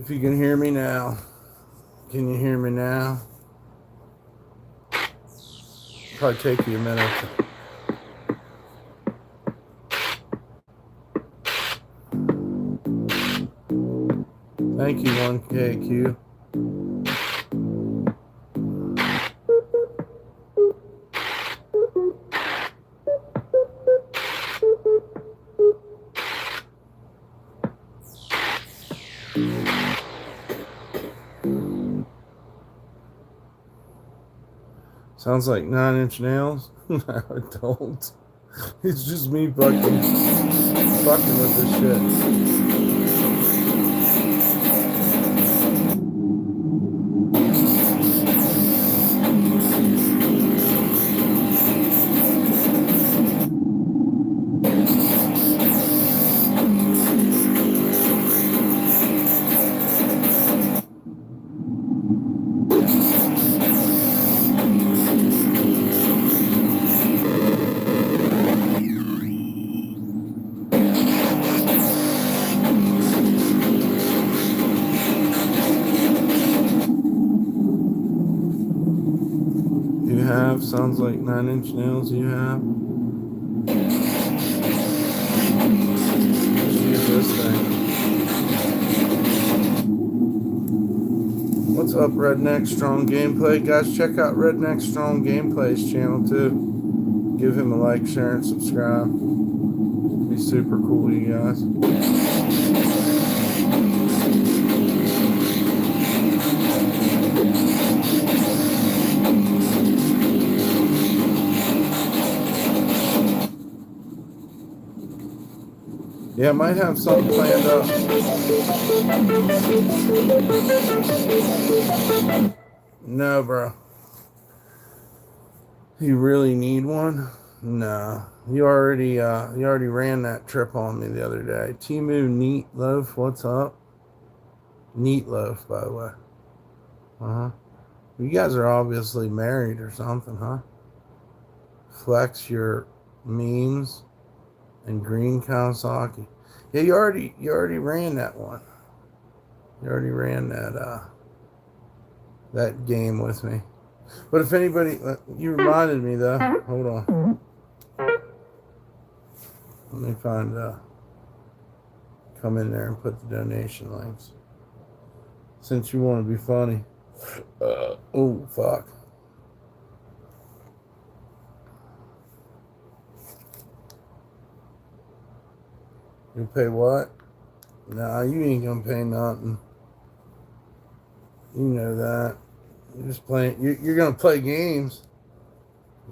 If you can hear me now. Can you hear me now? Probably take you a minute. Thank you, 1KQ. Sounds like 9 Inch Nails. No, it don't. It's just me fucking with this shit. Sounds like 9 Inch Nails you have. Let's use this thing. What's up, Redneck Strong Gameplay? Guys, check out Redneck Strong Gameplay's channel too. Give him a like, share, and subscribe. It'd be super cool, you guys. Yeah, I might have something planned up. No, bro. You really need one? No. You already ran that trip on me the other day. Timu Neat Loaf, what's up? Neat Loaf, by the way. Uh-huh. You guys are obviously married or something, huh? Flex your memes. And green Kawasaki. Yeah, you already ran that one. You already ran that game with me. But if anybody, you reminded me though. Hold on. Let me find. Come in there and put the donation links. Since you want to be funny. Oh fuck. You pay what? Nah, you ain't gonna pay nothing. You know that. You're just playing. You're gonna play games.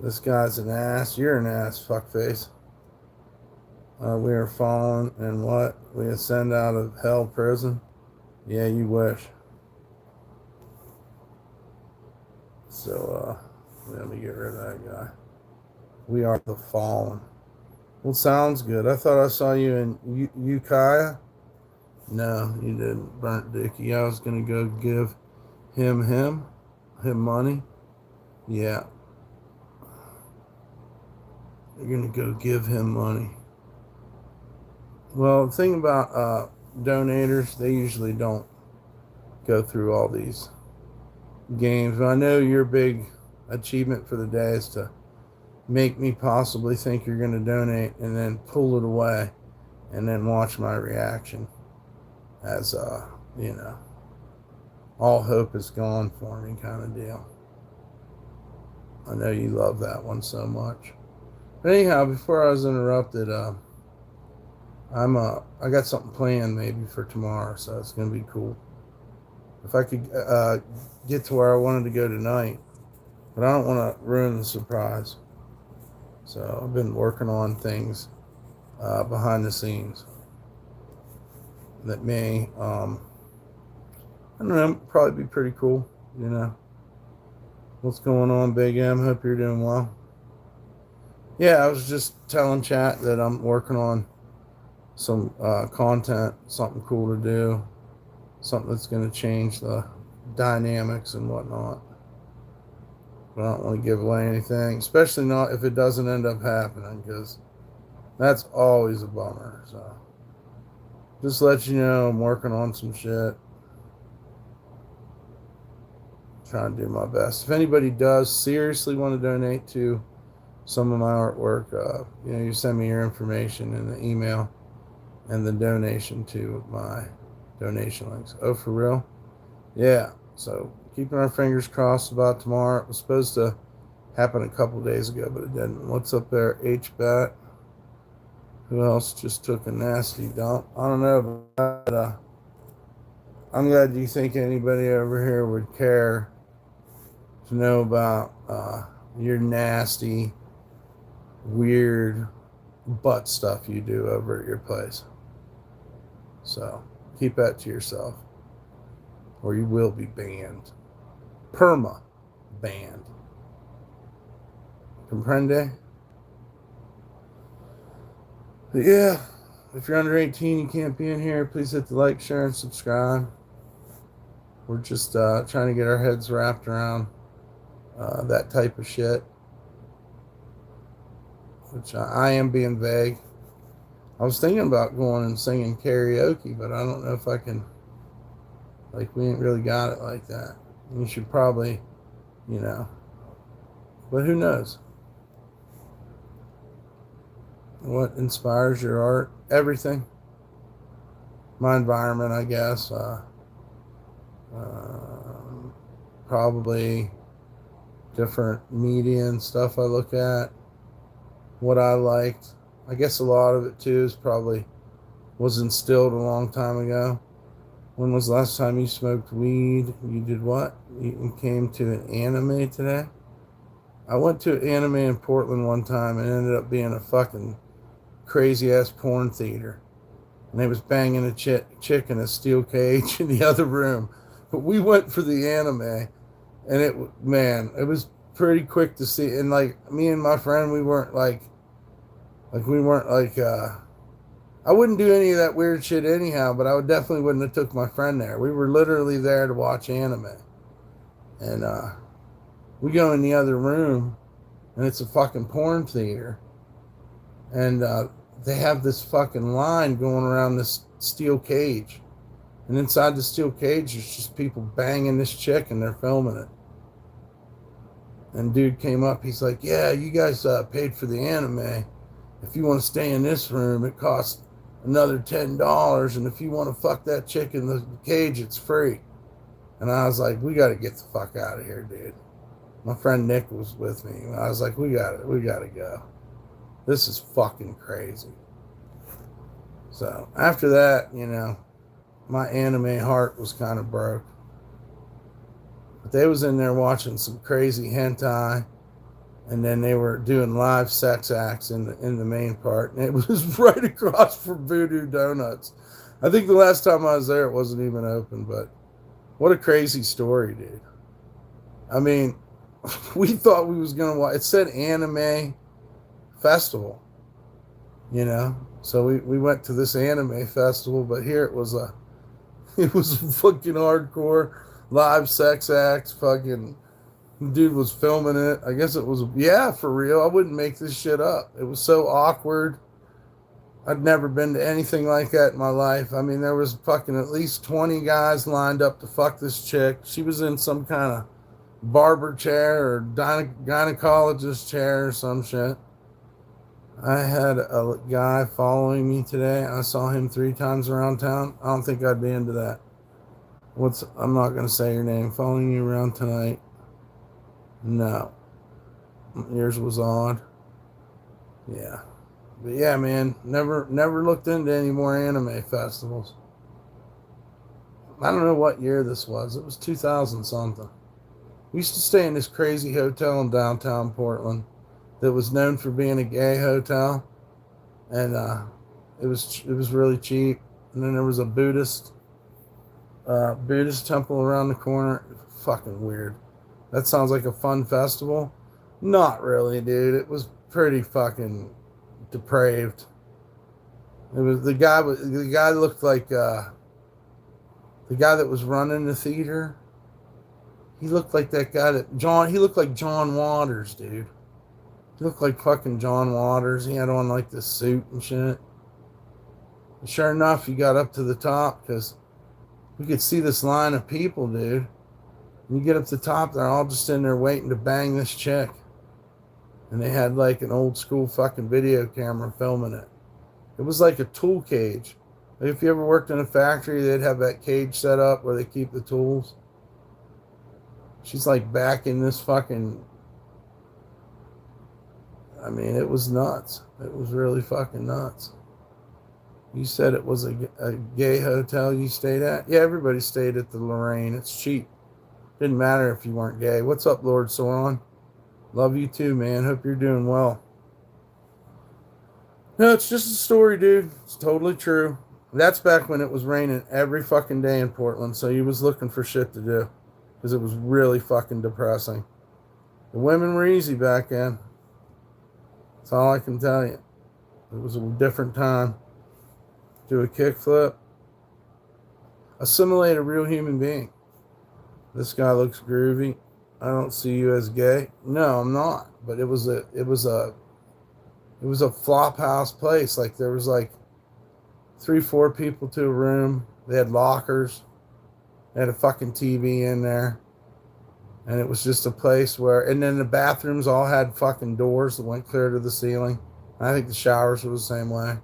This guy's an ass. You're an ass, fuckface. We are fallen and what? We ascend out of hell prison. Yeah, you wish. So, let me get rid of that guy. We are the fallen. Well, sounds good. I thought I saw you in Ukiah. No, you didn't. Burnt Dickie. I was going to go give him money. Yeah. You're going to go give him money. Well, the thing about donators, they usually don't go through all these games. But I know your big achievement for the day is to make me possibly think you're going to donate and then pull it away and then watch my reaction as all hope is gone for me kind of deal. I know you love that one so much. But anyhow, before I was interrupted, I got something planned maybe for tomorrow, so it's going to be cool. If I could get to where I wanted to go tonight, but I don't want to ruin the surprise. So I've been working on things behind the scenes that may, I don't know, probably be pretty cool, you know. What's going on, Big M? Hope you're doing well. Yeah, I was just telling chat that I'm working on some content, something cool to do, something that's going to change the dynamics and whatnot. But I don't want to give away anything, especially not if it doesn't end up happening, because that's always a bummer. So just let you know I'm working on some shit. trying to do my best. If anybody does seriously want to donate to some of my artwork, you send me your information in the email and the donation to my donation links. Oh, for real? Yeah. So keeping our fingers crossed about tomorrow. It was supposed to happen a couple days ago, but it didn't. What's up there, HBAT? Who else just took a nasty dump? I don't know, but I'm glad you think anybody over here would care to know about your nasty, weird butt stuff you do over at your place. So keep that to yourself, or you will be banned. Perma banned. Comprende? But yeah, if you're under 18, you can't be in here. Please hit the like, share, and subscribe. We're just trying to get our heads wrapped around that type of shit, which I am being vague. I was thinking about going and singing karaoke, but I don't know if I can. Like, we ain't really got it like that. You should probably, but who knows? What inspires your art? Everything. My environment, I guess. Probably different media and stuff I look at. What I liked. I guess a lot of it too was instilled a long time ago. When was the last time you smoked weed? You did what? You came to an anime today? I went to an anime in Portland one time and it ended up being a fucking crazy ass porn theater. And they was banging a chick in a steel cage in the other room. But we went for the anime, and it was pretty quick to see. And like me and my friend, we weren't like I wouldn't do any of that weird shit anyhow, but I definitely wouldn't have took my friend there. We were literally there to watch anime. And we go in the other room, and it's a fucking porn theater. And they have this fucking line going around this steel cage. And inside the steel cage, there's just people banging this chick, and they're filming it. And dude came up, he's like, yeah, you guys paid for the anime. If you want to stay in this room, it costs another $10. And if you want to fuck that chick in the cage, it's free. And I was like, we got to get the fuck out of here, dude. My friend Nick was with me. I was like, we got to go. This is fucking crazy. So after that, my anime heart was kind of broke. But they was in there watching some crazy hentai, and then they were doing live sex acts in the main part, and it was right across from Voodoo Donuts. I think the last time I was there, it wasn't even open, but what a crazy story, dude. I mean, we thought we was going to watch. It said anime festival, so we went to this anime festival, but here it was a fucking hardcore live sex act. Fucking dude was filming it. I guess it was, for real. I wouldn't make this shit up. It was so awkward. I'd never been to anything like that in my life. I mean, there was fucking at least 20 guys lined up to fuck this chick. She was in some kind of barber chair or gynecologist chair or some shit. I had a guy following me today. I saw him 3 times around town. I don't think I'd be into that. I'm not going to say your name. Following you around tonight. No. Yours was odd. Yeah. But yeah, man, never looked into any more anime festivals. I don't know what year this was. It was 2000 something. We used to stay in this crazy hotel in downtown Portland that was known for being a gay hotel, and it was really cheap. And then there was a Buddhist temple around the corner. Fucking weird. That sounds like a fun festival. Not really, dude. It was pretty fucking depraved. It was the guy looked like the guy that was running the theater. He looked like that guy he looked like John Waters, dude. He looked like fucking John Waters. He had on like this suit and shit. And sure enough, he got up to the top because we could see this line of people, dude. And you get up to the top, they're all just in there waiting to bang this chick. And they had like an old school fucking video camera filming it. It was like a tool cage. Like if you ever worked in a factory, they'd have that cage set up where they keep the tools. She's like back in this fucking... I mean, it was nuts. It was really fucking nuts. You said it was a gay hotel you stayed at? Yeah, everybody stayed at the Lorraine. It's cheap. Didn't matter if you weren't gay. What's up, Lord Sauron? Love you too, man. Hope you're doing well. No, it's just a story, dude. It's totally true. That's back when it was raining every fucking day in Portland, so you was looking for shit to do because it was really fucking depressing. The women were easy back then. That's all I can tell you. It was a different time. Do a kickflip. Assimilate a real human being. This guy looks groovy. I don't see you as gay. No, I'm not. But it was a flop house place. Like there was like 3-4 people to a room. They had lockers. They had a fucking TV in there. And it was just a place where, and then the bathrooms all had fucking doors that went clear to the ceiling. I think the showers were the same way.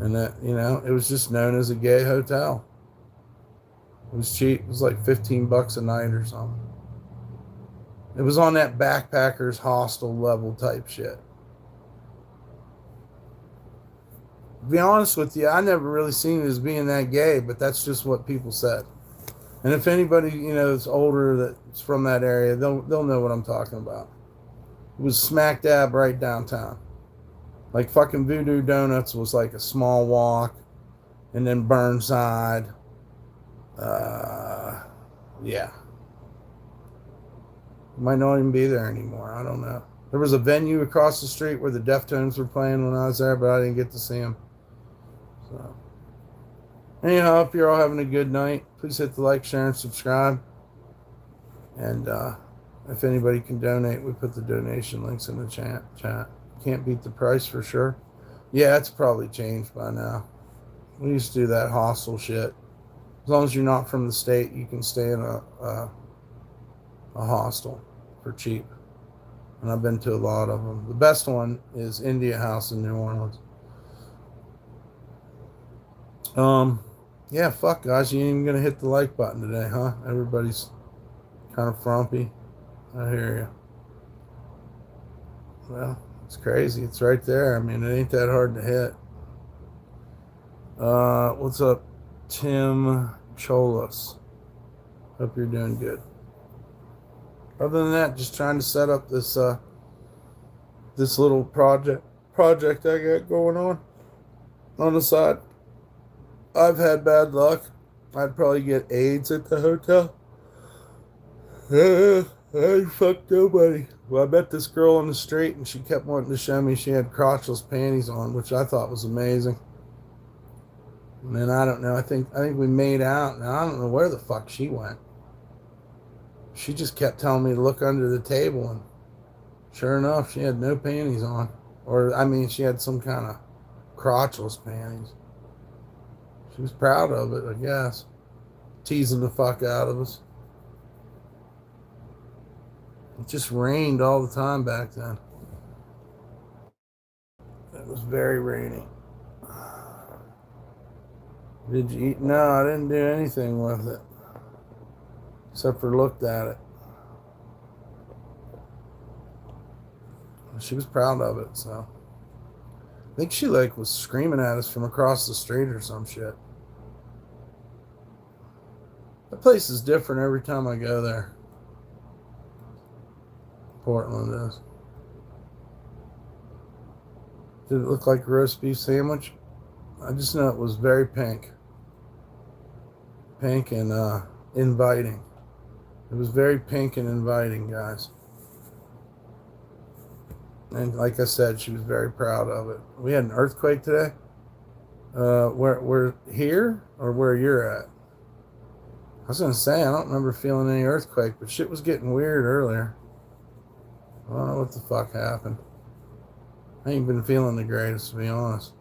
And that, you know, it was just known as a gay hotel. It was cheap. It was like $15 a night or something. It was on that backpackers hostel level type shit. To be honest with you, I never really seen it as being that gay, but that's just what people said. And if anybody, you know, that's older that's from that area, they'll know what I'm talking about. It was smack dab right downtown. Like fucking Voodoo Donuts was like a small walk, and then Burnside. Yeah. Might not even be there anymore. I don't know. There was a venue across the street where the Deftones were playing when I was there, but I didn't get to see them. So, anyhow, I hope you're all having a good night. Please hit the like, share, and subscribe. And if anybody can donate, we put the donation links in the chat. Can't beat the price for sure. Yeah, it's probably changed by now. We used to do that hostel shit. As long as you're not from the state, you can stay in a hostel for cheap. And I've been to a lot of them. The best one is India House in New Orleans. Yeah, fuck, guys. You ain't even gonna hit the like button today, huh? Everybody's kind of frumpy. I hear you. Well, it's crazy. It's right there. I mean, it ain't that hard to hit. What's up, Tim Cholas? Hope you're doing good. Other than that, just trying to set up this this little project I got going on the side. I've had bad luck. I'd probably get AIDS at the hotel. I fucked nobody. Well, I met this girl on the street, and she kept wanting to show me she had crotchless panties on, which I thought was amazing. And then I don't know. I think we made out. Now I don't know where the fuck she went. She just kept telling me to look under the table, and sure enough, she had no panties on. Or I mean, she had some kind of crotchless panties. She was proud of it, I guess. Teasing the fuck out of us. It just rained all the time back then. It was very rainy. Did you eat? No, I didn't do anything with it. Except for looked at it. She was proud of it, so. I think she like was screaming at us from across the street or some shit. That place is different every time I go there. Portland is. Did it look like a roast beef sandwich? I just know it was very pink. Pink and inviting. It was very pink and inviting, guys. And like I said, she was very proud of it. We had an earthquake today. We're here or where you're at? I was going to say, I don't remember feeling any earthquake, but shit was getting weird earlier. I don't know what the fuck happened. I ain't been feeling the greatest, to be honest.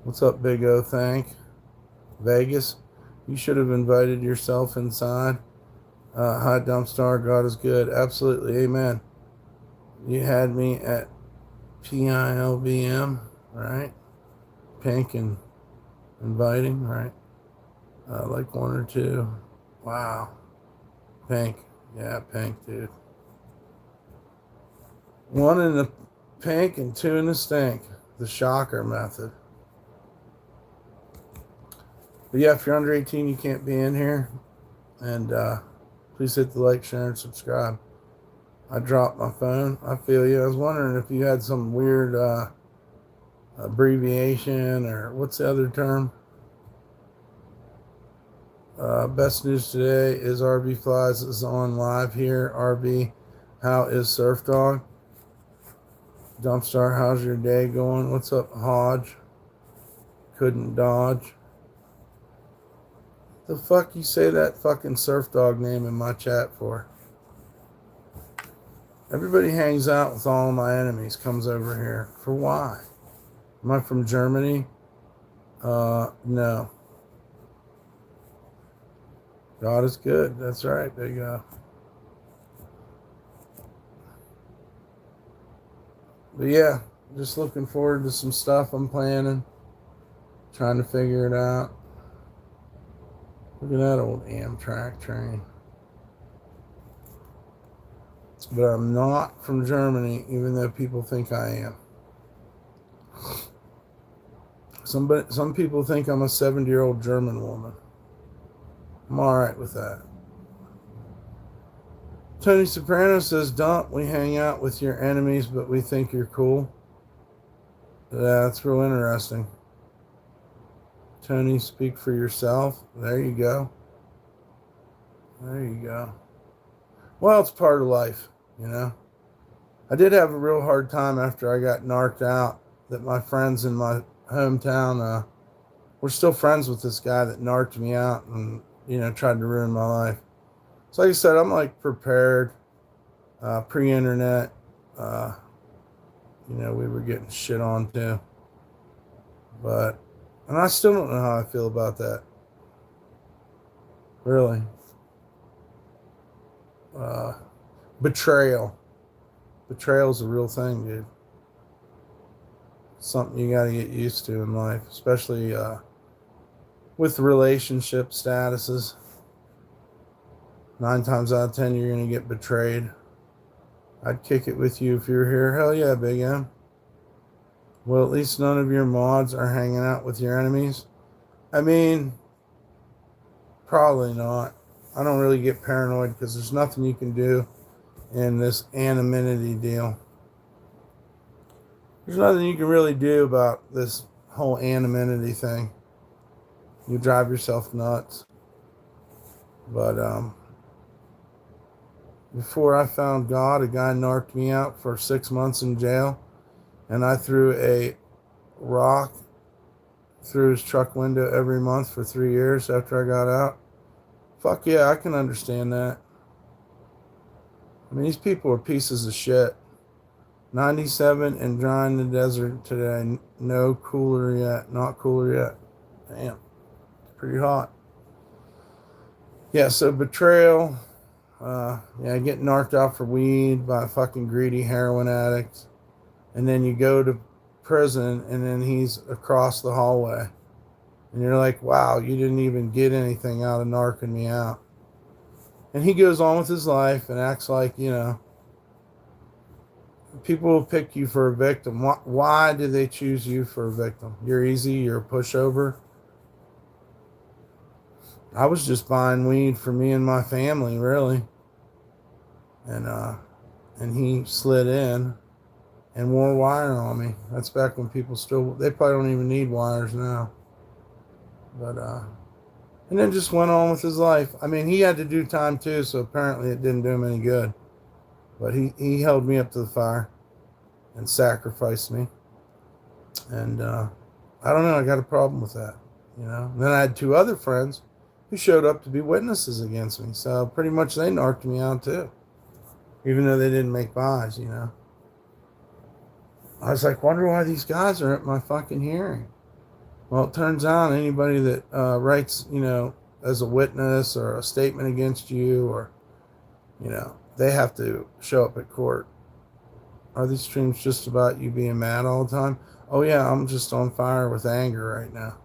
What's up, Big O? Thank. Vegas, you should have invited yourself inside. Hi, DumpStarr. God is good. Absolutely. Amen. You had me at PILBM, right? Pink and inviting, right? Like one or two. Wow. Pink. Yeah, pink, dude. One in the pink and two in the stink. The shocker method. But yeah, if you're under 18, you can't be in here. And please hit the like, share, and subscribe. I dropped my phone. I feel you. I was wondering if you had some weird abbreviation or what's the other term? Best news today is RB Flies is on live here. RB, how is Surf Dog? DumpStarr, how's your day going? What's up, Hodge? Couldn't dodge. The fuck you say that fucking Surf Dog name in my chat for? Everybody hangs out with all of my enemies, comes over here. For why? Am I from Germany? No. God is good. That's right, big But yeah, just looking forward to some stuff I'm planning. Trying to figure it out. Look at that old Amtrak train. But I'm not from Germany, even though people think I am. Some people think I'm a 70-year-old German woman. I'm all right with that. Tony Soprano says, Dump, we hang out with your enemies, but we think you're cool. Yeah, that's real interesting. Tony, speak for yourself. There you go. There you go. Well, it's part of life, you know. I did have a real hard time after I got narked out that my friends in my hometown were still friends with this guy that narked me out and, you know, tried to ruin my life. So like I said, I'm like prepared, pre-internet, you know, we were getting shit on too. And I still don't know how I feel about that. Really. Betrayal. Betrayal's a real thing, dude. Something you got to get used to in life, especially with relationship statuses. 9 times out of 10, you're going to get betrayed. I'd kick it with you if you were here. Hell yeah, Big M. Well, at least none of your mods are hanging out with your enemies. I mean, probably not. I don't really get paranoid because there's nothing you can do in this anonymity deal. There's nothing you can really do about this whole anonymity thing. You drive yourself nuts. But before I found God, a guy narked me out for 6 months in jail, and I threw a rock through his truck window every month for 3 years after I got out. Fuck yeah, I can understand that. I mean, these people are pieces of shit. 97 and dry in the desert today. No cooler yet. Not cooler yet. Damn. Pretty hot. Yeah, so betrayal. Yeah, getting narked out for weed by a fucking greedy heroin addict. And then you go to prison and then he's across the hallway. And you're like, wow, you didn't even get anything out of narking me out. And he goes on with his life and acts like, you know, people will pick you for a victim. Why do they choose you for a victim? You're easy, you're a pushover. I was just buying weed for me and my family, really. And he slid in and wore wire on me. That's back when people still, they probably don't even need wires now. But, and then just went on with his life. I mean, he had to do time too, so apparently it didn't do him any good. But he held me up to the fire and sacrificed me. And I don't know, I got a problem with that, you know. And then I had 2 other friends who showed up to be witnesses against me. So pretty much they narked me out too, even though they didn't make buys, you know. I was like, wonder why these guys are at my fucking hearing. Well, it turns out anybody that writes, you know, as a witness or a statement against you or they have to show up at court. Are these streams just about you being mad all the time? Oh, yeah, I'm just on fire with anger right now.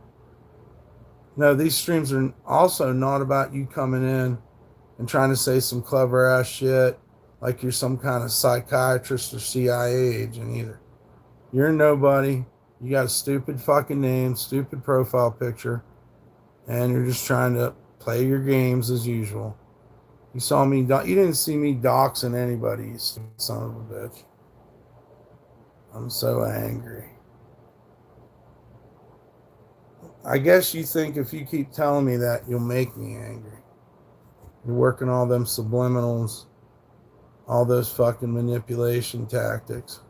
No, these streams are also not about you coming in and trying to say some clever ass shit like you're some kind of psychiatrist or CIA agent either. You're nobody. You got a stupid fucking name, stupid profile picture, and you're just trying to play your games as usual. You saw me, you didn't see me doxing anybody, you son of a bitch. I'm so angry. I guess you think if you keep telling me that, you'll make me angry. You're working all them subliminals, all those fucking manipulation tactics,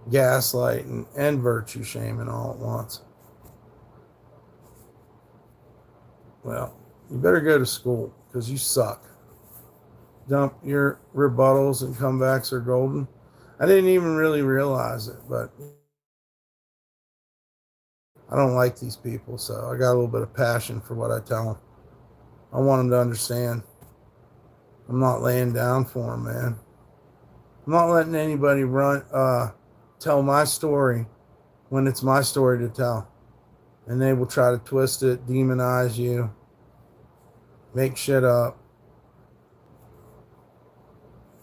gaslighting, and virtue shaming all at once. Well, you better go to school because you suck. Dump, your rebuttals and comebacks are golden. I didn't even really realize it, but I don't like these people, so I got a little bit of passion for what I tell them. I want them to understand. I'm not laying down for them, man. I'm not letting anybody tell my story when it's my story to tell. And they will try to twist it, demonize you, make shit up.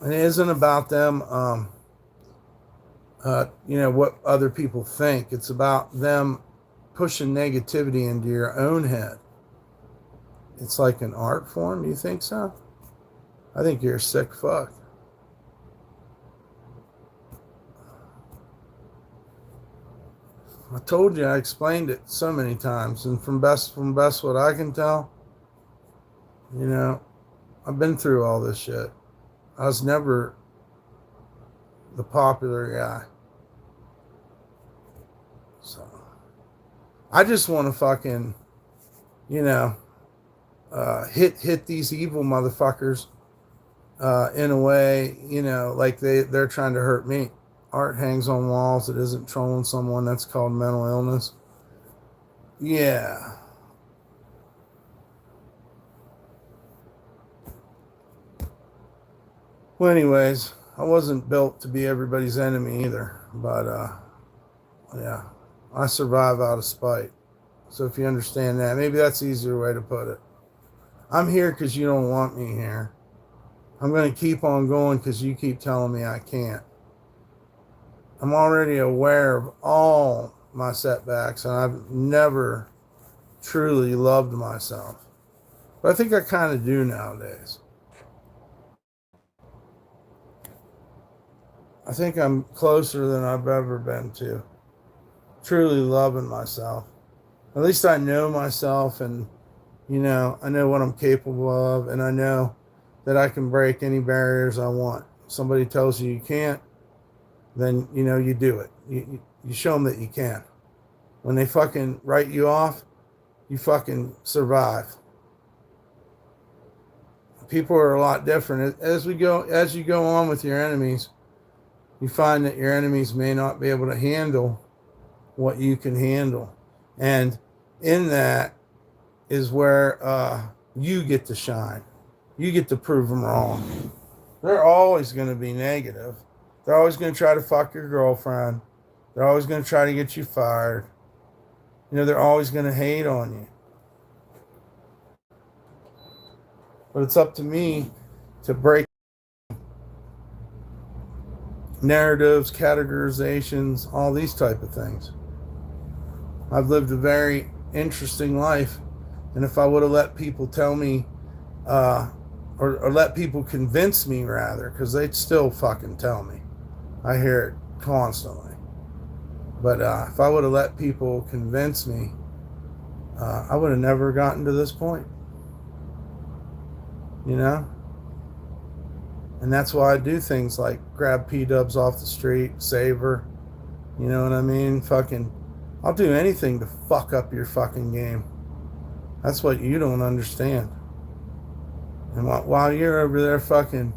And it isn't about them, what other people think. It's about them pushing negativity into your own head. It's like an art form. You think so? I think you're a sick fuck. I told you, I explained it so many times, and from best what I can tell, I've been through all this shit. I was never the popular guy. So I just want to fucking, hit these evil motherfuckers in a way, like they're trying to hurt me. Art hangs on walls. It isn't trolling someone. That's called mental illness. Yeah. Well, anyways, I wasn't built to be everybody's enemy either. But, yeah, I survive out of spite. So if you understand that, maybe that's the easier way to put it. I'm here because you don't want me here. I'm going to keep on going because you keep telling me I can't. I'm already aware of all my setbacks, and I've never truly loved myself. But I think I kind of do nowadays. I think I'm closer than I've ever been to truly loving myself. At least I know myself, and, I know what I'm capable of, and I know that I can break any barriers I want. Somebody tells you can't, then, you do it. You show them that you can. When they fucking write you off, you fucking survive. People are a lot different. As you go on with your enemies, you find that your enemies may not be able to handle what you can handle. And in that is where you get to shine. You get to prove them wrong. They're always going to be negative. They're always going to try to fuck your girlfriend. They're always going to try to get you fired. They're always going to hate on you. But it's up to me to break narratives, categorizations, all these type of things. I've lived a very interesting life. And if I would have let people tell me, or let people convince me rather, because they'd still fucking tell me. I hear it constantly. But if I would have let people convince me, I would have never gotten to this point. And that's why I do things like grab P-dubs off the street, save her. You know what I mean? Fucking, I'll do anything to fuck up your fucking game. That's what you don't understand. And while you're over there fucking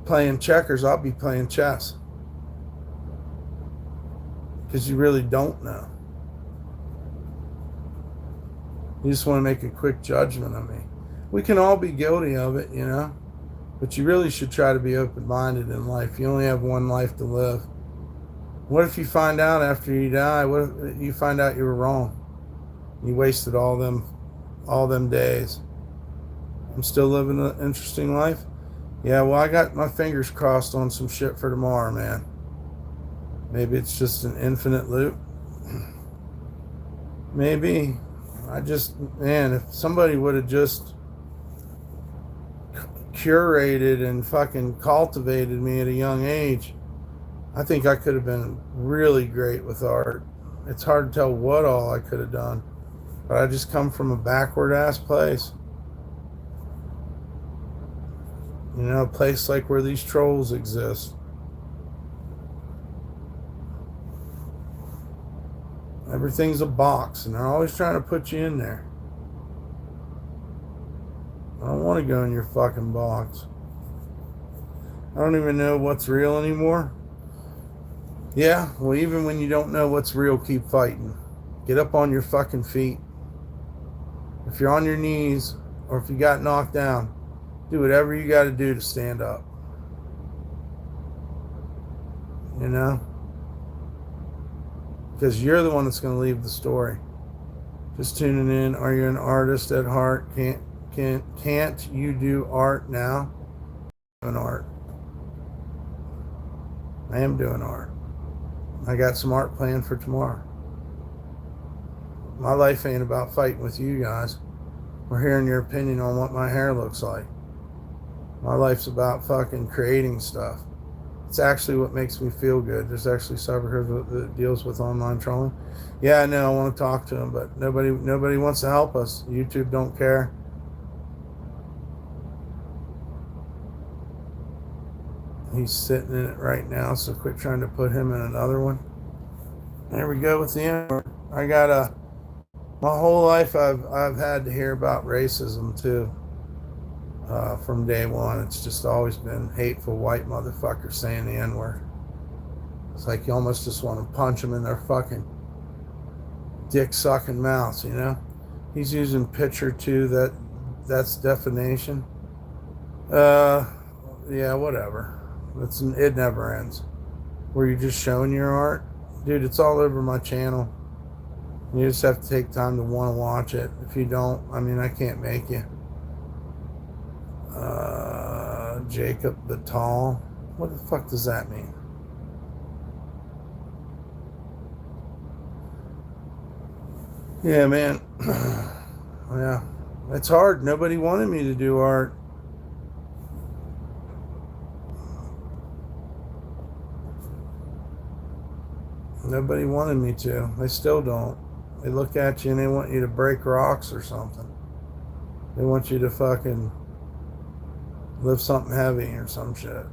playing checkers, I'll be playing chess. Because you really don't know. You just want to make a quick judgment of me. We can all be guilty of it, But you really should try to be open-minded in life. You only have one life to live. What if you find out after you die? What if you find out you were wrong? You wasted all them days. I'm still living an interesting life. Yeah, well, I got my fingers crossed on some shit for tomorrow, man. Maybe it's just an infinite loop. Maybe. Man, if somebody would have just curated and fucking cultivated me at a young age, I think I could have been really great with art. It's hard to tell what all I could have done, but I just come from a backward ass place. You know, a place like where these trolls exist. Everything's a box, and they're always trying to put you in there. I don't want to go in your fucking box. I don't even know what's real anymore. Yeah, well, even when you don't know what's real, keep fighting. Get up on your fucking feet. If you're on your knees, or if you got knocked down, do whatever you got to do to stand up. You know? Because you're the one that's going to leave the story. Just tuning in. Are you an artist at heart? Can't you do art now? Doing art. I am doing art. I got some art planned for tomorrow. My life ain't about fighting with you guys or hearing your opinion on what my hair looks like. My life's about fucking creating stuff. It's actually what makes me feel good. There's actually cyber that deals with online trolling. Yeah, I know. I want to talk to them, but nobody wants to help us. YouTube don't care. He's sitting in it right now, so quit trying to put him in another one. There we go with the N-word. My whole life I've had to hear about racism too. From day one, it's just always been hateful white motherfuckers saying the N-word. It's like you almost just want to punch them in their fucking dick-sucking mouths, you know? He's using picture too, that's defamation. Yeah, whatever. It never ends. Were you just showing your art? Dude, it's all over my channel. You just have to take time to want to watch it. If you don't, I mean, I can't make you. Jacob the Tall. What the fuck does that mean? Yeah, man. Yeah. It's hard. Nobody wanted me to do art. Nobody wanted me to. They still don't. They look at you and they want you to break rocks or something. They want you to fucking lift something heavy or some shit.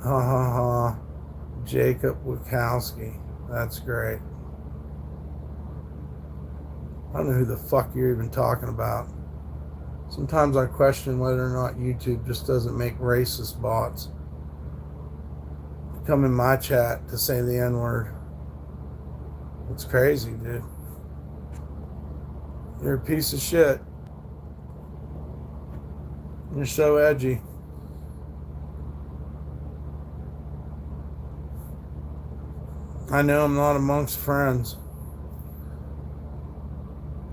Ha ha ha. Jacob Wachowski. That's great. I don't know who the fuck you're even talking about. Sometimes I question whether or not YouTube just doesn't make racist bots come in my chat to say the N-word. It's crazy, dude. You're a piece of shit. You're so edgy. I know I'm not amongst friends.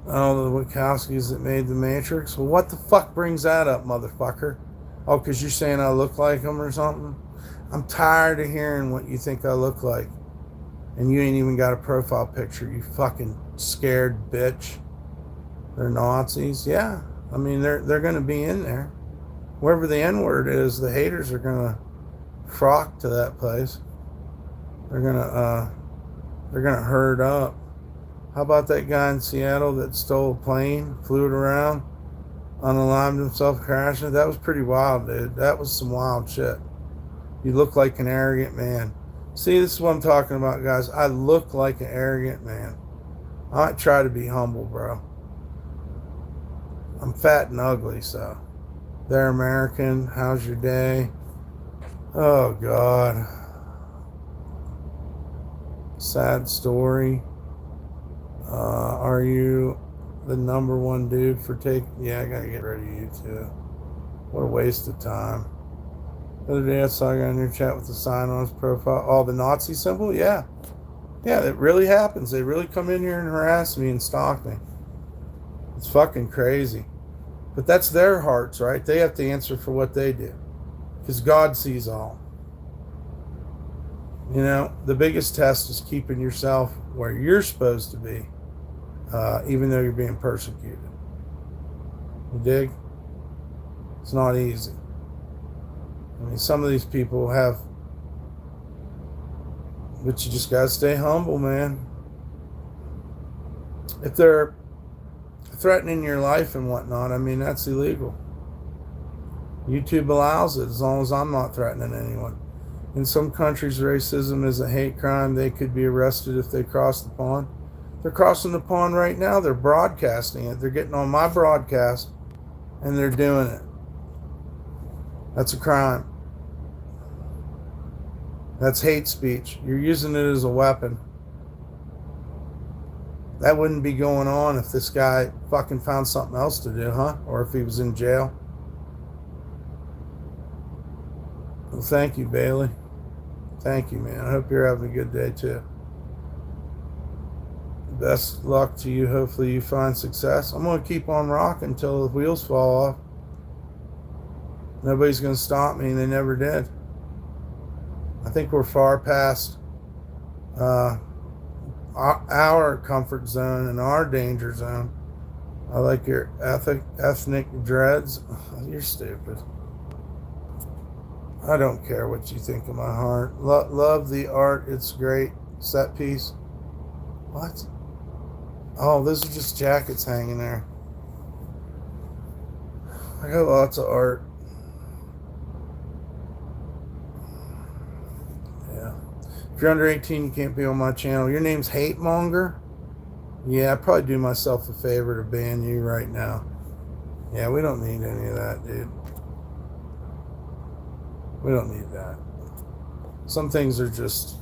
Oh, the Wachowskis that made The Matrix? Well, what the fuck brings that up, motherfucker? Oh, because you're saying I look like them or something? I'm tired of hearing what you think I look like. And you ain't even got a profile picture, you fucking scared bitch. They're Nazis. Yeah, I mean, they're going to be in there. Wherever the N-word is, the haters are going to flock to that place. They're going to herd up. How about that guy in Seattle that stole a plane, flew it around, unaligned himself, crashing it? That was pretty wild, dude. That was some wild shit. You look like an arrogant man. See, this is what I'm talking about, guys. I look like an arrogant man. I might try to be humble, bro. I'm fat and ugly, so. They're American. How's your day? Oh, God. Sad story. Are you the number one dude for taking. Yeah, I gotta get rid of you too. What a waste of time. The other day I saw a guy in your chat with the sign on his profile. Oh, the Nazi symbol? Yeah. Yeah, it really happens. They really come in here and harass me and stalk me. It's fucking crazy. But that's their hearts, right? They have to answer for what they do. Because God sees all. You know, the biggest test is keeping yourself where you're supposed to be, even though you're being persecuted. You dig? It's not easy. I mean, some of these people have, but you just gotta stay humble, man. If they're threatening your life and whatnot, I mean, that's illegal. YouTube allows it as long as I'm not threatening anyone. In some countries, racism is a hate crime. They could be arrested if they cross the pond. They're crossing the pond right now. They're broadcasting it. They're getting on my broadcast and they're doing it. That's a crime. That's hate speech. You're using it as a weapon. That wouldn't be going on if this guy fucking found something else to do, huh? Or if he was in jail. Well, thank you, Bailey. Thank you, man. I hope you're having a good day, too. Best luck to you. Hopefully you find success. I'm going to keep on rocking until the wheels fall off. Nobody's going to stop me, and they never did. I think we're far past our comfort zone and our danger zone. I like your ethnic dreads. You're stupid. I don't care what you think of my heart. Love the art. It's great. Set piece. What? Oh, those are just jackets hanging there. I got lots of art. Yeah. If you're under 18, you can't be on my channel. Your name's Hate Monger? Yeah, I'd probably do myself a favor to ban you right now. Yeah, we don't need any of that, dude. We don't need that. Some things are just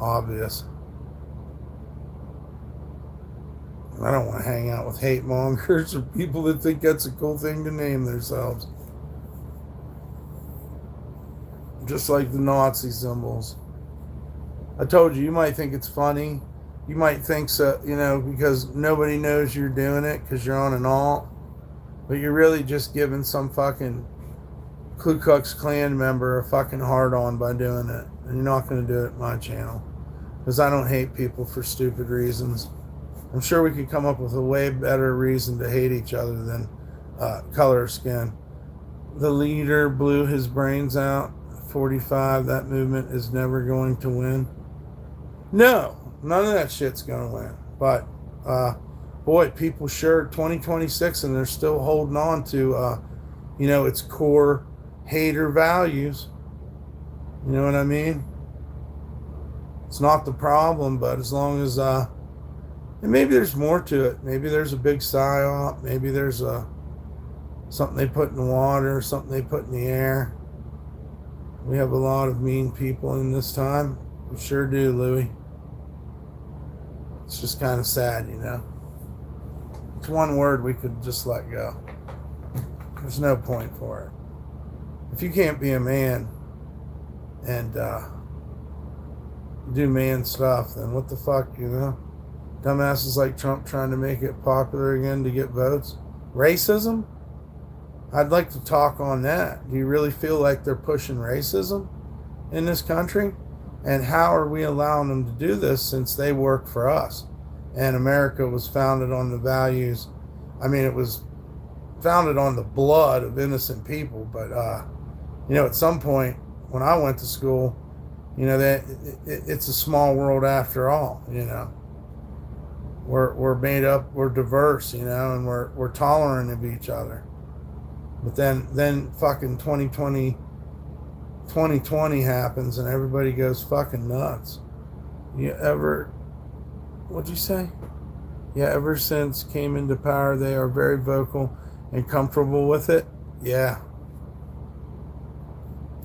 obvious. I don't want to hang out with hate mongers or people that think that's a cool thing to name themselves. Just like the Nazi symbols. I told you, you might think it's funny. You might think so, you know, because nobody knows you're doing it because you're on an alt. But you're really just giving some fucking Ku Klux Klan member a fucking hard-on by doing it. And you're not going to do it on my channel. Because I don't hate people for stupid reasons. I'm sure we could come up with a way better reason to hate each other than color of skin. The leader blew his brains out. 45, that movement is never going to win. No, none of that shit's going to win. But, boy, people sure, 2026, and they're still holding on to, you know, its core hater values. You know what I mean? It's not the problem, but as long as, and maybe there's more to it. Maybe there's a big psyop. Maybe there's something they put in the water, something they put in the air. We have a lot of mean people in this time. We sure do, Louie. It's just kind of sad, you know. It's one word we could just let go. There's no point for it. If you can't be a man and do man stuff, then what the fuck, you know? Dumbasses like Trump trying to make it popular again to get votes. Racism? I'd like to talk on that. Do you really feel like they're pushing racism in this country? And how are we allowing them to do this since they work for us? And America was founded on the values. I mean, it was founded on the blood of innocent people. But, you know, at some point when I went to school, you know, that it's a small world after all, you know. We're made up, we're diverse, you know, and we're tolerant of each other. But then fucking 2020 happens and everybody goes fucking nuts. What'd you say? Yeah, ever since came into power, they are very vocal and comfortable with it. Yeah.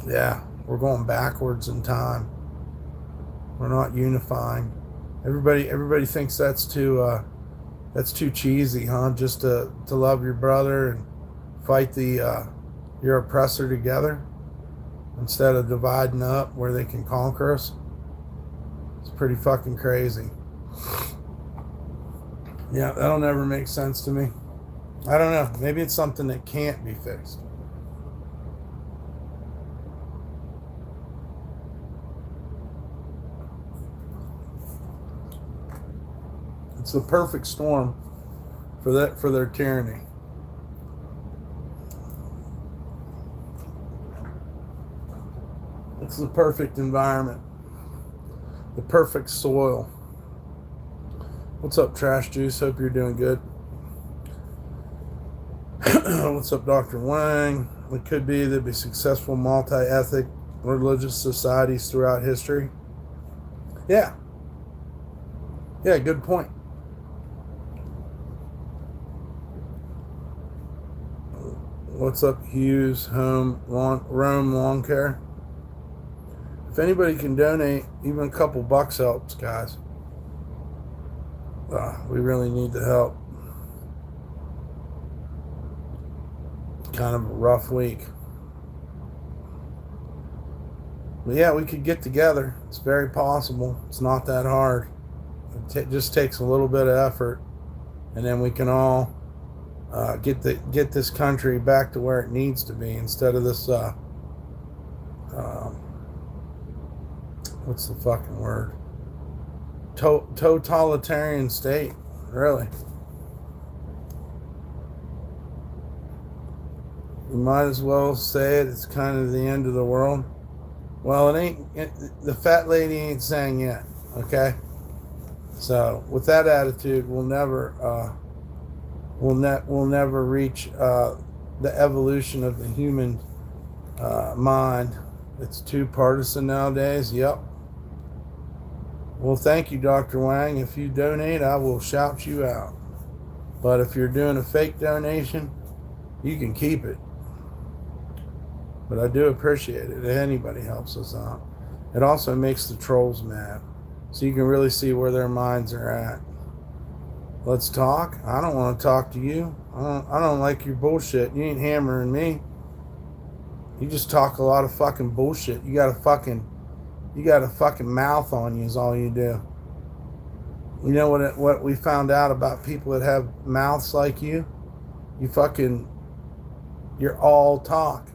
Yeah, we're going backwards in time. We're not unifying. Everybody thinks that's to That's too cheesy, huh? Just to love your brother and fight your oppressor together instead of dividing up where they can conquer us. It's pretty fucking crazy. Yeah, that'll never make sense to me. I don't know. Maybe it's something that can't be fixed. It's the perfect storm for their tyranny. It's the perfect environment. The perfect soil. What's up, Trash Juice? Hope you're doing good. What's up, Dr. Wang? It could be there'd be successful multi-ethnic religious societies throughout history. Yeah. Yeah, good point. What's up, Hughes? Rome Lawn Care? If anybody can donate, even a couple bucks helps, guys. We really need the help. Kind of a rough week. But yeah, we could get together. It's very possible. It's not that hard. It just takes a little bit of effort, and then we can all get this country back to where it needs to be instead of this. What's the fucking word? Totalitarian state, really. You might as well say it. It's kind of the end of the world. Well, the fat lady ain't saying yet. Okay. So with that attitude, we'll never reach the evolution of the human mind. It's too partisan nowadays. Yep. Well, thank you, Dr. Wang. If you donate, I will shout you out. But if you're doing a fake donation, you can keep it. But I do appreciate it if anybody helps us out. It also makes the trolls mad, so you can really see where their minds are at. Let's talk. I don't want to talk to you. I don't like your bullshit. You ain't hammering me. You just talk a lot of fucking bullshit. You got a fucking mouth on you is all you do. You know what we found out about people that have mouths like you? You're all talk.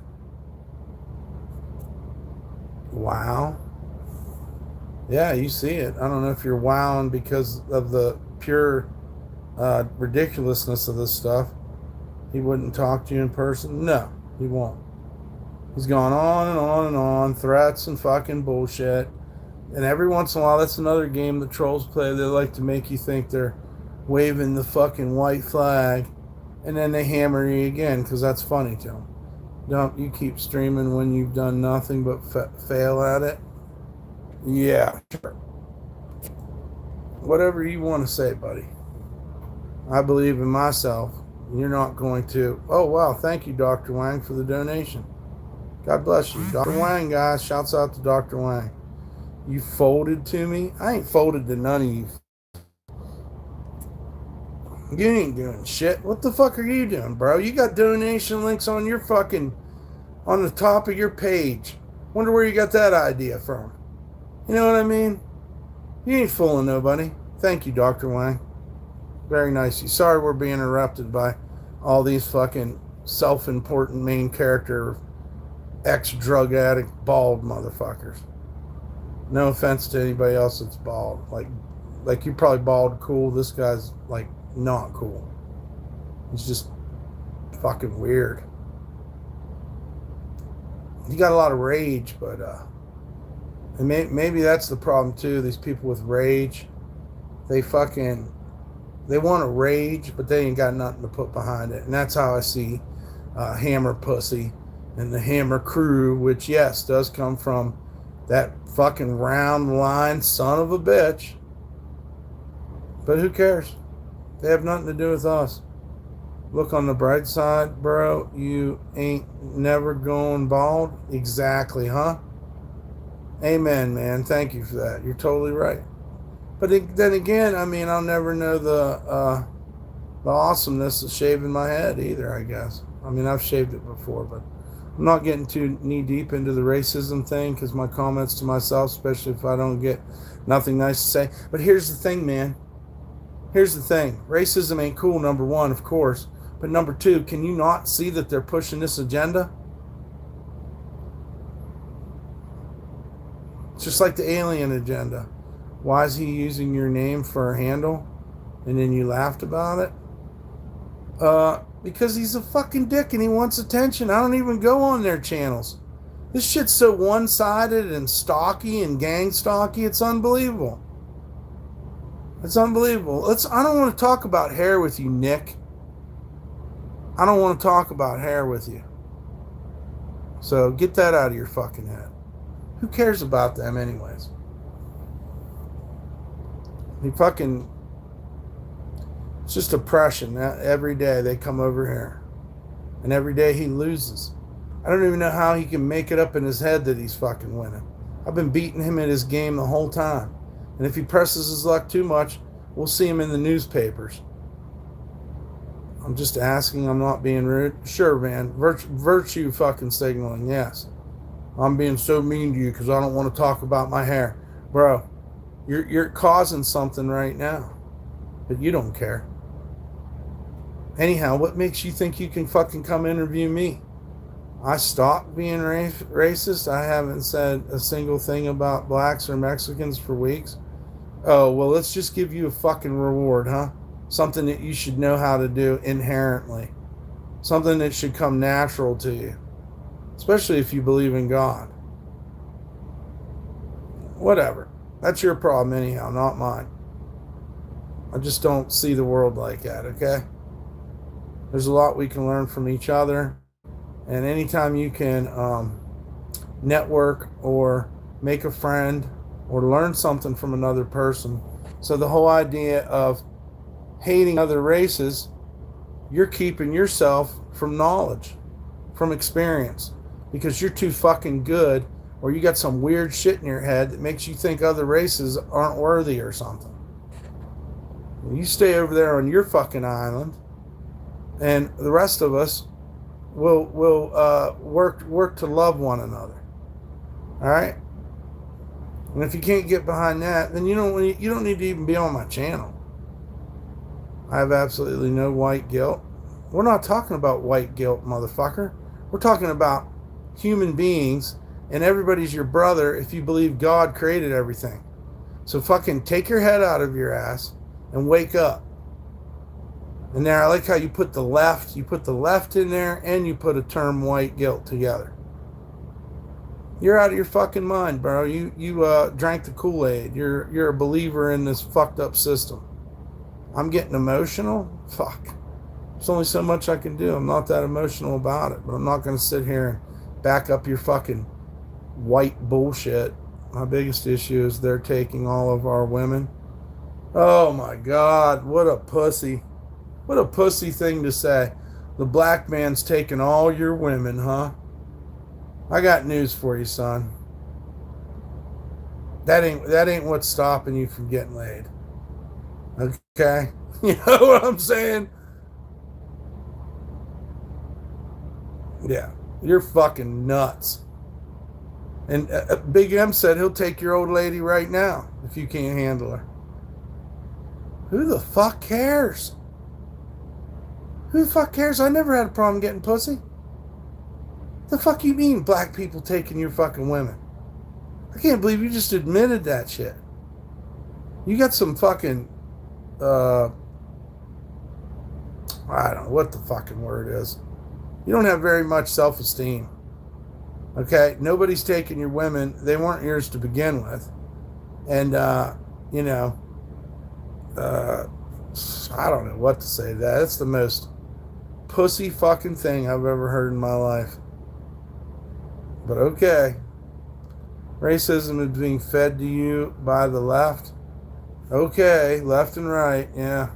Wow. Yeah, you see it. I don't know if you're wowing because of the pure ridiculousness of this stuff. He wouldn't talk to you in person. No, he won't. He's gone on and on and on, threats and fucking bullshit. And every once in a while, that's another game the trolls play. They like to make you think they're waving the fucking white flag, and then they hammer you again because that's funny to them. Don't you keep streaming when you've done nothing but fail at it? Yeah, sure. Whatever you want to say, buddy. I believe in myself. You're not going to. Oh, wow. Thank you, Dr. Wang, for the donation. God bless you. Dr. Wang, guys. Shouts out to Dr. Wang. You folded to me? I ain't folded to none of you. You ain't doing shit. What the fuck are you doing, bro? You got donation links on your fucking, on the top of your page. Wonder where you got that idea from. You know what I mean? You ain't fooling nobody. Thank you, Dr. Wang. Very nice. Sorry we're being interrupted by all these fucking self-important main character ex-drug addict bald motherfuckers. No offense to anybody else that's bald. Like you probably bald cool. This guy's like not cool. He's just fucking weird. He got a lot of rage, but and maybe that's the problem too. These people with rage, they want to rage, but they ain't got nothing to put behind it. And that's how I see Hammer Pussy and the Hammer Crew, which yes does come from that fucking round line son of a bitch. But who cares? They have nothing to do with us. Look on the bright side, bro. You ain't never going bald. Exactly, huh? Amen, man. Thank you for that. You're totally right. But then again, I mean, I'll never know the awesomeness of shaving my head either, I guess. I mean, I've shaved it before, but I'm not getting too knee deep into the racism thing because my comments to myself, especially if I don't get nothing nice to say. But here's the thing, man. Here's the thing. Racism ain't cool, number one, of course. But number two, can you not see that they're pushing this agenda? It's just like the alien agenda. Why is he using your name for a handle? And then you laughed about it? Because he's a fucking dick and he wants attention. I don't even go on their channels. This shit's so one-sided and stocky and gang stocky. It's unbelievable. It's unbelievable. I don't want to talk about hair with you, Nick. I don't want to talk about hair with you. So get that out of your fucking head. Who cares about them anyways? It's just oppression. Every day they come over here. And every day he loses. I don't even know how he can make it up in his head that he's fucking winning. I've been beating him at his game the whole time. And if he presses his luck too much, we'll see him in the newspapers. I'm just asking. I'm not being rude. Sure, man. Virtue fucking signaling, yes. I'm being so mean to you because I don't want to talk about my hair. Bro, you're causing something right now. But you don't care. Anyhow, what makes you think you can fucking come interview me? I stopped being racist. I haven't said a single thing about blacks or Mexicans for weeks. Oh, well, let's just give you a fucking reward, huh? Something that you should know how to do inherently. Something that should come natural to you. Especially if you believe in God. Whatever. That's your problem anyhow, not mine. I just don't see the world like that, okay? There's a lot we can learn from each other. And anytime you can network or make a friend or learn something from another person. So the whole idea of hating other races, you're keeping yourself from knowledge, from experience. Because you're too fucking good, or you got some weird shit in your head that makes you think other races aren't worthy or something. You stay over there on your fucking island, and the rest of us will work to love one another. All right. And if you can't get behind that, then you don't need to even be on my channel. I have absolutely no white guilt. We're not talking about white guilt, motherfucker. We're talking about human beings, and everybody's your brother if you believe God created everything. So fucking take your head out of your ass and wake up. And there, I like how you put the left in there, and you put a term white guilt together. You're out of your fucking mind, bro. You drank the Kool-Aid. You're a believer in this fucked up system. I'm getting emotional? Fuck. There's only so much I can do. I'm not that emotional about it, but I'm not going to sit here and back up your fucking white bullshit. My biggest issue is they're taking all of our women. Oh my God, what a pussy. What a pussy thing to say. The black man's taking all your women, huh? I got news for you, son. That ain't what's stopping you from getting laid. Okay? You know what I'm saying? Yeah. You're fucking nuts. And Big M said he'll take your old lady right now if you can't handle her. Who the fuck cares? Who the fuck cares? I never had a problem getting pussy. The fuck you mean black people taking your fucking women? I can't believe you just admitted that shit. You got some fucking, I don't know what the fucking word is. You don't have very much self-esteem. Okay? Nobody's taking your women. They weren't yours to begin with. And, I don't know what to say to that. It's the most pussy fucking thing I've ever heard in my life. But okay. Racism is being fed to you by the left. Okay, left and right, yeah.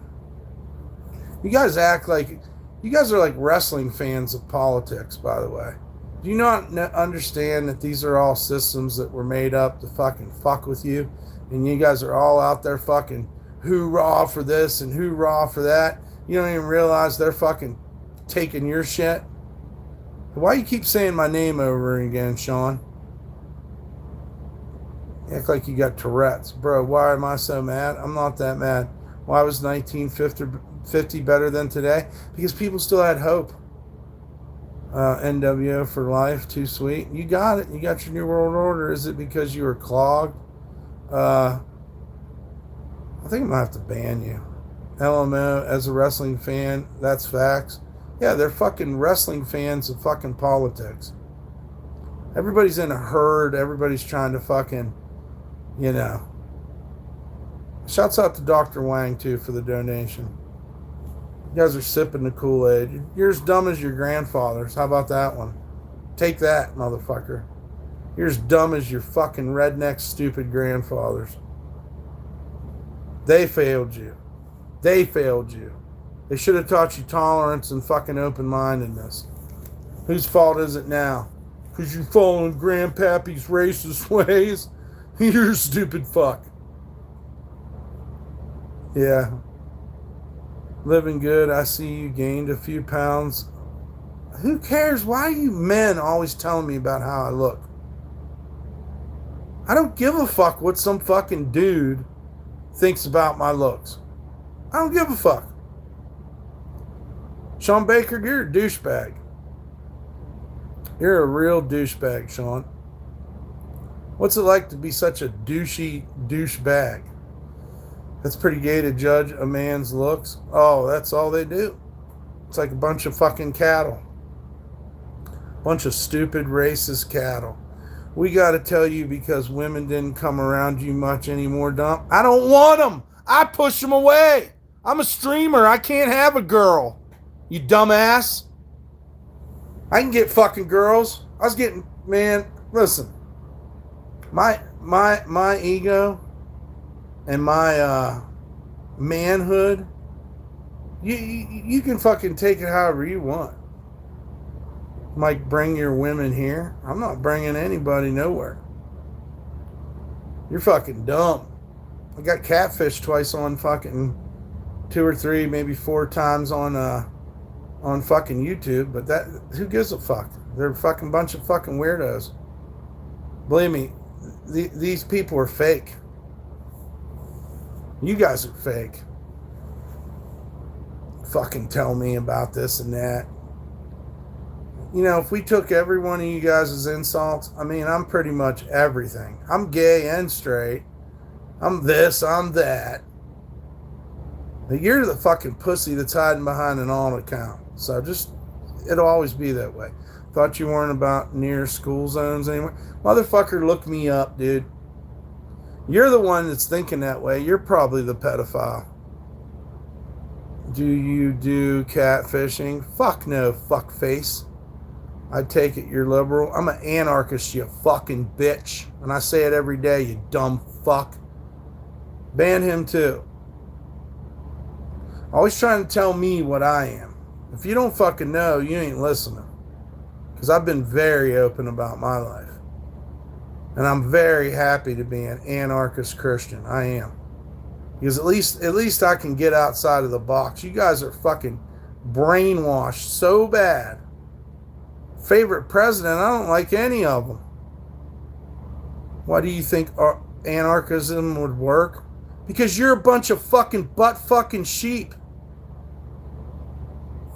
You guys act like, you guys are like wrestling fans of politics, by the way. Do you not understand that these are all systems that were made up to fucking fuck with you? And you guys are all out there fucking hoorah for this and hoorah for that. You don't even realize they're fucking taking your shit. Why you keep saying my name over again, Sean? You act like you got Tourette's. Bro, why am I so mad? I'm not that mad. Why was 1950 better than today? Because people still had hope. NWO for life, too sweet. You got it. You got your New World Order. Is it because you were clogged? I think I'm going to have to ban you. LMO, as a wrestling fan, that's facts. Yeah, they're fucking wrestling fans of fucking politics. Everybody's in a herd. Everybody's trying to fucking, you know. Shouts out to Dr. Wang, too, for the donation. You guys are sipping the Kool-Aid. You're as dumb as your grandfathers. How about that one? Take that, motherfucker. You're as dumb as your fucking redneck, stupid grandfathers. They failed you. They failed you. They should have taught you tolerance and fucking open-mindedness. Whose fault is it now? Because you following Grandpappy's racist ways? You're a stupid fuck. Yeah. Living good. I see you gained a few pounds. Who cares? Why are you men always telling me about how I look? I don't give a fuck what some fucking dude thinks about my looks. I don't give a fuck. Sean Baker, you're a douchebag. You're a real douchebag, Sean. What's it like to be such a douchebag? That's pretty gay to judge a man's looks. Oh, that's all they do. It's like a bunch of fucking cattle. Bunch of stupid, racist cattle. We got to tell you because women didn't come around you much anymore, Dump. I don't want them. I push them away. I'm a streamer. I can't have a girl. You dumbass. I can get fucking girls. I was getting, man, listen. My ego and my manhood, you can fucking take it however you want. Like, bring your women here. I'm not bringing anybody nowhere. You're fucking dumb. I got catfish twice on fucking 2 or 3, maybe 4 times on fucking YouTube, but that, who gives a fuck? They're a fucking bunch of fucking weirdos. Believe me, these people are fake. You guys are fake. Fucking tell me about this and that. You know, if we took every one of you guys' insults, I mean, I'm pretty much everything. I'm gay and straight. I'm this, I'm that. But you're the fucking pussy that's hiding behind an alt account. So just, it'll always be that way. Thought you weren't about near school zones anymore. Motherfucker, look me up, dude. You're the one that's thinking that way. You're probably the pedophile. Do you do catfishing? Fuck no, fuckface. I take it you're liberal. I'm an anarchist, you fucking bitch. And I say it every day, you dumb fuck. Ban him too. Always trying to tell me what I am. If you don't fucking know, you ain't listening. Because I've been very open about my life. And I'm very happy to be an anarchist Christian. I am. Because at least I can get outside of the box. You guys are fucking brainwashed so bad. Favorite president, I don't like any of them. Why do you think anarchism would work? Because you're a bunch of fucking butt fucking sheep.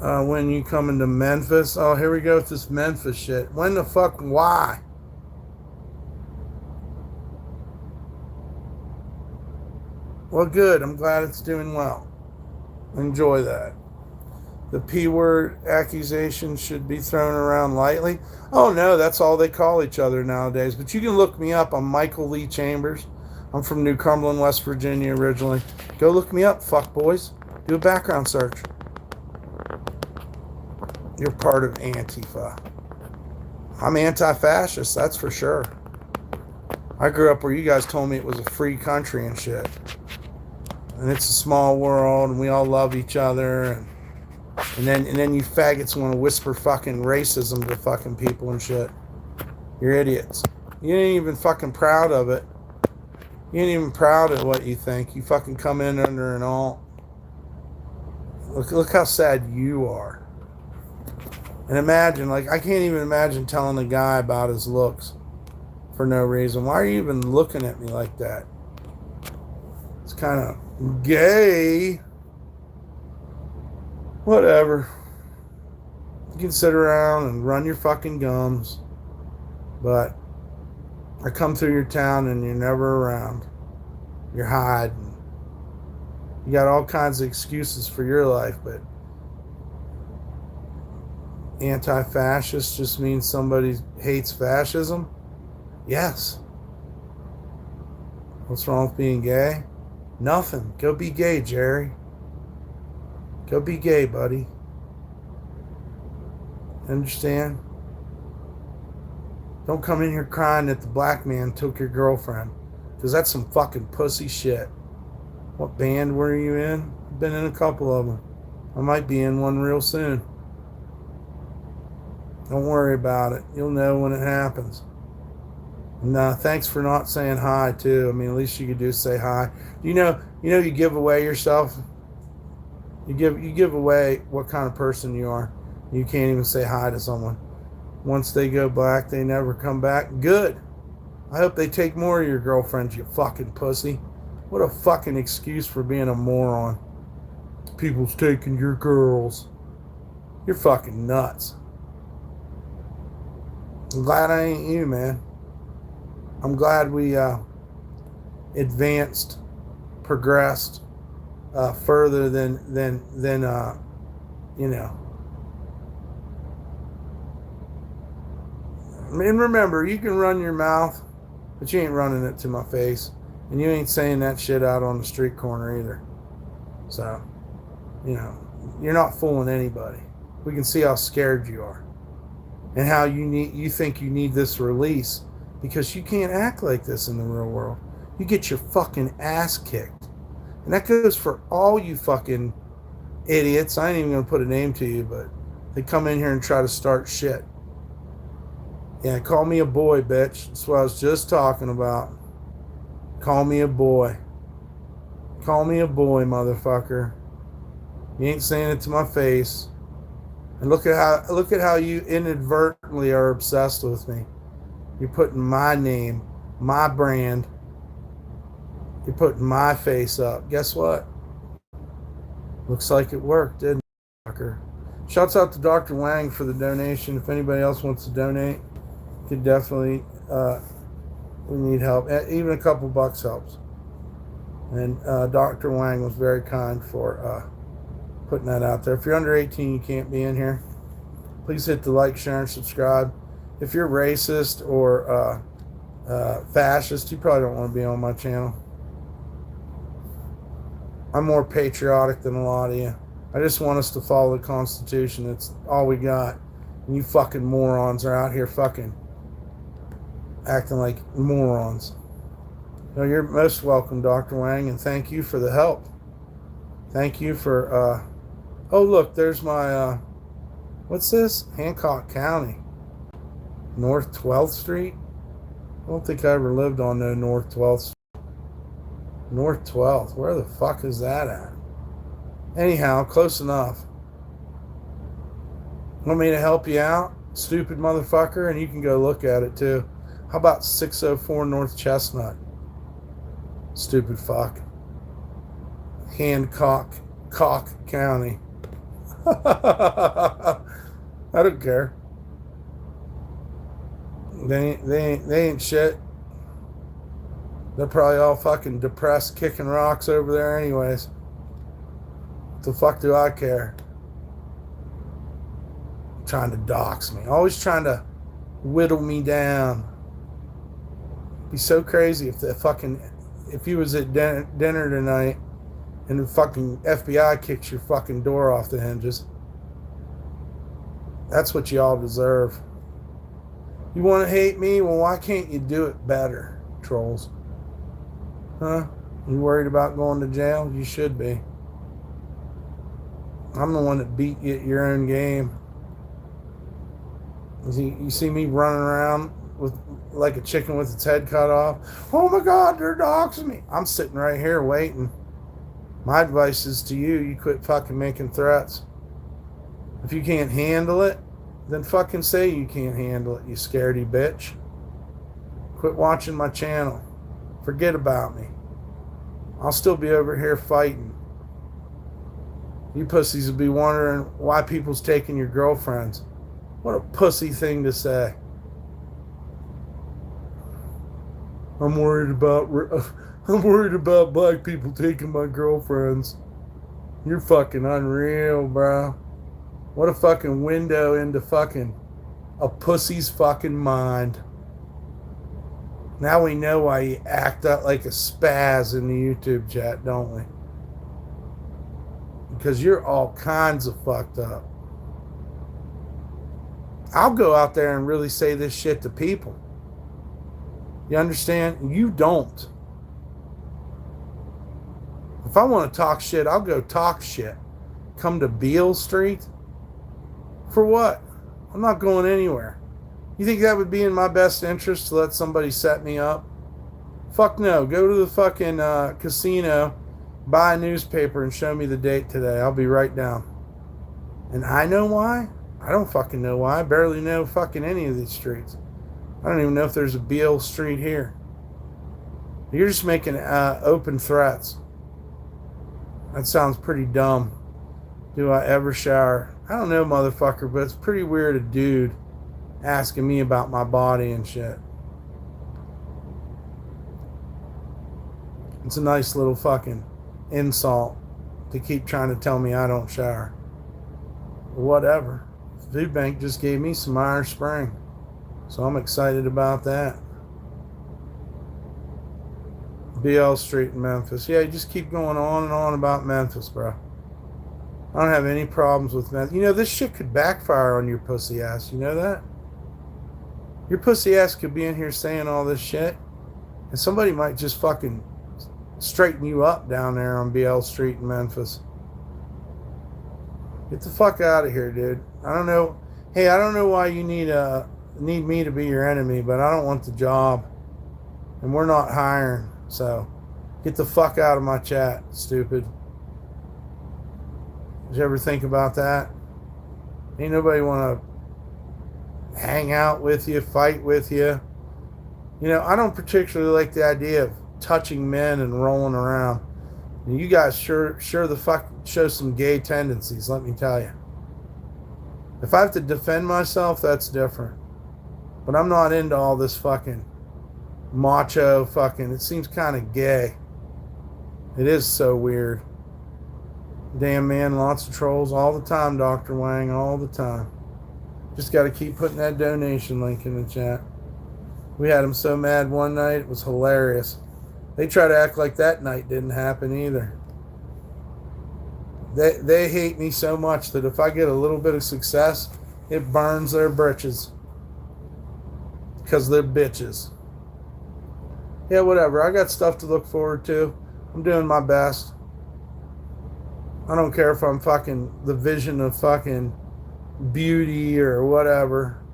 When you come into Memphis, oh, here we go with this Memphis shit. When the fuck, why? Well, good. I'm glad it's doing well. Enjoy that. The P-word accusation should be thrown around lightly. Oh, no, that's all they call each other nowadays. But you can look me up. I'm Michael Lee Chambers. I'm from New Cumberland, West Virginia originally. Go look me up, fuck boys. Do a background search. You're part of Antifa. I'm anti-fascist, that's for sure. I grew up where you guys told me it was a free country and shit. And it's a small world, and we all love each other, and then you faggots want to whisper fucking racism to fucking people and shit. You're idiots. You ain't even fucking proud of it. You ain't even proud of what you think. You fucking come in under an alt. Look how sad you are. And imagine, like, I can't even imagine telling a guy about his looks for no reason. Why are you even looking at me like that? It's kind of gay. Whatever. You can sit around and run your fucking gums, but I come through your town and you're never around. You're hiding. You got all kinds of excuses for your life, but anti-fascist just means somebody hates fascism? Yes. What's wrong with being gay? Nothing. Go be gay, Jerry. Go be gay, buddy. Understand? Don't come in here crying that the black man took your girlfriend, because that's some fucking pussy shit. What band were you in? I've been in a couple of them. I might be in one real soon. Don't worry about it. You'll know when it happens. And thanks for not saying hi too. I mean, at least you could do is say hi. You know, you give away yourself. You give away what kind of person you are. You can't even say hi to someone. Once they go black, they never come back. Good. I hope they take more of your girlfriends, you fucking pussy. What a fucking excuse for being a moron. People's taking your girls. You're fucking nuts. I'm glad I ain't you, man. I'm glad we advanced, progressed further than you know. And remember, you can run your mouth, but you ain't running it to my face. And you ain't saying that shit out on the street corner either. So, you're not fooling anybody. We can see how scared you are. And how you think you need this release, because you can't act like this in the real world. You get your fucking ass kicked. And that goes for all you fucking idiots. I ain't even going to put a name to you, but they come in here and try to start shit. Yeah, call me a boy, bitch. That's what I was just talking about. Call me a boy. Call me a boy, motherfucker. You ain't saying it to my face. And look at how you inadvertently are obsessed with me. You're putting my name, my brand. You're putting my face up. Guess what? Looks like it worked, didn't it, fucker? Shouts out to Dr. Wang for the donation. If anybody else wants to donate, could definitely, we need help. Even a couple bucks helps. And Dr. Wang was very kind for putting that out there. If you're under 18, you can't be in here. Please hit the like, share, and subscribe. If you're racist or fascist, you probably don't want to be on my channel. I'm more patriotic than a lot of you. I just want us to follow the Constitution. That's all we got. And you fucking morons are out here fucking acting like morons. No, you're most welcome, Dr. Wang, and thank you for the help. Thank you for, oh, look, there's my, what's this? Hancock County. North 12th Street? I don't think I ever lived on no North 12th Street. North 12th, where the fuck is that at? Anyhow, close enough. Want me to help you out, stupid motherfucker? And you can go look at it too. How about 604 North Chestnut? Stupid fuck. Hancock County. I don't care. They ain't shit. They're probably all fucking depressed, kicking rocks over there anyways. What the fuck do I care? Trying to dox me. Always trying to whittle me down. It'd be so crazy if you was at dinner tonight and the fucking FBI kicks your fucking door off the hinges. That's what you all deserve. You want to hate me? Well, why can't you do it better, trolls? Huh? You worried about going to jail? You should be. I'm the one that beat you at your own game. You see me running around with like a chicken with its head cut off? Oh my God, they're doxing me. I'm sitting right here waiting. My advice is to you, you quit fucking making threats. If you can't handle it, then fucking say you can't handle it, you scaredy bitch. Quit watching my channel. Forget about me. I'll still be over here fighting. You pussies will be wondering why people's taking your girlfriends. What a pussy thing to say. I'm worried about black people taking my girlfriends. You're fucking unreal, bro. What a fucking window into fucking a pussy's fucking mind. Now we know why you act out like a spaz in the YouTube chat, don't we? Because you're all kinds of fucked up. I'll go out there and really say this shit to people. You understand? You don't. If I want to talk shit, I'll go talk shit. Come to Beale Street? For what? I'm not going anywhere. You think that would be in my best interest to let somebody set me up? Fuck no. Go to the fucking casino, buy a newspaper, and show me the date today. I'll be right down. And I know why? I don't fucking know why. I barely know fucking any of these streets. I don't even know if there's a Beale Street here. You're just making open threats. That sounds pretty dumb. Do I ever shower? I don't know, motherfucker, but it's pretty weird a dude asking me about my body and shit. It's a nice little fucking insult to keep trying to tell me I don't shower. Whatever. Food Bank just gave me some Irish Spring, so I'm excited about that. BL Street in Memphis. Yeah, you just keep going on and on about Memphis, bro. I don't have any problems with Memphis. You know, this shit could backfire on your pussy ass. You know that? Your pussy ass could be in here saying all this shit, and somebody might just fucking straighten you up down there on BL Street in Memphis. Get the fuck out of here, dude. I don't know. Hey, I don't know why you need me to be your enemy, but I don't want the job, and we're not hiring. So, get the fuck out of my chat, stupid. Did you ever think about that? Ain't nobody want to hang out with you, fight with you. You know, I don't particularly like the idea of touching men and rolling around. You guys sure the fuck show some gay tendencies, let me tell you. If I have to defend myself, that's different. But I'm not into all this fucking macho fucking, it seems kind of gay. It is so weird. Damn man, lots of trolls all the time, Dr. Wang, all the time. Just got to keep putting that donation link in the chat. We had them so mad one night, it was hilarious. They try to act like that night didn't happen either. They hate me so much that if I get a little bit of success, it burns their britches. Because they're bitches. Yeah, whatever. I got stuff to look forward to. I'm doing my best. I don't care if I'm fucking the vision of fucking beauty or whatever.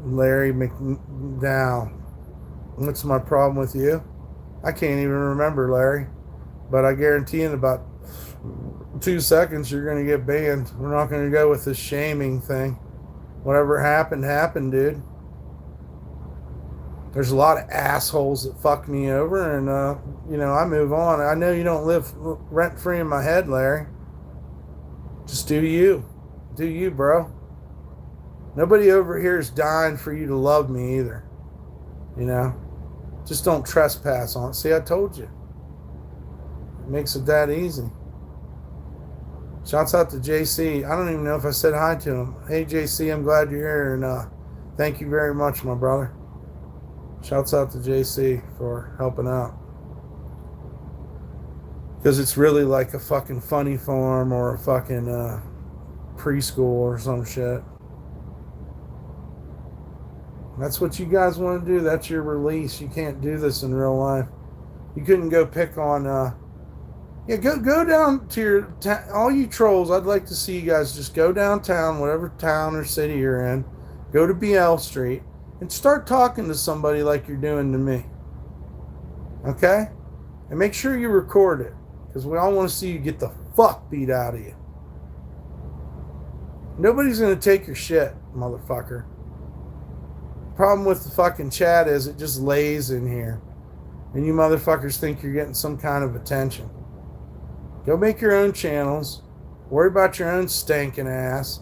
Larry McDowell. What's my problem with you? I can't even remember, Larry. But I guarantee in about 2 seconds you're going to get banned. We're not going to go with this shaming thing. Whatever happened, happened, dude. There's a lot of assholes that fuck me over, and, you know, I move on. I know you don't live rent-free in my head, Larry. Just do you. Do you, bro. Nobody over here is dying for you to love me either. You know? Just don't trespass on it. See, I told you. It makes it that easy. Shouts out to JC. I don't even know if I said hi to him. Hey, JC, I'm glad you're here, and thank you very much, my brother. Shouts out to JC for helping out. Because it's really like a fucking funny farm or a fucking preschool or some shit. That's what you guys want to do. That's your release. You can't do this in real life. You couldn't go pick on... yeah, go down to your... all you trolls, I'd like to see you guys just go downtown, whatever town or city you're in. Go to BL Street. And start talking to somebody like you're doing to me. Okay? And make sure you record it. Because we all want to see you get the fuck beat out of you. Nobody's going to take your shit, motherfucker. Problem with the fucking chat is it just lays in here. And you motherfuckers think you're getting some kind of attention. Go make your own channels. Worry about your own stinking ass.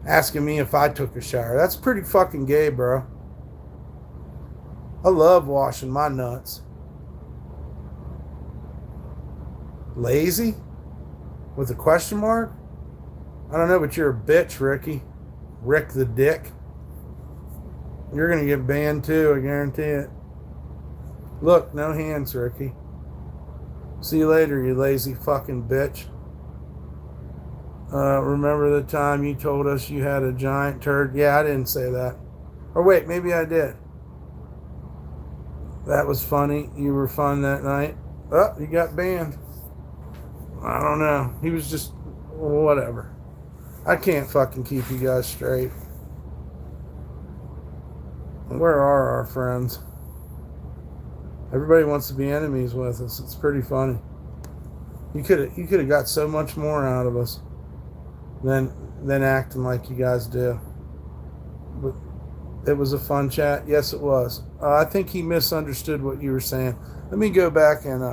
Asking me if I took a shower. That's pretty fucking gay, bro. I love washing my nuts. Lazy? With a question mark? I don't know, but you're a bitch, Ricky. Rick the Dick. You're going to get banned too, I guarantee it. Look, no hands, Ricky. See you later, you lazy fucking bitch. Remember the time you told us you had a giant turd? Yeah, I didn't say that. Or wait, maybe I did. That was funny. You were fun that night. Oh, you got banned. I don't know. He was just... whatever. I can't fucking keep you guys straight. Where are our friends? Everybody wants to be enemies with us. It's pretty funny. You could have got so much more out of us than acting like you guys do. But it was a fun chat. Yes, it was. I think he misunderstood what you were saying. Let me go back and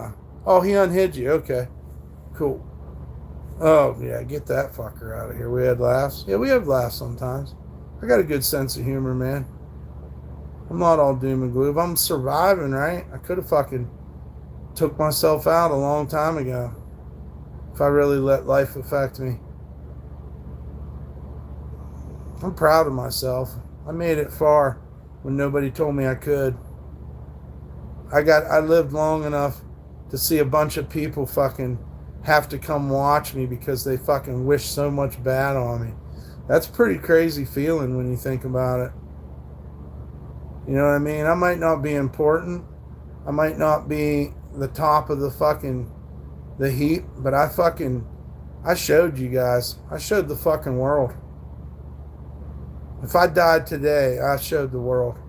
oh, he unhid you. Okay, cool. Oh yeah, get that fucker out of here. We had laughs. Yeah, we have laughs sometimes. I got a good sense of humor, man. I'm not all doom and gloom. I'm surviving, right? I could have fucking took myself out a long time ago if I really let life affect me. I'm proud of myself. I made it far when nobody told me I could. I lived long enough to see a bunch of people fucking have to come watch me because they fucking wish so much bad on me. That's a pretty crazy feeling when you think about it. You know what I mean? I might not be important. I might not be the top of the heap, but I showed you guys. I showed the fucking world. If I died today, I showed the world.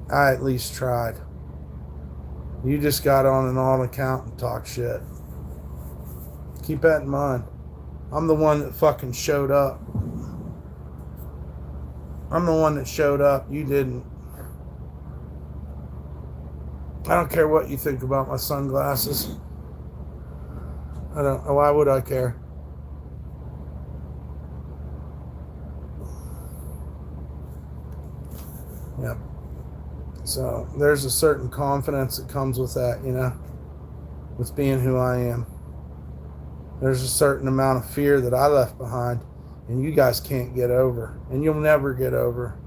I at least tried. You just got on an alt account and talked shit. Keep that in mind. I'm the one that fucking showed up. I'm the one that showed up. You didn't. I don't care what you think about my sunglasses. Why would I care? Yep. So there's a certain confidence that comes with that, you know, with being who I am. There's a certain amount of fear that I left behind and you guys can't get over, and you'll never get over.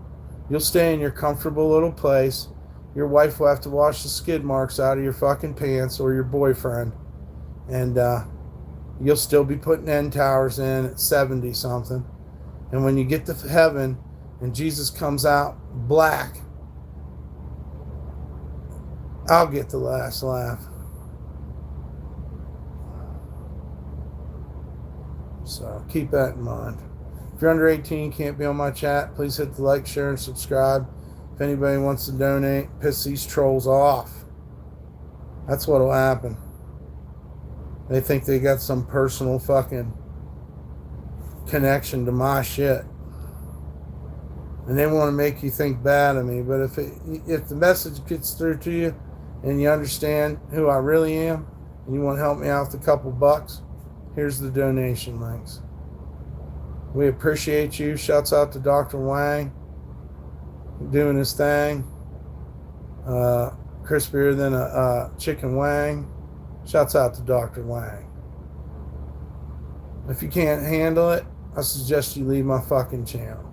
You'll stay in your comfortable little place. Your wife will have to wash the skid marks out of your fucking pants, or your boyfriend, and you'll still be putting end towers in at 70 something. And when you get to heaven and Jesus comes out black, I'll get the last laugh. So keep that in mind. If you're under 18, can't be on my chat, please hit the like, share, and subscribe. If anybody wants to donate, piss these trolls off. That's what'll happen. They think they got some personal fucking connection to my shit. And they want to make you think bad of me. But if the message gets through to you and you understand who I really am and you want to help me out with a couple bucks, here's the donation links. We appreciate you. Shouts out to Dr. Wang doing his thing. Crispier than a chicken wang. Shouts out to Dr. Wang. If you can't handle it, I suggest you leave my fucking channel.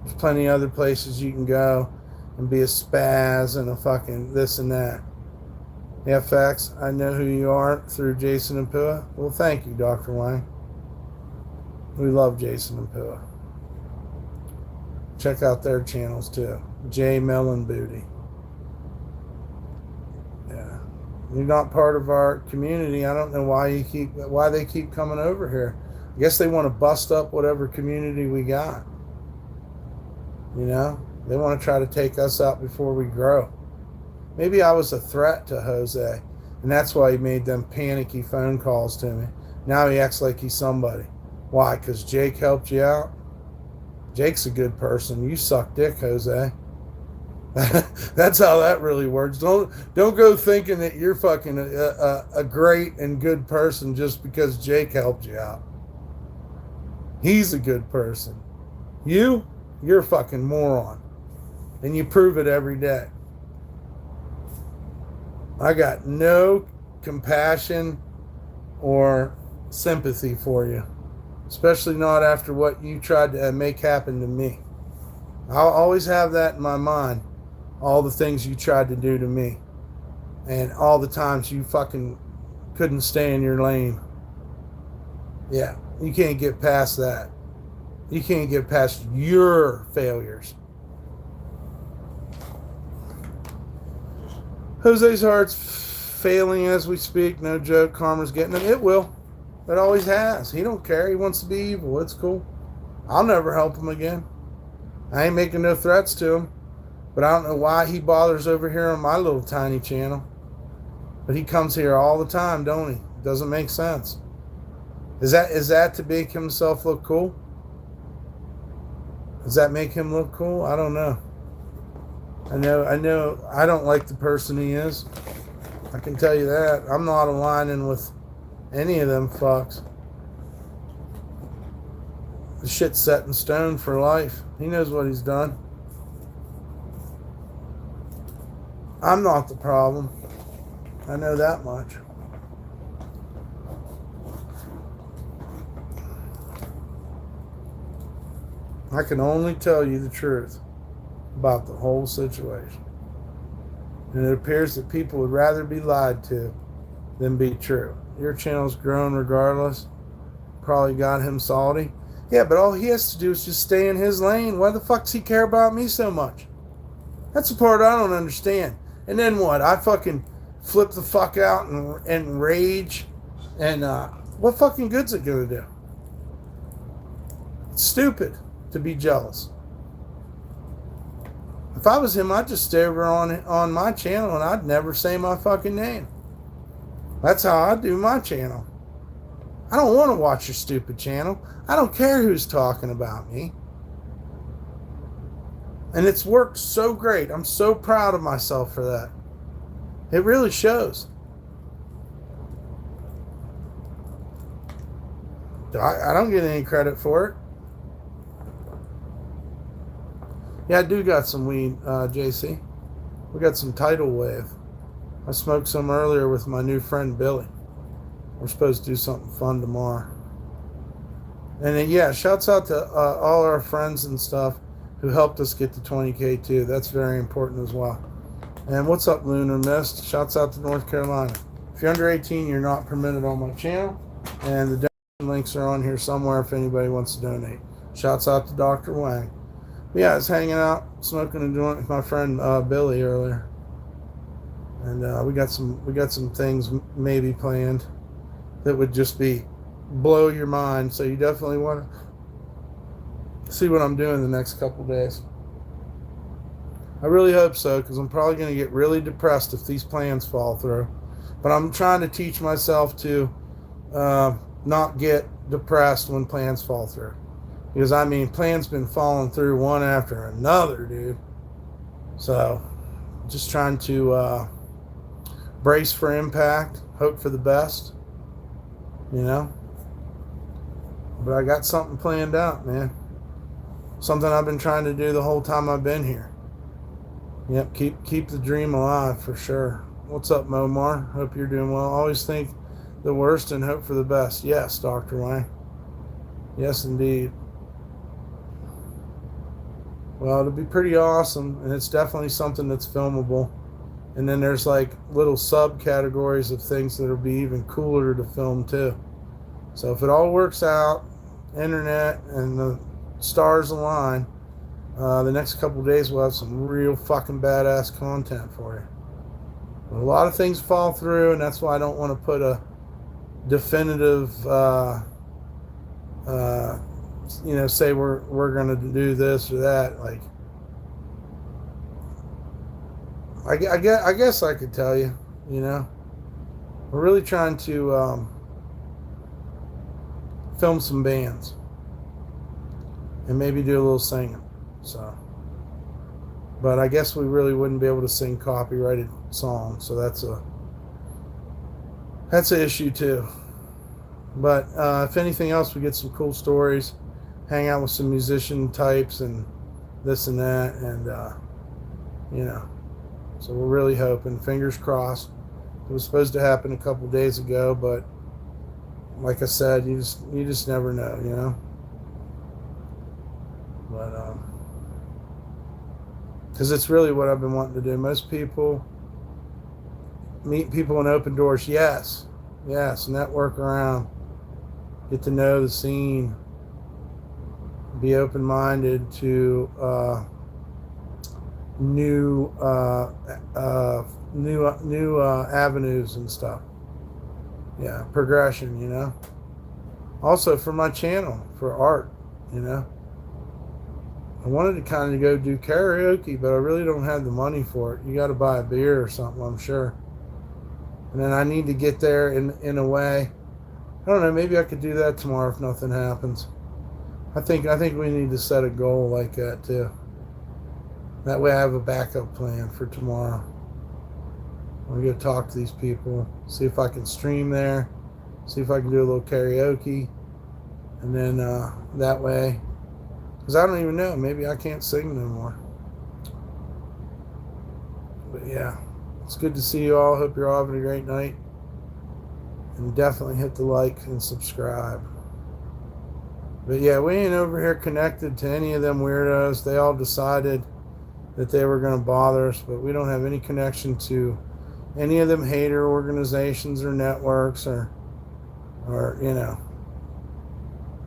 There's plenty of other places you can go and be a spaz and a fucking this and that. Yeah, facts. I know who you are through Jason and Pua. Well, thank you, Dr. Wang. We love Jason and Pua. Check out their channels too. J Melon Booty. Yeah. You're not part of our community. I don't know why they keep coming over here. I guess they want to bust up whatever community we got. You know? They want to try to take us out before we grow. Maybe I was a threat to Jose. And that's why he made them panicky phone calls to me. Now he acts like he's somebody. Why? Because Jake helped you out? Jake's a good person. You suck dick, Jose. That's how that really works. Don't go thinking that you're fucking a great and good person just because Jake helped you out. He's a good person. You're a fucking moron. And you prove it every day. I got no compassion or sympathy for you. Especially not after what you tried to make happen to me. I'll always have that in my mind. All the things you tried to do to me. And all the times you fucking couldn't stay in your lane. Yeah, you can't get past that. You can't get past your failures. Jose's heart's failing as we speak. No joke. Karma's getting him. It will. It always has. He don't care. He wants to be evil. It's cool. I'll never help him again. I ain't making no threats to him. But I don't know why he bothers over here on my little tiny channel. But he comes here all the time, don't he? Doesn't make sense. Is that to make himself look cool? Does that make him look cool? I don't know. I know I don't like the person he is. I can tell you that. I'm not aligning with any of them fucks. The shit's set in stone for life. He knows what he's done. I'm not the problem. I know that much. I can only tell you the truth about the whole situation. And it appears that people would rather be lied to than be true. Your channel's grown regardless. Probably got him salty. Yeah, but all he has to do is just stay in his lane. Why the fuck does he care about me so much? That's the part I don't understand. And then what? I fucking flip the fuck out and rage. And what fucking good's it gonna do? It's stupid to be jealous. If I was him, I'd just stay over on my channel and I'd never say my fucking name. That's how I do my channel. I don't want to watch your stupid channel. I don't care who's talking about me. And it's worked so great. I'm so proud of myself for that. It really shows. I don't get any credit for it. Yeah, I do got some weed, JC. We got some tidal wave. I smoked some earlier with my new friend Billy. We're supposed to do something fun tomorrow. And then, yeah, shouts out to all our friends and stuff who helped us get to 20K too. That's very important as well. And what's up, Lunar Mist? Shouts out to North Carolina. If you're under 18, you're not permitted on my channel. And the donation links are on here somewhere if anybody wants to donate. Shouts out to Dr. Wang. But yeah, I was hanging out, smoking a joint with my friend Billy earlier. And we got some things maybe planned that would just blow your mind. So you definitely want to see what I'm doing the next couple days. I really hope so, because I'm probably going to get really depressed if these plans fall through. But I'm trying to teach myself to not get depressed when plans fall through. Because, I mean, plans been falling through one after another, dude. So, just trying to brace for impact, hope for the best, you know. But I got something planned out, man. Something I've been trying to do the whole time I've been here. Yep, keep the dream alive for sure. What's up, Momar? Hope you're doing well. Always think the worst and hope for the best. Yes, Dr. Wang. Yes, indeed. Well, it'll be pretty awesome, and it's definitely something that's filmable. And then there's like little subcategories of things that'll be even cooler to film too. So if it all works out, internet and the stars align, the next couple of days we'll have some real fucking badass content for you. But a lot of things fall through, and that's why I don't want to put a definitive say we're going to do this or that. Like, I guess I could tell you, you know, we're really trying to film some bands and maybe do a little singing. So, but I guess we really wouldn't be able to sing copyrighted songs, so that's an issue too. But if anything else, we get some cool stories, hang out with some musician types and this and that, and you know, so we're really hoping, fingers crossed. It was supposed to happen a couple days ago, but like I said, you just never know, you know. But because it's really what I've been wanting to do. Most people meet people in open doors, yes, network around, get to know the scene, be open-minded to new avenues and stuff. Yeah, progression, you know. Also for my channel, for art, you know. I wanted to kind of go do karaoke, but I really don't have the money for it. You got to buy a beer or something, I'm sure. And then I need to get there in a way. I don't know, maybe I could do that tomorrow if nothing happens. I think we need to set a goal like that too. That way I have a backup plan for tomorrow. I'm going to talk to these people, see if I can stream there, see if I can do a little karaoke, and then that way, because I don't even know, maybe I can't sing no more. But yeah, it's good to see you all. Hope you're all having a great night. And definitely hit the like and subscribe. But yeah, we ain't over here connected to any of them weirdos. They all decided that they were going to bother us, but we don't have any connection to any of them hater organizations or networks or you know,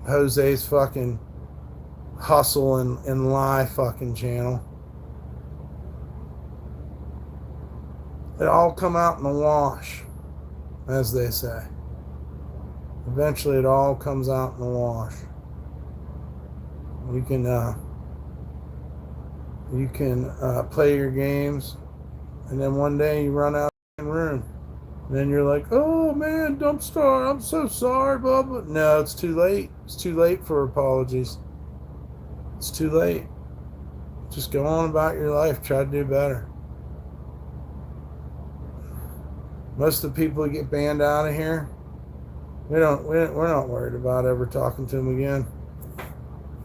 Jose's fucking hustle and lie fucking channel. It all come out in the wash, as they say. Eventually it all comes out in the wash. You can play your games, and then one day you run out of room. And then you're like, oh man, DumpStarr, I'm so sorry, blah, blah. No, it's too late. It's too late for apologies. It's too late. Just go on about your life. Try to do better. Most of the people who get banned out of here, we're not worried about ever talking to them again.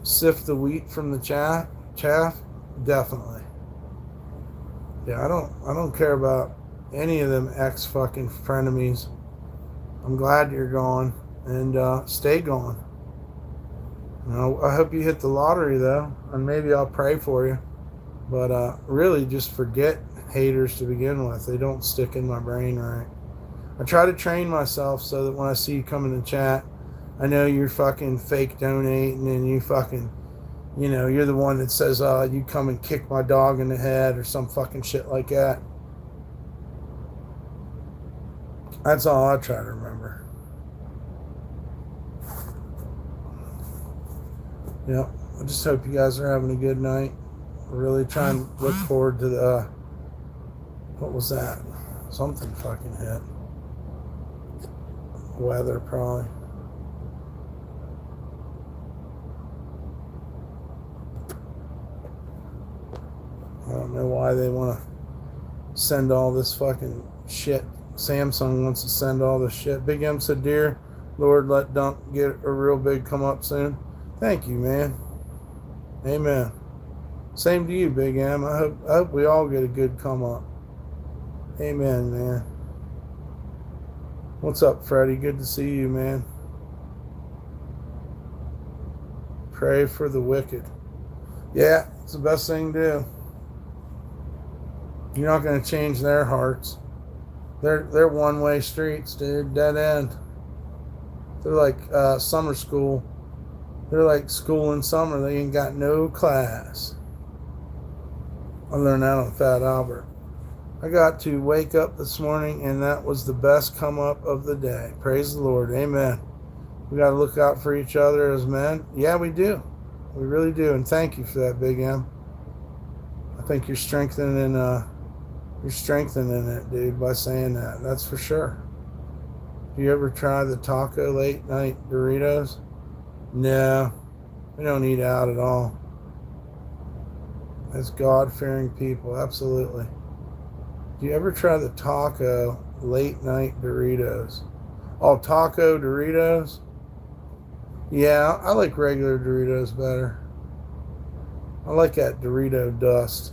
Sift the wheat from the chaff, definitely. Yeah, I don't care about any of them ex fucking frenemies. I'm glad you're gone, and stay gone. You know, I hope you hit the lottery though, and maybe I'll pray for you. But really, just forget haters to begin with. They don't stick in my brain right. I try to train myself so that when I see you come in the chat, I know you're fucking fake donating, and you fucking, you know, you're the one that says, you come and kick my dog in the head or some fucking shit like that. That's all I try to remember. Yeah, I just hope you guys are having a good night. Really trying to look forward to the, what was that? Something fucking hit. Weather, probably. I don't know why they want to send all this fucking shit. Samsung wants to send all this shit. Big M said, dear Lord, let Dump get a real big come up soon. Thank you, man. Amen. Same to you, Big M. I hope we all get a good come up. Amen, man. What's up, Freddie? Good to see you, man. Pray for the wicked. Yeah, it's the best thing to do. You're not going to change their hearts. They're one-way streets, dude. Dead end. They're like summer school. They're like school in summer. They ain't got no class. I learned that on Fat Albert. I got to wake up this morning, and that was the best come up of the day. Praise the Lord. Amen. We got to look out for each other as men. Yeah, we do. We really do. And thank you for that, Big M. I think you're strengthening it, dude, by saying that. That's for sure. Do you ever try the taco late night Doritos? No, we don't eat out at all. As God-fearing people, absolutely. Do you ever try the taco late night Doritos? Oh, taco Doritos? Yeah, I like regular Doritos better. I like that Dorito dust.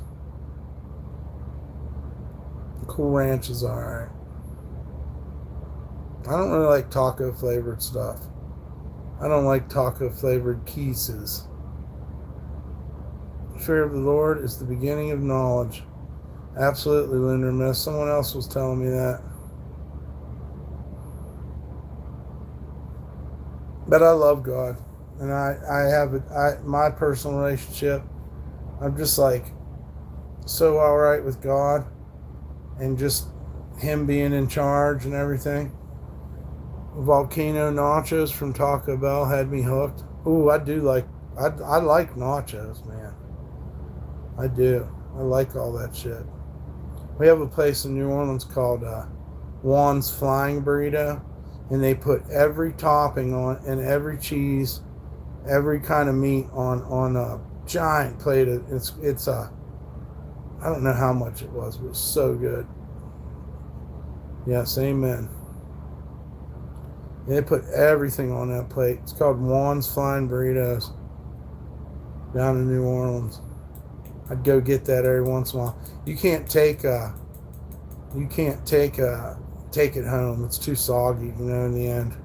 Cool Ranch is alright. I don't really like taco flavored stuff. I don't like taco flavored Kisses. Fear of the Lord is the beginning of knowledge. Absolutely, Lunar Miss. Someone else was telling me that. But I love God. And I have my personal relationship. I'm just like so alright with God and just Him being in charge and everything. Volcano nachos from Taco Bell had me hooked. Ooh, I like nachos, man. I do. I like all that shit. We have a place in New Orleans called Juan's Flying Burrito, and they put every topping on and every cheese, every kind of meat on a giant plate. It's I don't know how much it was, but it was so good. Yes, amen. They put everything on that plate. It's called Juan's Flying Burritos down in New Orleans. I'd go get that every once in a while. You can't take it home. It's too soggy, in the end.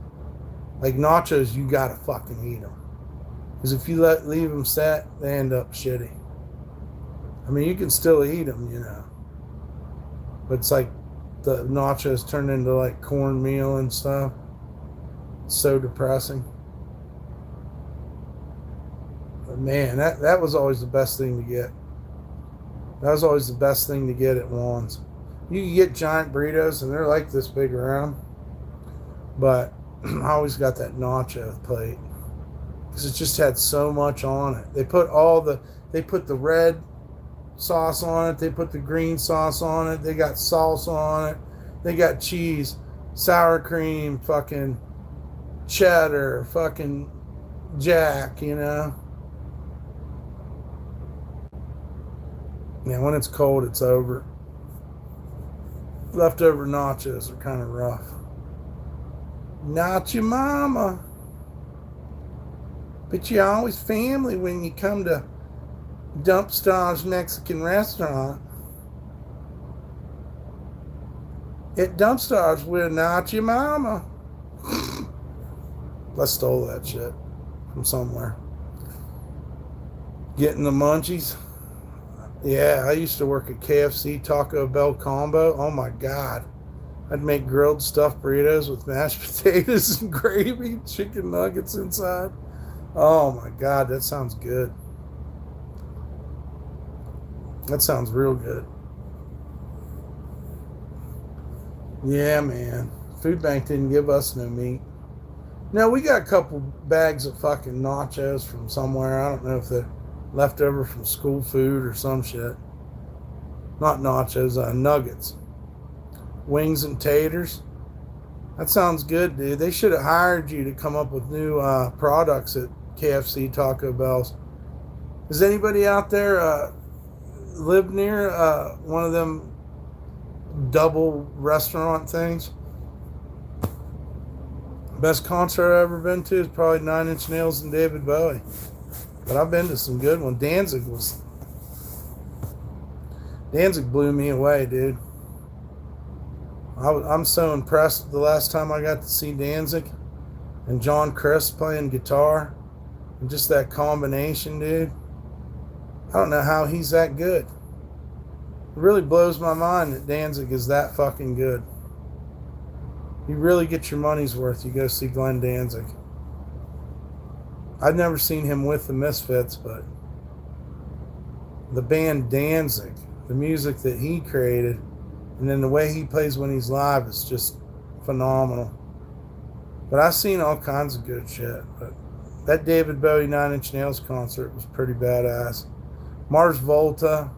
Like nachos, you gotta fucking eat them. Because if you leave them set, they end up shitty. I mean, you can still eat them, but it's like the nachos turn into like cornmeal and stuff. It's so depressing. But man, that was always the best thing to get. That was always the best thing to get at Juan's. You can get giant burritos, and they're like this big around. But I always got that nacho plate because it just had so much on it. They put the red sauce on it. They put the green sauce on it. They got salsa on it. They got cheese, sour cream, fucking cheddar, fucking jack, Yeah, when it's cold, it's over. Leftover nachos are kind of rough. Not your mama. But you're always family when you come to DumpStarr's Mexican restaurant. At DumpStarr's, we're not your mama. I stole that shit from somewhere. Getting the munchies. Yeah, I used to work at KFC Taco Bell combo. Oh my God. I'd make grilled stuffed burritos with mashed potatoes and gravy, chicken nuggets inside. Oh my God, that sounds good. That sounds real good. Yeah, man. Food Bank didn't give us no meat. No, we got a couple bags of fucking nachos from somewhere. I don't know if they're left over from school food or some shit. Not nachos, nuggets. Wings and taters. That sounds good, dude. They should have hired you to come up with new products at KFC Taco Bells. Does anybody out there live near one of them double restaurant things? Best concert I've ever been to is probably 9 Inch Nails and David Bowie. But I've been to some good ones. Danzig blew me away, dude. I'm so impressed the last time I got to see Danzig and John Chris playing guitar. And just that combination, dude. I don't know how he's that good. It really blows my mind that Danzig is that fucking good. You really get your money's worth. You go see Glenn Danzig. I've never seen him with the Misfits, but the band Danzig, the music that he created, and then the way he plays when he's live is just phenomenal. But I've seen all kinds of good shit. But that David Bowie 9 Inch Nails concert was pretty badass. Mars Volta.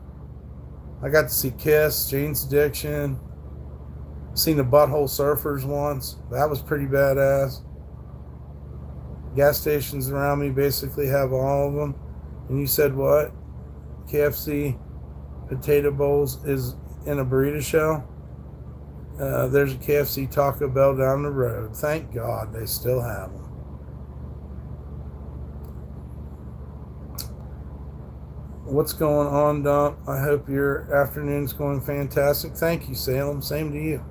I got to see Kiss, Jane's Addiction. Seen the Butthole Surfers once. That was pretty badass. Gas stations around me basically have all of them. And you said what? KFC potato bowls is in a burrito shell? There's a KFC Taco Bell down the road. Thank God they still have them. What's going on, Dump? I hope your afternoon's going fantastic. Thank you, Salem. Same to you.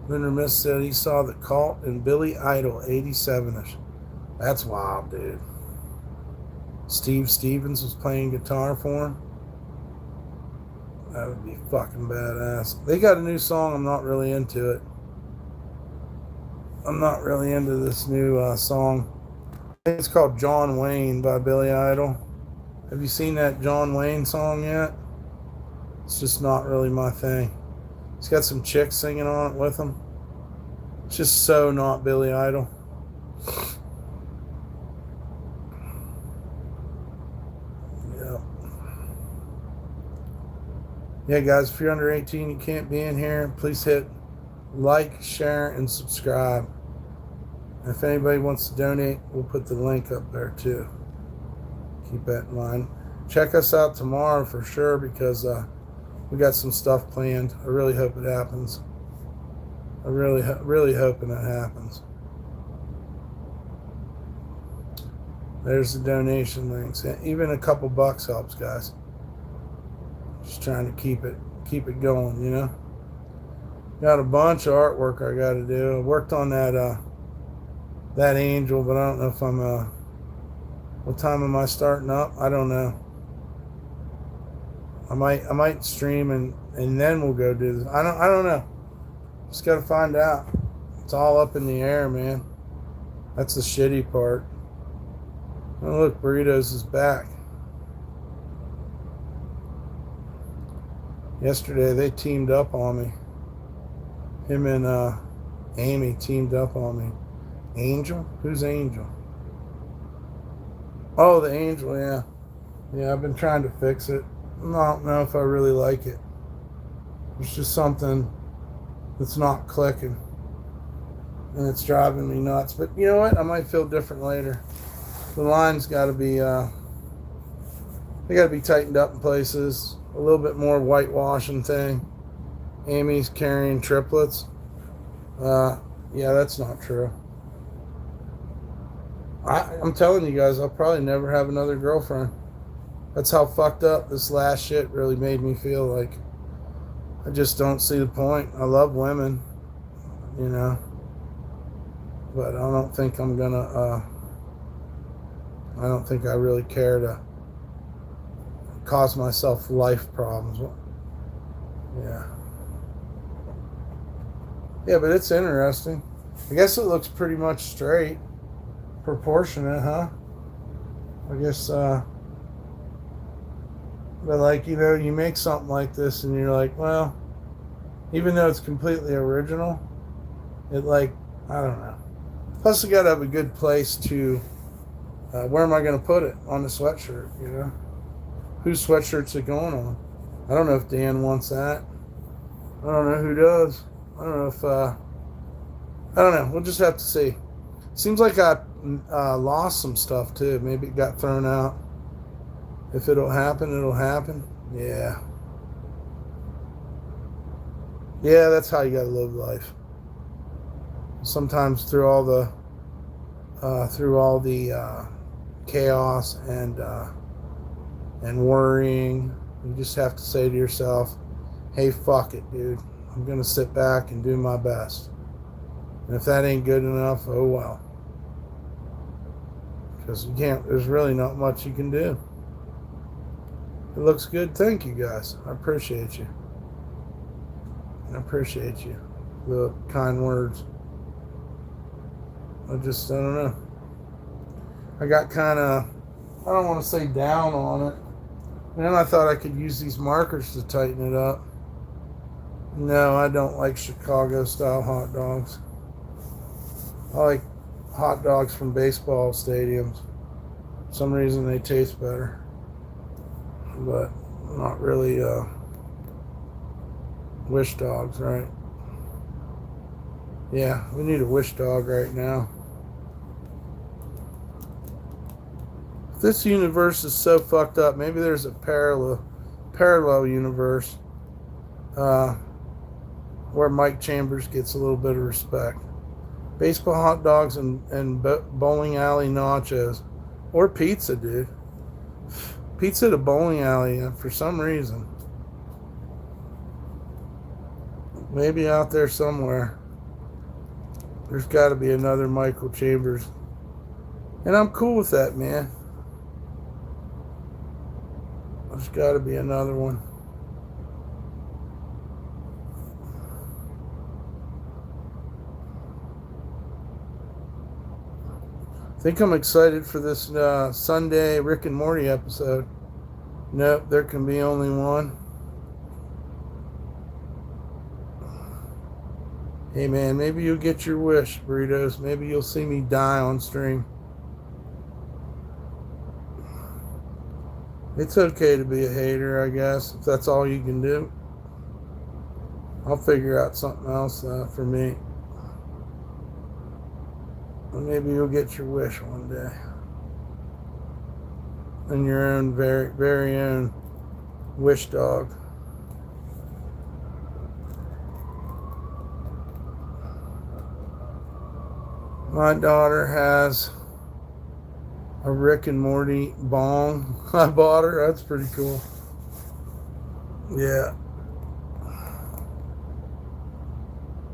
Lunar Miss said he saw the Cult and Billy Idol 87ers. That's wild, dude. Steve Stevens was playing guitar for him. That would be fucking badass. They got a new song. I'm not really into it. I'm not really into this new song. I think it's called John Wayne by Billy Idol. Have you seen that John Wayne song yet? It's just not really my thing. He's got some chicks singing on it with him. It's just so not Billy Idol. Yeah, guys, if you're under 18, you can't be in here. Please hit like, share, and subscribe. And if anybody wants to donate, we'll put the link up there too. Keep that in mind. Check us out tomorrow for sure, because we got some stuff planned. I really hope it happens. I really hoping it happens. There's the donation links. Even a couple bucks helps, guys. Just trying to keep it going, you know. Got a bunch of artwork I got to do. I worked on that angel, but I don't know if I'm what time am I starting up? I don't know. I might stream and then we'll go do this. I don't know. Just got to find out. It's all up in the air, man. That's the shitty part. Oh, look, Burritos is back. Yesterday they teamed up on me. Him and Amy teamed up on me. Angel? Who's Angel? Oh, the Angel, yeah. Yeah, I've been trying to fix it. I don't know if I really like it. It's just something that's not clicking. And it's driving me nuts. But you know what? I might feel different later. The line's got to be, they got to be tightened up in places. A little bit more whitewashing thing. Amy's carrying triplets. Yeah, that's not true. I'm telling you guys, I'll probably never have another girlfriend. That's how fucked up this last shit really made me feel. Like, I just don't see the point. I love women, you know, but I don't think I'm gonna, I don't think I really care to cause myself life problems. Yeah. Yeah, but it's interesting. I guess it looks pretty much straight. Proportionate, huh? I guess, but like, you know, you make something like this and you're like, well, even though it's completely original, it like, I don't know. Plus, you got to have a good place to, where am I going to put it? On the sweatshirt, you know? Whose sweatshirt's it going on? I don't know if Dan wants that. I don't know who does. I don't know if, I don't know. We'll just have to see. Seems like I lost some stuff too. Maybe it got thrown out. If it'll happen, it'll happen. Yeah. Yeah, that's how you gotta live life. Sometimes through all the chaos and worrying, you just have to say to yourself, hey, fuck it, dude. I'm gonna sit back and do my best. And if that ain't good enough, oh well. Because you can't, there's really not much you can do. It looks good. Thank you, guys. I appreciate you. I appreciate you. The kind words. I don't know. I got kind of, I don't want to say down on it. And then I thought I could use these markers to tighten it up. No, I don't like Chicago-style hot dogs. I like hot dogs from baseball stadiums. For some reason they taste better. But not really wish dogs, right? Yeah, we need a wish dog right now. This universe is so fucked up. Maybe there's a parallel universe where Mike Chambers gets a little bit of respect. Baseball hot dogs and bowling alley nachos. Or pizza, dude. Pizza at a bowling alley for some reason. Maybe out there somewhere there's got to be another Michael Chambers. And I'm cool with that, man. There's got to be another one. I think I'm excited for this Sunday Rick and Morty episode. Nope, there can be only one. Hey man, maybe you'll get your wish, Burritos. Maybe you'll see me die on stream. It's okay to be a hater, I guess, if that's all you can do. I'll figure out something else for me. Well, maybe you'll get your wish one day. And your own very own wish dog. My daughter has a Rick and Morty bong. I bought her. That's pretty cool. Yeah.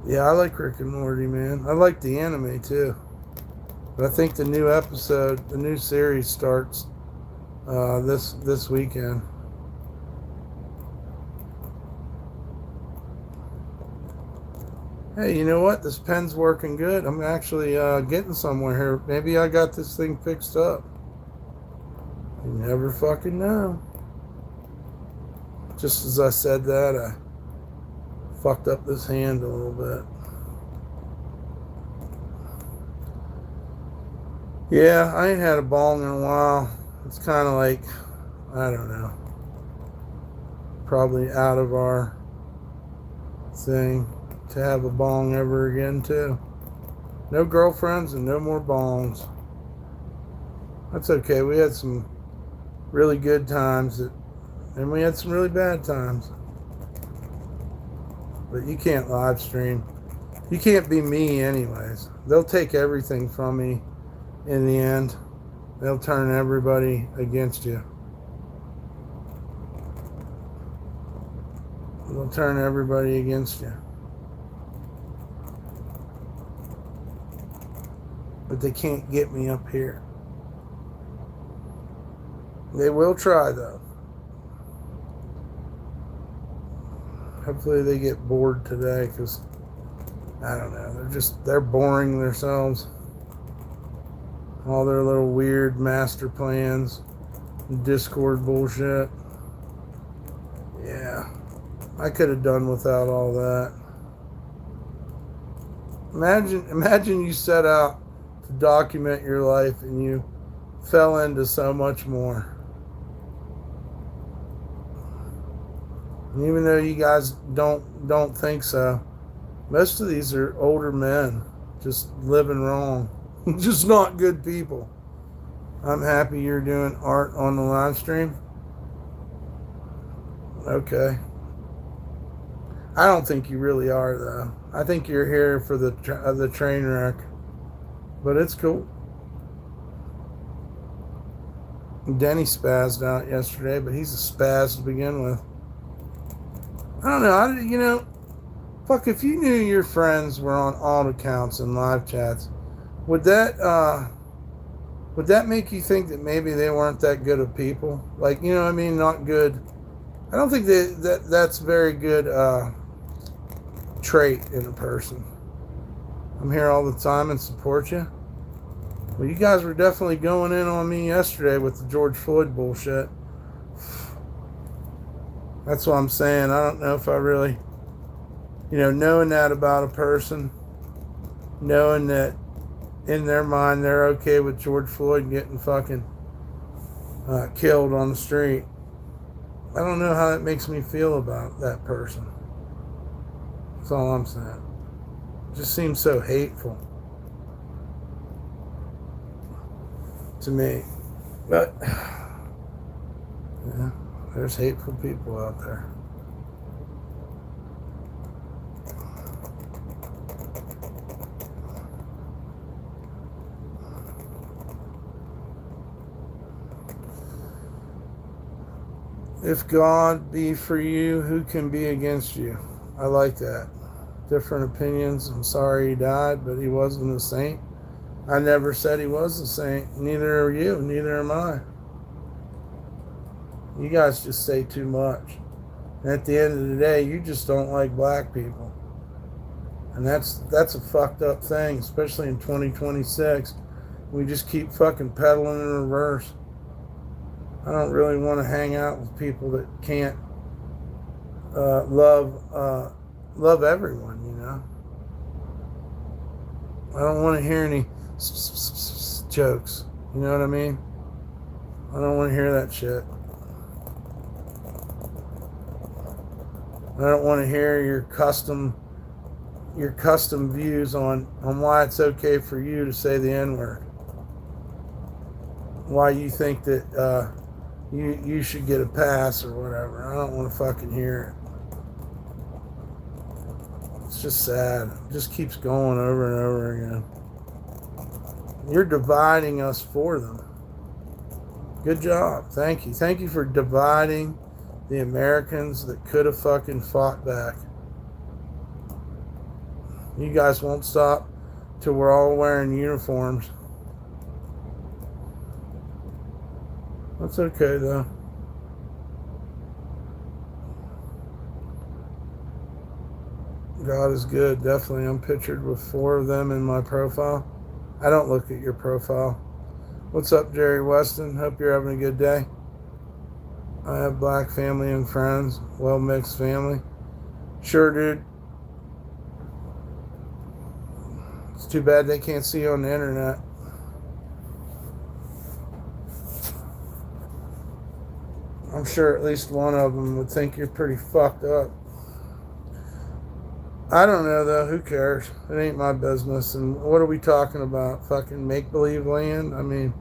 Yeah, I like Rick and Morty, man. I like the anime too. But I think the new episode, the new series starts this weekend. Hey, you know what? This pen's working good. I'm actually getting somewhere here. Maybe I got this thing fixed up. You never fucking know. Just as I said that, I fucked up this hand a little bit. Yeah, I ain't had a bong in a while. It's kind of like, I don't know, probably out of our thing to have a bong ever again too. No girlfriends and no more bongs. That's okay. We had some really good times and we had some really bad times. But you can't live stream. You can't be me anyways. They'll take everything from me in the end. They'll turn everybody against you. They'll turn everybody against you. But they can't get me up here. They will try though. Hopefully they get bored today because I don't know, they're boring themselves. All their little weird master plans, Discord bullshit. Yeah, I could have done without all that. Imagine you set out to document your life and you fell into so much more. And even though you guys don't think so, most of these are older men just living wrong. Just not good people. I'm happy you're doing art on the live stream. Okay. I don't think you really are though. I think you're here for the train wreck. But it's cool. Denny spazzed out yesterday, but he's a spaz to begin with. I don't know. Fuck, if you knew your friends were on alt accounts and live chats, would that make you think that maybe they weren't that good of people? Like, you know what I mean? Not good. I don't think that's very good trait in a person. I'm here all the time and support you. Well, you guys were definitely going in on me yesterday with the George Floyd bullshit. That's what I'm saying. I don't know if I really, knowing that about a person, knowing that in their mind they're okay with George Floyd getting fucking killed on the street. I don't know how that makes me feel about that person. That's all I'm saying. just seems so hateful to me. But yeah, there's hateful people out there. If God be for you, who can be against you? I like that. Different opinions. I'm sorry he died, but he wasn't a saint. I never said he was a saint. Neither are you. Neither am I. You guys just say too much. And at the end of the day, you just don't like black people. And that's a fucked up thing, especially in 2026. We just keep fucking pedaling in reverse. I don't really want to hang out with people that can't love everyone, you know. I don't want to hear any jokes. You know what I mean? I don't want to hear that shit. I don't want to hear your custom views on why it's okay for you to say the N-word. Why you think that you should get a pass or whatever. I don't want to fucking hear it. It's just sad. It just keeps going over and over again. You're dividing us for them. Good job. Thank you. Thank you for dividing the Americans that could have fucking fought back. You guys won't stop till we're all wearing uniforms. That's okay, though. God is good, definitely. I'm pictured with 4 of them in my profile. I don't look at your profile. What's up, Jerry Weston? Hope you're having a good day. I have black family and friends, well-mixed family. Sure, dude. It's too bad they can't see you on the internet. I'm sure at least one of them would think you're pretty fucked up. I don't know, though. Who cares? It ain't my business. And what are we talking about? Fucking make-believe land? I mean,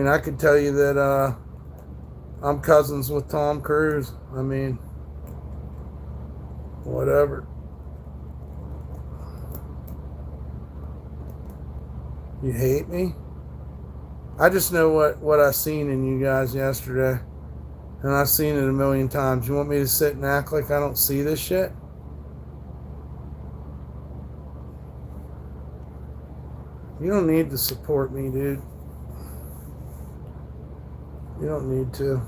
I could tell you that I'm cousins with Tom Cruise. I mean, whatever. You hate me? I just know what I seen in you guys yesterday. And I've seen it a million times. You want me to sit and act like I don't see this shit? You don't need to support me, dude. You don't need to.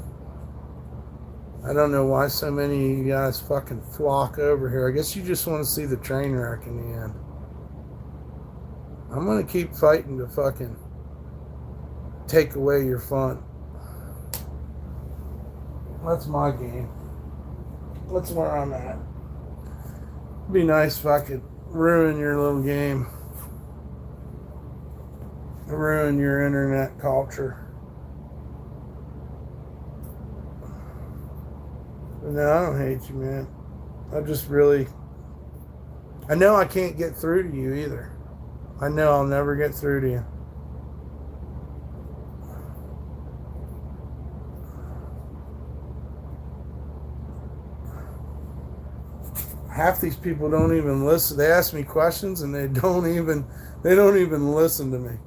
I don't know why so many of you guys fucking flock over here. I guess you just want to see the train wreck in the end. I'm going to keep fighting to fucking take away your fun. That's my game. That's where I'm at. It'd be nice if I could ruin your little game. Ruin your internet culture. But no, I don't hate you, man. I know I can't get through to you either. I know I'll never get through to you. Half these people don't even listen. They ask me questions and they don't even listen to me.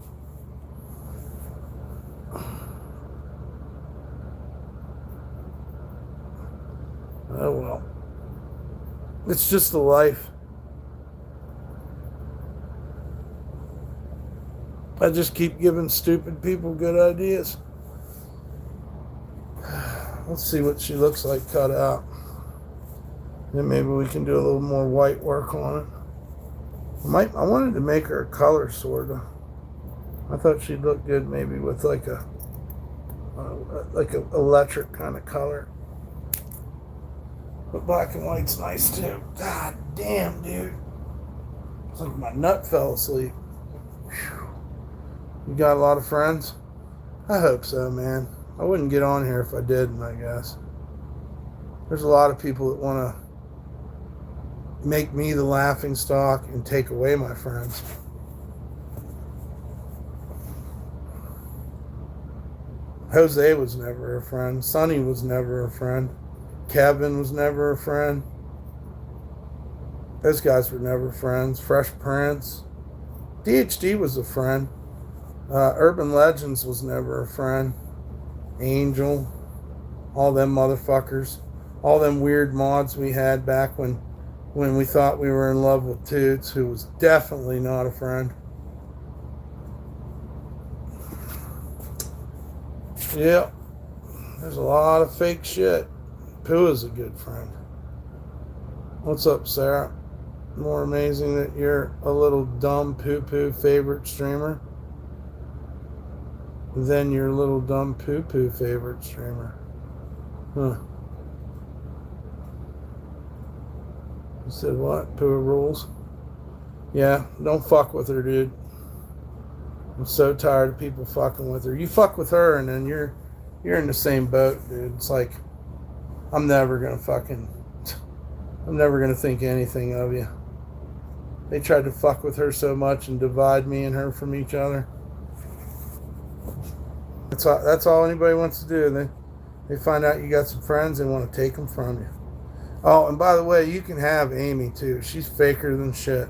Oh well. It's just the life. I just keep giving stupid people good ideas. Let's see what she looks like cut out. Then maybe we can do a little more white work on it. I wanted to make her a color, sort of. I thought she'd look good maybe with like a electric kind of color. But black and white's nice too. God damn, dude. It's like my nut fell asleep. Whew. You got a lot of friends? I hope so, man. I wouldn't get on here if I didn't, I guess. There's a lot of people that want to make me the laughing stock and take away my friends. Jose was never a friend. Sonny was never a friend. Kevin was never a friend. Those guys were never friends. Fresh Prince. DHD was a friend. Urban Legends was never a friend. Angel. All them motherfuckers. All them weird mods we had back when we thought we were in love with Toots, who was definitely not a friend. Yep. There's a lot of fake shit. Pooh is a good friend. What's up, Sarah? More amazing that you're a little dumb poo-poo favorite streamer than your little dumb poo-poo favorite streamer. Huh. You said what? Pooh rules? Yeah, don't fuck with her, dude. I'm so tired of people fucking with her. You fuck with her and then you're in the same boat, dude. It's like, I'm never gonna think anything of you. They tried to fuck with her so much and divide me and her from each other. That's all anybody wants to do. They find out you got some friends and want to take them from you. Oh, and by the way, you can have Amy too. She's faker than shit.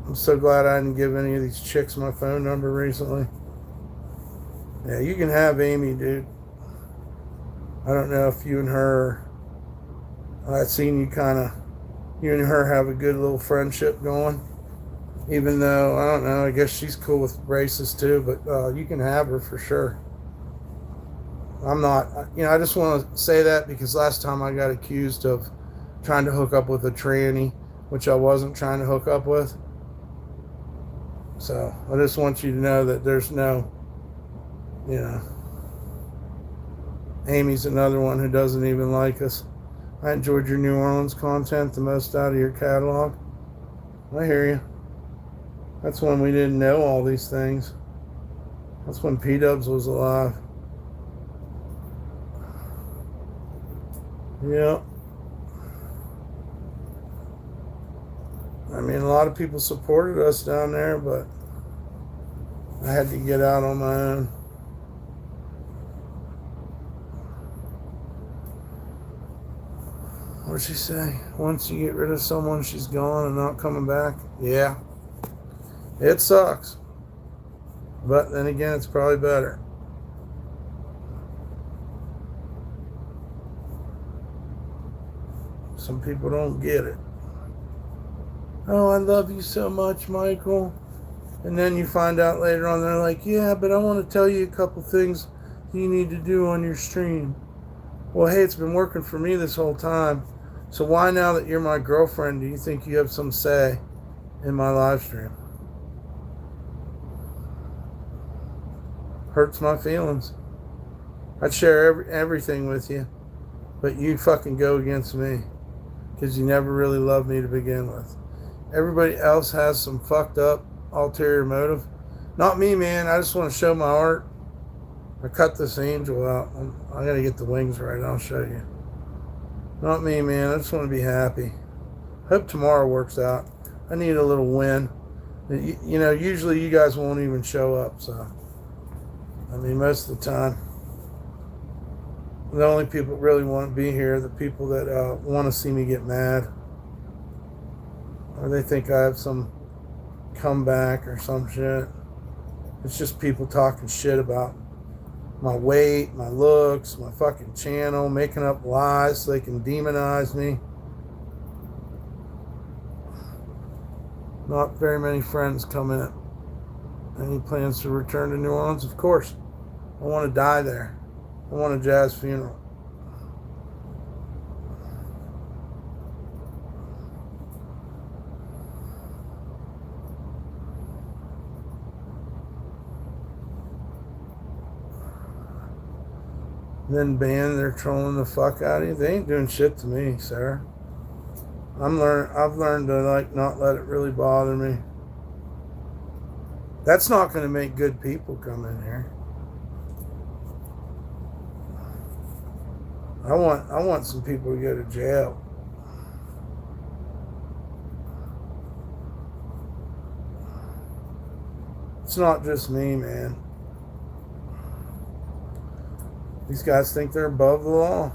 I'm so glad I didn't give any of these chicks my phone number recently. Yeah, you can have Amy, dude. I don't know if you and her, I've seen you and her have a good little friendship going. Even though, I don't know, I guess she's cool with races too, but you can have her for sure. I'm not, I just want to say that because last time I got accused of trying to hook up with a tranny, which I wasn't trying to hook up with. So I just want you to know that there's no, Amy's another one who doesn't even like us. I enjoyed your New Orleans content the most out of your catalog. I hear you. That's when we didn't know all these things. That's when P-Dubs was alive. Yeah. I mean, a lot of people supported us down there, but I had to get out on my own. What'd she say? Once you get rid of someone, she's gone and not coming back? Yeah. It sucks. But then again, it's probably better. Some people don't get it. Oh, I love you so much, Michael. And then you find out later on, they're like, yeah, but I want to tell you a couple things you need to do on your stream. Well, hey, it's been working for me this whole time. So why now that you're my girlfriend, do you think you have some say in my live stream? Hurts my feelings. I'd share everything with you, but you fucking go against me because you never really loved me to begin with. Everybody else has some fucked up ulterior motive. Not me, man. I just want to show my art. I cut this angel out. I got to get the wings right. I'll show you. Not me, man. I just want to be happy. Hope tomorrow works out. I need a little win. Usually you guys won't even show up, so. I mean, most of the time. The only people that really want to be here are the people that want to see me get mad. Or they think I have some comeback or some shit. It's just people talking shit about my weight, my looks, my fucking channel, making up lies so they can demonize me. Not very many friends come in. Any plans to return to New Orleans? Of course. I want to die there. I want a jazz funeral. Then they're trolling the fuck out of you. They ain't doing shit to me, Sarah. I've learned to not let it really bother me. That's not going to make good people come in here. I want some people to go to jail. It's not just me, man. These guys think they're above the law.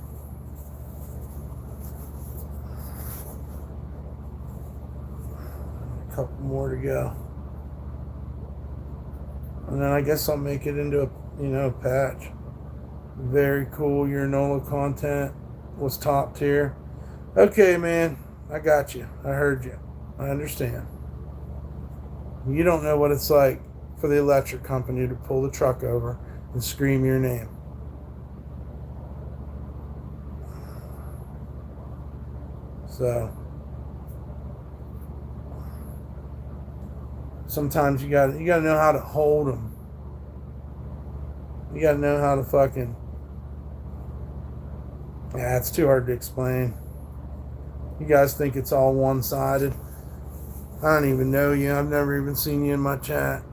A couple more to go. And then I guess I'll make it into a patch. Very cool. Your NOLA content was top tier. Okay, man. I got you. I heard you. I understand. You don't know what it's like for the electric company to pull the truck over and scream your name. So sometimes you gotta know how to hold them. You gotta know how to fucking. Yeah, it's too hard to explain. You guys think it's all one-sided. I don't even know you. I've never even seen you in my chat.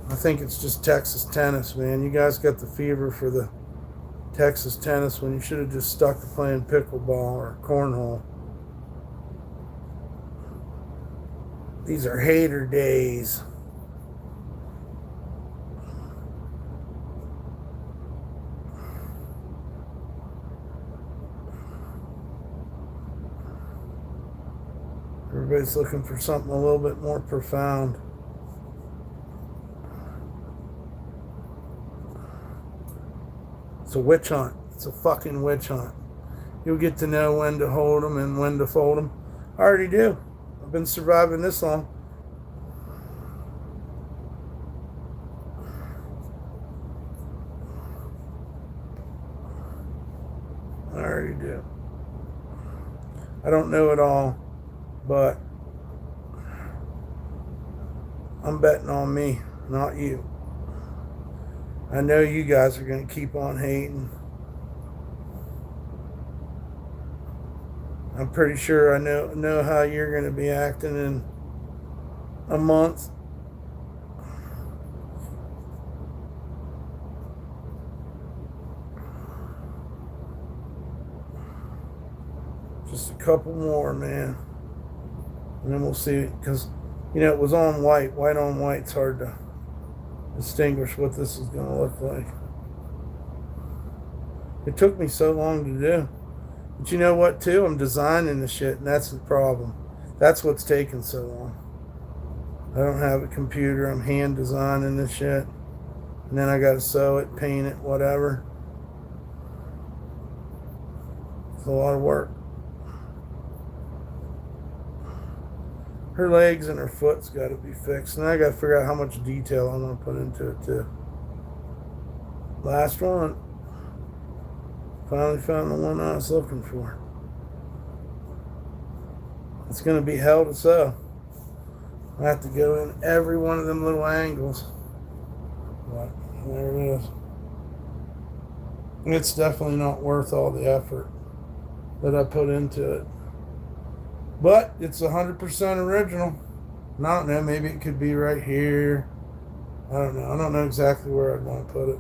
I think it's just Texas tennis, man. You guys got the fever for the Texas tennis when you should have just stuck to playing pickleball or cornhole. These are hater days. Everybody's looking for something a little bit more profound. It's a witch hunt. It's a fucking witch hunt. You'll get to know when to hold them and when to fold them. I already do. I've been surviving this long. I already do. I don't know it all, but I'm betting on me, not you. I know you guys are going to keep on hating. I'm pretty sure I know how you're going to be acting in a month. Just a couple more, man. And then we'll see. Because, it was on white. White on white's hard to distinguish what this is going to look like. It took me so long to do. But you know what, too? I'm designing the shit, and that's the problem. That's what's taking so long. I don't have a computer. I'm hand designing this shit. And then I got to sew it, paint it, whatever. It's a lot of work. Her legs and her foot's got to be fixed. And I got to figure out how much detail I'm going to put into it, too. Last one. Finally found the one I was looking for. It's going to be hell to sew. I have to go in every one of them little angles. But there it is. It's definitely not worth all the effort that I put into it. But it's 100% original. And I don't know, maybe it could be right here. I don't know. I don't know exactly where I'd want to put it.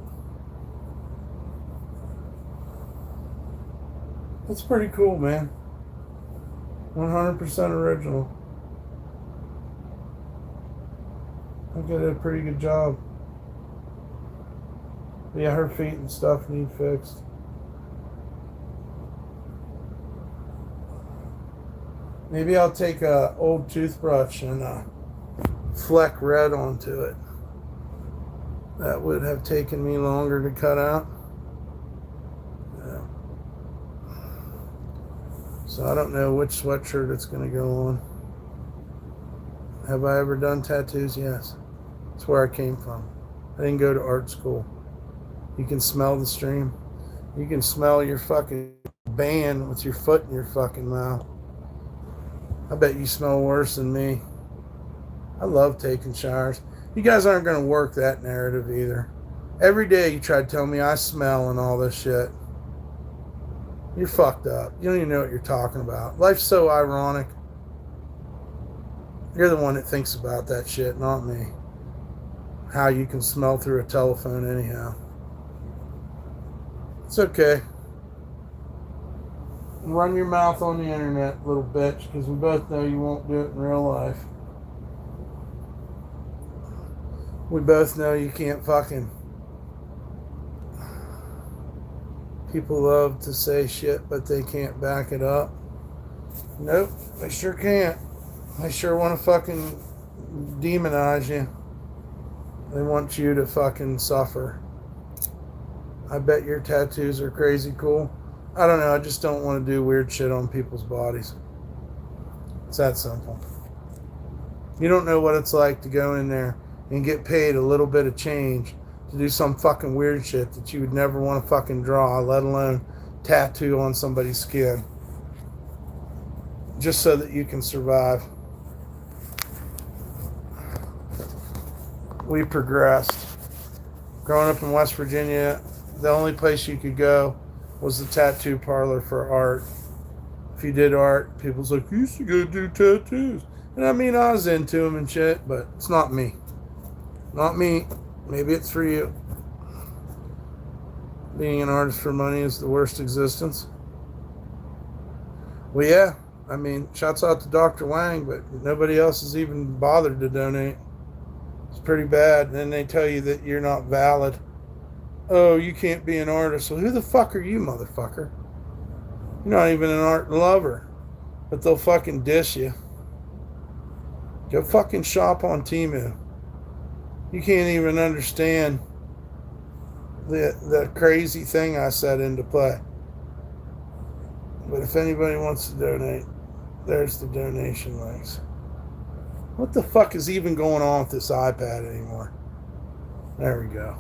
It's pretty cool, man. 100% original. I think I did a pretty good job. But yeah, her feet and stuff need fixed. Maybe I'll take a old toothbrush and fleck red onto it. That would have taken me longer to cut out. Yeah. So I don't know which sweatshirt it's going to go on. Have I ever done tattoos? Yes. That's where I came from. I didn't go to art school. You can smell the stream. You can smell your fucking band with your foot in your fucking mouth. I bet you smell worse than me. I love taking showers. You guys aren't going to work that narrative either. Every day you try to tell me I smell and all this shit. You're fucked up. You don't even know what you're talking about. Life's so ironic. You're the one that thinks about that shit, not me. How you can smell through a telephone anyhow. It's okay. Run your mouth on the internet, little bitch, because we both know you won't do it in real life. We both know you can't fucking... People love to say shit, but they can't back it up. Nope, they sure can't. They sure want to fucking demonize you. They want you to fucking suffer. I bet your tattoos are crazy cool. I don't know, I just don't want to do weird shit on people's bodies. It's that simple. You don't know what it's like to go in there and get paid a little bit of change to do some fucking weird shit that you would never want to fucking draw, let alone tattoo on somebody's skin. Just so that you can survive. We progressed. Growing up in West Virginia, the only place you could go was the tattoo parlor for art. If you did art, people's like, you used to go do tattoos. And I mean, I was into them and shit, but it's not me. Not me. Maybe it's for you. Being an artist for money is the worst existence. Well, yeah. I mean, shouts out to Dr. Wang, but nobody else has even bothered to donate. It's pretty bad. And then they tell you that you're not valid. Oh, you can't be an artist. Well, who the fuck are you, motherfucker? You're not even an art lover. But they'll fucking diss you. Go fucking shop on Temu. You can't even understand the crazy thing I set into play. But if anybody wants to donate, there's the donation links. What the fuck is even going on with this iPad anymore? There we go.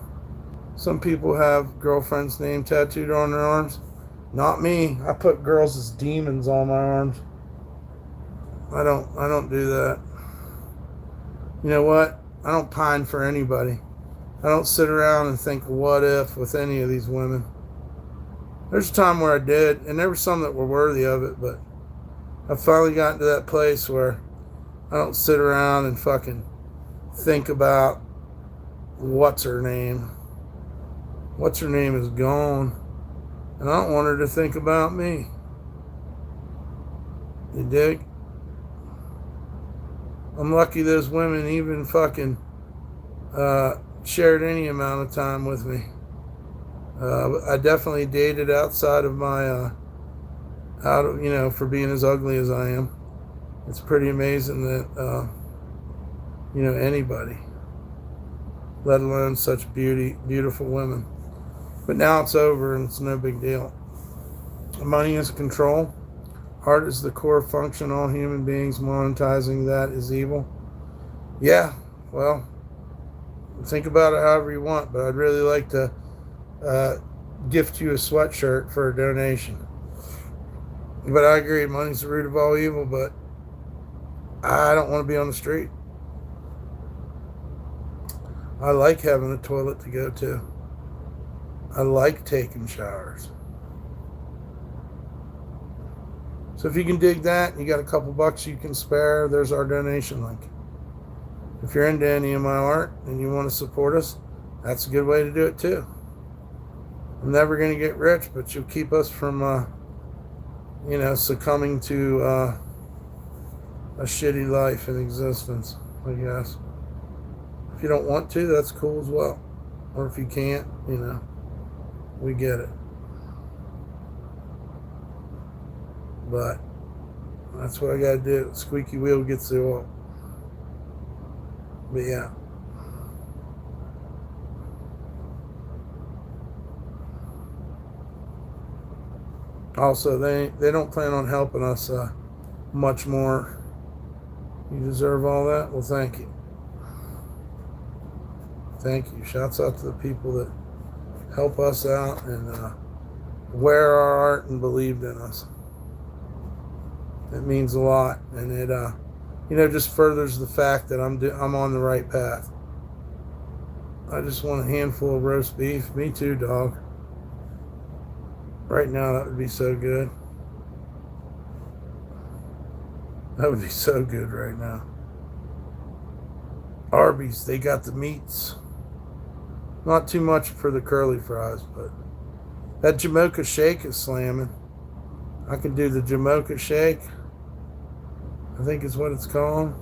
Some people have girlfriend's name tattooed on their arms. Not me. I put girls as demons on my arms. I don't do that. You know what? I don't pine for anybody. I don't sit around and think what if with any of these women. There's a time where I did, and there were some that were worthy of it, but I've finally gotten to that place where I don't sit around and fucking think about what's her name. What's her name is gone, and I don't want her to think about me. You dig? I'm lucky those women even fucking shared any amount of time with me. I definitely dated outside of my, for being as ugly as I am. It's pretty amazing that, anybody, let alone such beautiful women. But now it's over and it's no big deal. Money is control. Art is the core function of all human beings. Monetizing that is evil. Yeah, well, think about it however you want, but I'd really like to gift you a sweatshirt for a donation. But I agree, money's the root of all evil, but I don't want to be on the street. I like having a toilet to go to. I like taking showers. So if you can dig that, you got a couple bucks you can spare, there's our donation link. If you're into any of my art and you want to support us, that's a good way to do it too. I'm never going to get rich, but you'll keep us from, succumbing to a shitty life and existence, I guess. If you don't want to, that's cool as well. Or if you can't, we get it. But that's what I got to do. Squeaky wheel gets the oil. But yeah. Also, they don't plan on helping us much more. You deserve all that? Well, thank you. Thank you. Shouts out to the people that help us out and wear our art and believed in us. It means a lot, and it, just furthers the fact that I'm on the right path. I just want a handful of roast beef. Me too, dog. Right now, that would be so good. That would be so good right now. Arby's, they got the meats. Not too much for the curly fries, but that Jamocha shake is slamming. I can do the Jamocha shake. I think is what it's called.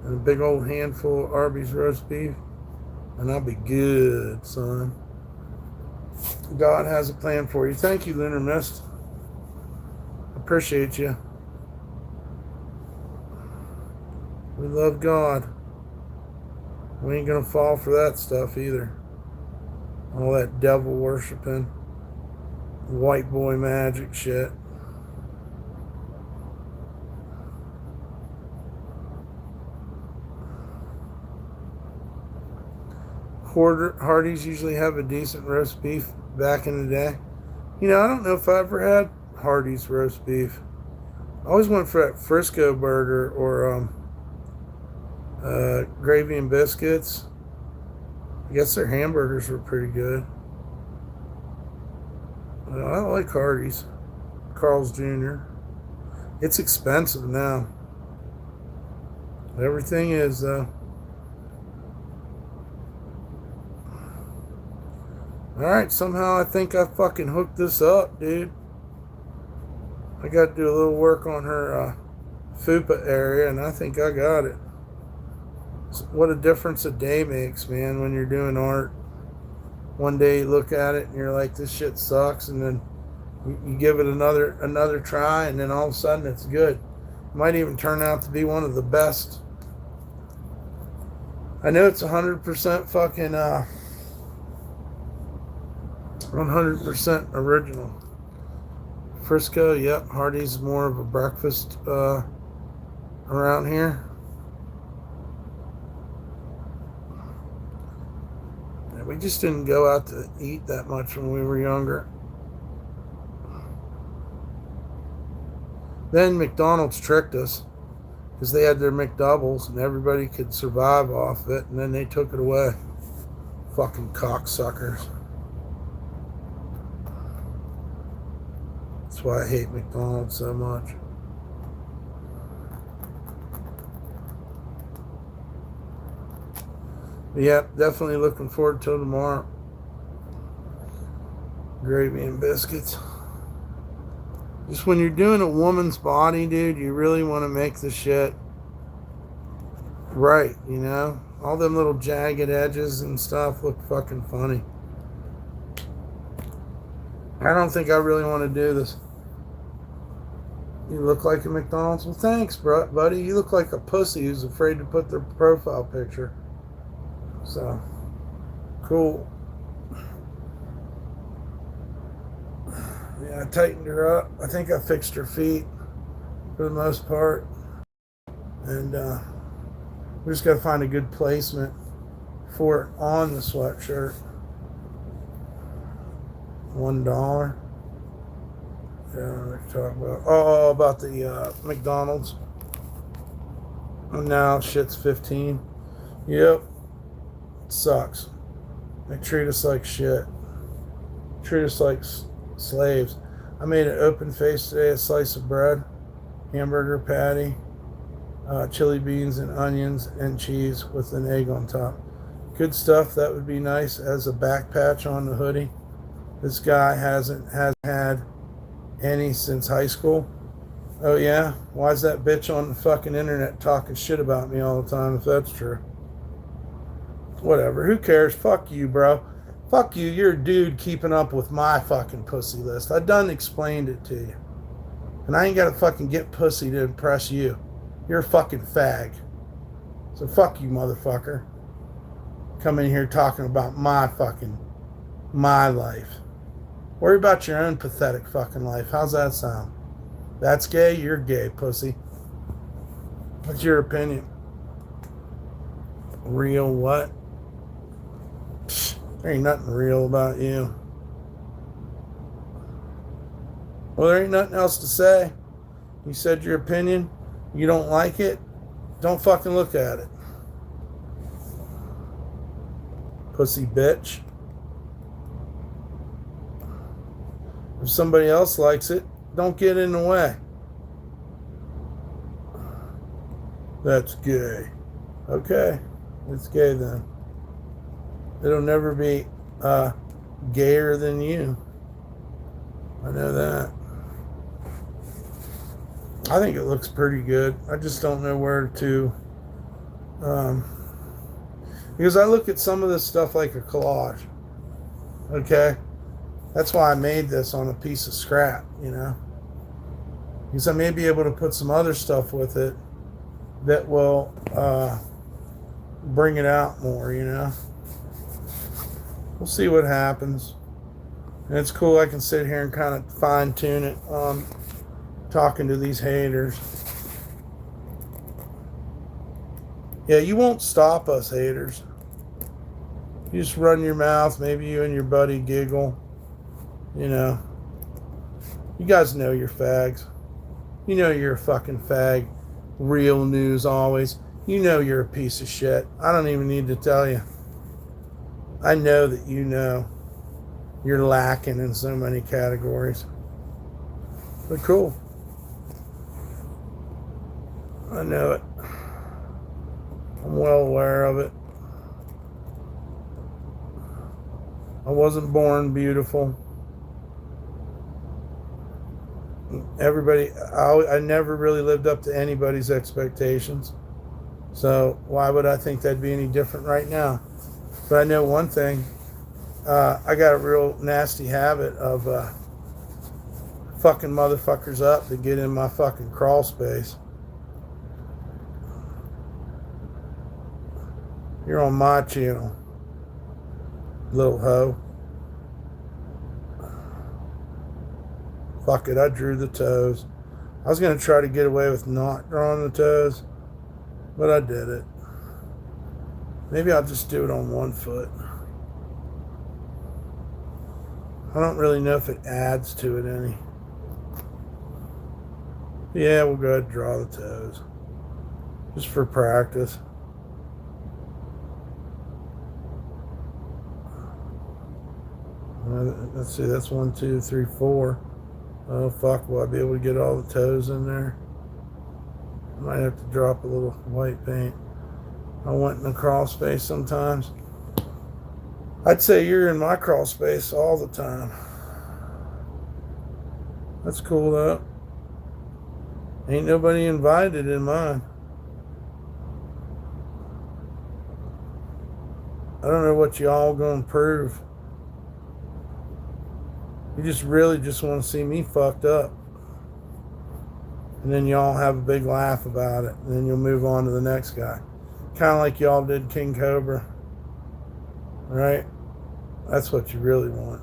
And a big old handful of Arby's roast beef. And I'll be good, son. God has a plan for you. Thank you, Lunar Mist. Appreciate you. We love God. We ain't gonna fall for that stuff either. All that devil worshiping, white boy magic shit. Hardee's usually have a decent roast beef back in the day. You know, I don't know if I ever had Hardee's roast beef. I always went for that Frisco burger or gravy and biscuits. I guess their hamburgers were pretty good. I like Hardee's. Carl's Jr. It's expensive now. Everything is, though. Alright, somehow I think I fucking hooked this up, dude. I got to do a little work on her fupa area, and I think I got it. What a difference a day makes, man, when you're doing art. One day you look at it and you're like, this shit sucks, and then you give it another try, and then all of a sudden it's good. It might even turn out to be one of the best. I know it's 100% fucking 100% original. Frisco, yep. Hardee's is more of a breakfast around here. We just didn't go out to eat that much when we were younger. Then McDonald's tricked us because they had their McDoubles and everybody could survive off it, and then they took it away. Fucking cocksuckers. That's why I hate McDonald's so much. But yeah, definitely looking forward to tomorrow. Gravy and biscuits. Just when you're doing a woman's body, dude, you really want to make the shit right, you know? All them little jagged edges and stuff look fucking funny. I don't think I really want to do this. You look like a McDonald's? Well, thanks, buddy. You look like a pussy who's afraid to put their profile picture. So, cool. Yeah, I tightened her up. I think I fixed her feet for the most part. And we just got to find a good placement for it on the sweatshirt. $1. Yeah, let's talk about. Oh, about the McDonald's. And now shit's 15. Yep. It sucks. They treat us like shit. Treat us like slaves. I made an open face today, a slice of bread, hamburger patty, chili beans and onions and cheese with an egg on top. Good stuff. That would be nice as a back patch on the hoodie. This guy hasn't had any since high school. Oh yeah? Why's that bitch on the fucking internet talking shit about me all the time if that's true? Whatever. Who cares? Fuck you, bro. Fuck you. You're a dude keeping up with my fucking pussy list. I done explained it to you. And I ain't gotta fucking get pussy to impress you. You're a fucking fag. So fuck you, motherfucker. Come in here talking about my life. Worry about your own pathetic fucking life. How's that sound? That's gay? You're gay, pussy. What's your opinion? Real what? Psh, there ain't nothing real about you. Well, there ain't nothing else to say. You said your opinion. You don't like it? Don't fucking look at it. Pussy bitch. If somebody else likes it, don't get in the way. That's gay. Okay, it's gay then. It'll never be gayer than you. I know that. I think it looks pretty good. I just don't know where to. Because I look at some of this stuff like a collage. Okay? That's why I made this on a piece of scrap, you know? Because I may be able to put some other stuff with it that will bring it out more, you know? We'll see what happens. And it's cool I can sit here and kind of fine tune it on talking to these haters. Yeah, you won't stop us, haters. You just run your mouth. Maybe you and your buddy giggle. You know. You guys know you're fags. You know you're a fucking fag. Real news always. You know you're a piece of shit. I don't even need to tell you. I know that you know. You're lacking in so many categories. But cool. I know it. I'm well aware of it. I wasn't born beautiful. I never really lived up to anybody's expectations. So why would I think that'd be any different right now? But I know one thing. I got a real nasty habit of fucking motherfuckers up to get in my fucking crawl space. You're on my channel, little hoe. Fuck it, I drew the toes. I was going to try to get away with not drawing the toes, but I did it. Maybe I'll just do it on one foot. I don't really know if it adds to it any. Yeah, we'll go ahead and draw the toes. Just for practice. Let's see, that's 1, 2, 3, 4. Oh, fuck, will I be able to get all the toes in there? I might have to drop a little white paint. I went in the crawl space sometimes. I'd say you're in my crawl space all the time. That's cool, though. Ain't nobody invited in mine. I don't know what y'all gonna prove. You just really just want to see me fucked up. And then y'all have a big laugh about it. And then you'll move on to the next guy. Kind of like y'all did King Cobra. Right? That's what you really want.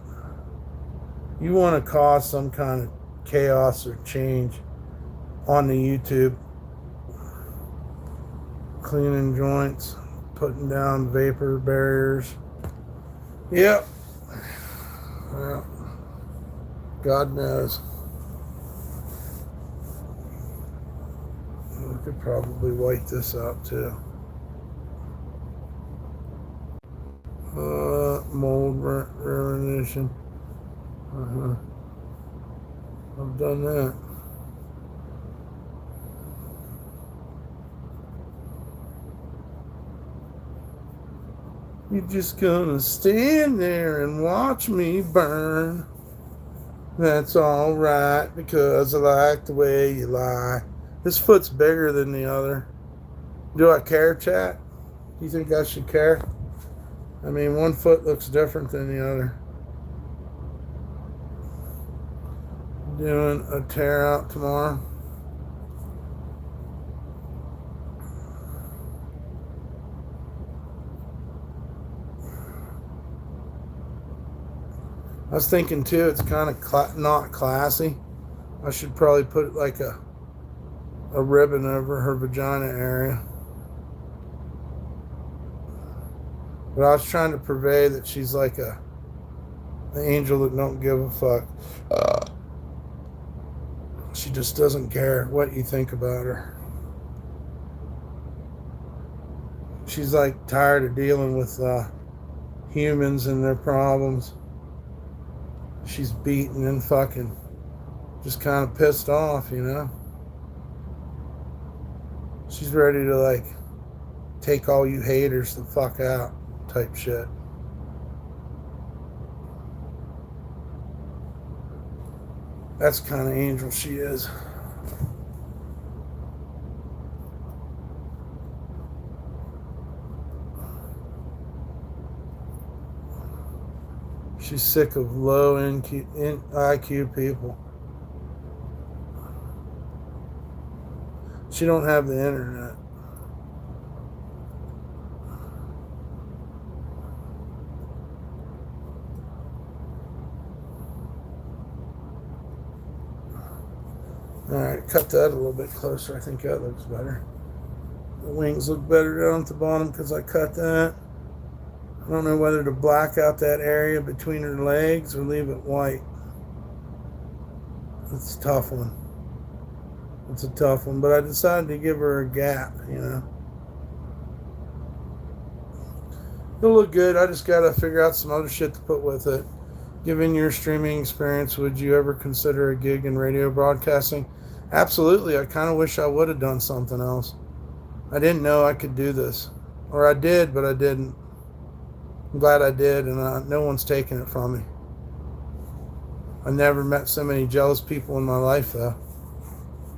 You want to cause some kind of chaos or change on the YouTube. Cleaning joints. Putting down vapor barriers. Yep. Well, God knows. We could probably wipe this out too. Mold ruination. I've done that. You're just gonna stand there and watch me burn. That's alright, because I like the way you lie. This foot's bigger than the other. Do I care, chat? Do you think I should care? I mean, one foot looks different than the other. Doing a tear out tomorrow. I was thinking too, it's kind of not classy. I should probably put like a ribbon over her vagina area. But I was trying to purvey that she's like an angel that don't give a fuck. She just doesn't care what you think about her. She's like tired of dealing with humans and their problems. She's beaten and fucking just kind of pissed off, you know? She's ready to like take all you haters the fuck out type shit. That's the kind of angel she is. She's sick of low IQ people. She don't have the internet. Alright, cut that a little bit closer. I think that looks better. The wings look better down at the bottom because I cut that. I don't know whether to black out that area between her legs or leave it white. It's a tough one. It's a tough one, but I decided to give her a gap, you know. It'll look good. I just got to figure out some other shit to put with it. Given your streaming experience, would you ever consider a gig in radio broadcasting? Absolutely. I kind of wish I would have done something else. I didn't know I could do this. Or I did, but I didn't. I'm glad I did, and no one's taken it from me. I never met so many jealous people in my life, though.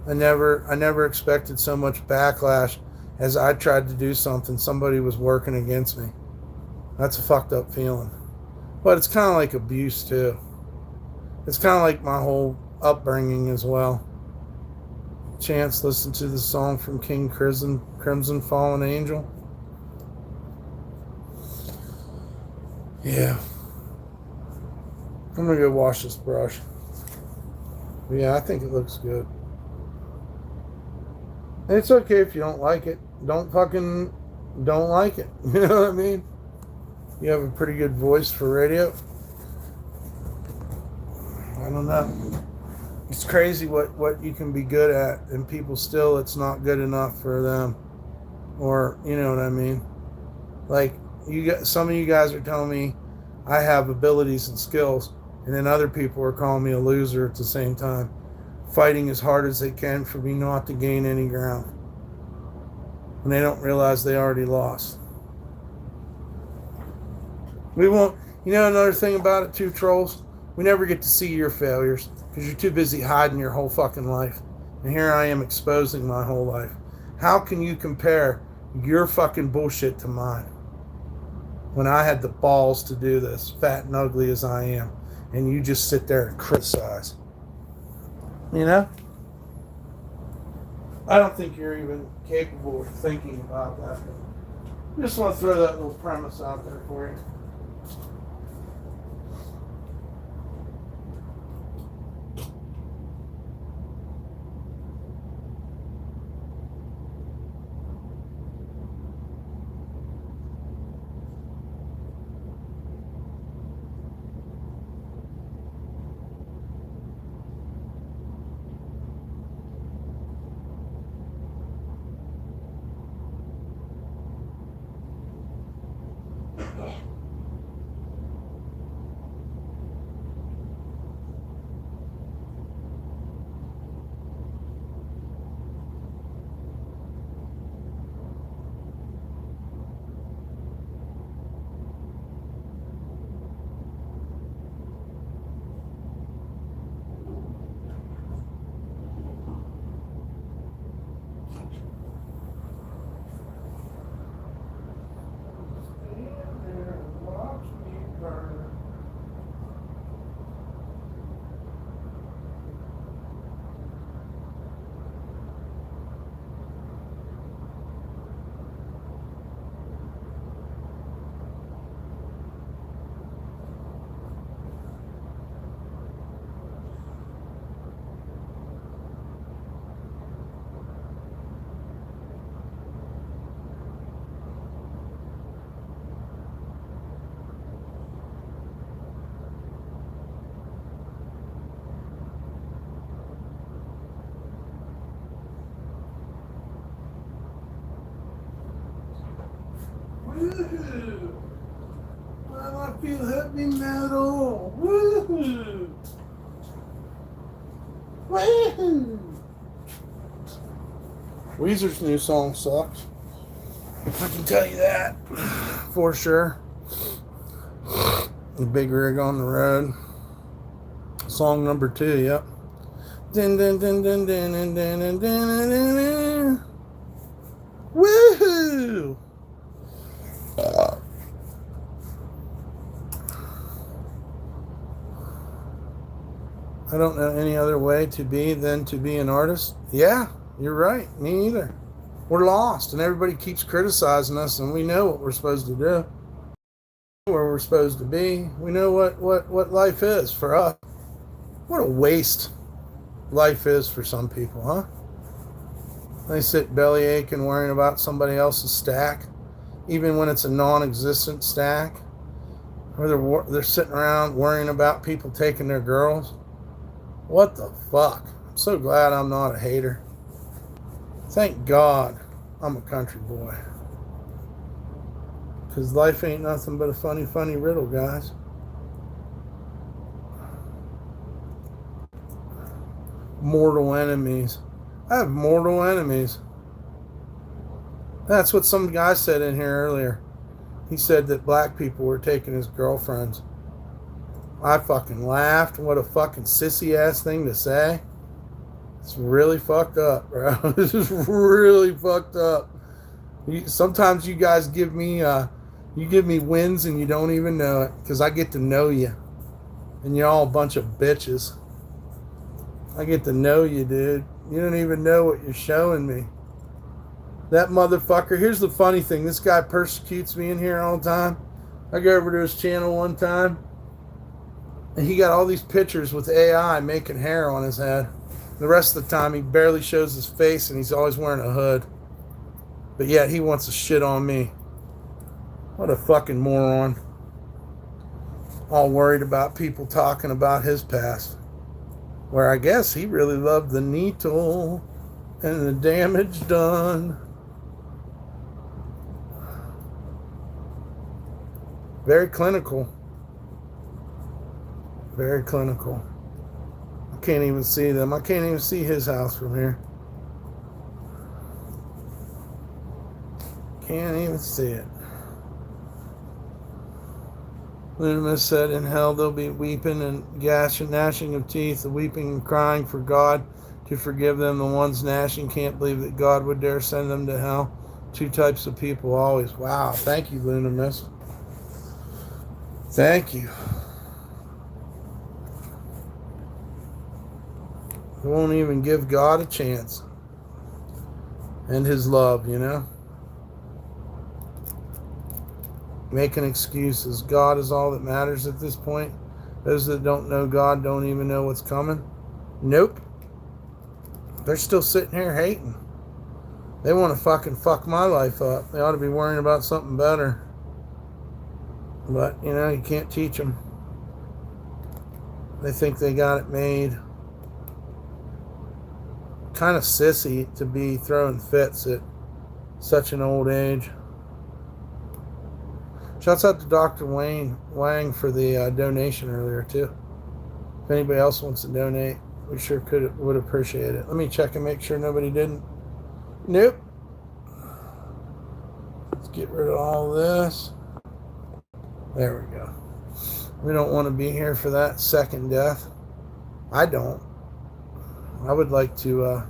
I never expected so much backlash as I tried to do something. Somebody was working against me. That's a fucked up feeling. But it's kind of like abuse, too. It's kind of like my whole upbringing as well. Chance, listen to the song from King Crimson Fallen Angel. Yeah. I'm going to go wash this brush. But yeah, I think it looks good. And it's okay if you don't like it. Don't like it. You know what I mean? You have a pretty good voice for radio. I don't know. It's crazy what you can be good at, and people still, it's not good enough for them. Or, you know what I mean? Like, some of you guys are telling me I have abilities and skills, and then other people are calling me a loser at the same time, fighting as hard as they can for me not to gain any ground. And they don't realize they already lost. We won't, you know, another thing about it too, trolls, we never get to see your failures because you're too busy hiding your whole fucking life. And here I am exposing my whole life. How can you compare your fucking bullshit to mine? When I had the balls to do this, fat and ugly as I am, and you just sit there and criticize. You know? I don't think you're even capable of thinking about that. I just want to throw that little premise out there for you. Woohoo! I feel heavy metal. Woohoo! Woohoo! Weezer's new song sucks. I can tell you that for sure. The Big Rig on the Road. Song number 2, yep. Dun, dun, dun, dun, dun, dun, dun, dun, dun, dun, dun. Woohoo! I don't know any other way to be than to be an artist. Yeah, you're right. Me either. We're lost, and everybody keeps criticizing us, and we know what we're supposed to do, where we're supposed to be. We know what life is for us. What a waste life is for some people, huh? They sit belly aching worrying about somebody else's stack, even when it's a non-existent stack. Or they're sitting around worrying about people taking their girls. What the fuck? I'm so glad I'm not a hater. Thank God I'm a country boy. Because life ain't nothing but a funny, funny riddle, guys. Mortal enemies. I have mortal enemies. That's what some guy said in here earlier. He said that black people were taking his girlfriends. I fucking laughed. What a fucking sissy ass thing to say. It's really fucked up, bro. This is really fucked up. Sometimes you guys give me wins and you don't even know it, because I get to know you, and you're all a bunch of bitches. I get to know you, dude. You don't even know what you're showing me. That motherfucker. Here's the funny thing. This guy persecutes me in here all the time. I go over to his channel one time, and he got all these pictures with AI making hair on his head. The rest of the time, he barely shows his face, and he's always wearing a hood. But yet, he wants to shit on me. What a fucking moron. All worried about people talking about his past. Where I guess he really loved the needle and the damage done. Very clinical. Very clinical. I can't even see them. I can't even see his house from here. Can't even see it. Lunamus said, in hell they'll be weeping and gnashing of teeth, the weeping and crying for God to forgive them. The ones gnashing can't believe that God would dare send them to hell. Two types of people always. Wow. Thank you, Lunamus. Thank you. They won't even give God a chance. And his love, you know? Making excuses. God is all that matters at this point. Those that don't know God don't even know what's coming. Nope. They're still sitting here hating. They want to fucking fuck my life up. They ought to be worrying about something better. But, you know, you can't teach them. They think they got it made. Kind of sissy to be throwing fits at such an old age. Shouts out to Dr. Wang for the donation earlier, too. If anybody else wants to donate, we sure would appreciate it. Let me check and make sure nobody didn't. Nope. Let's get rid of all this. There we go. We don't want to be here for that second death. I don't. I would like to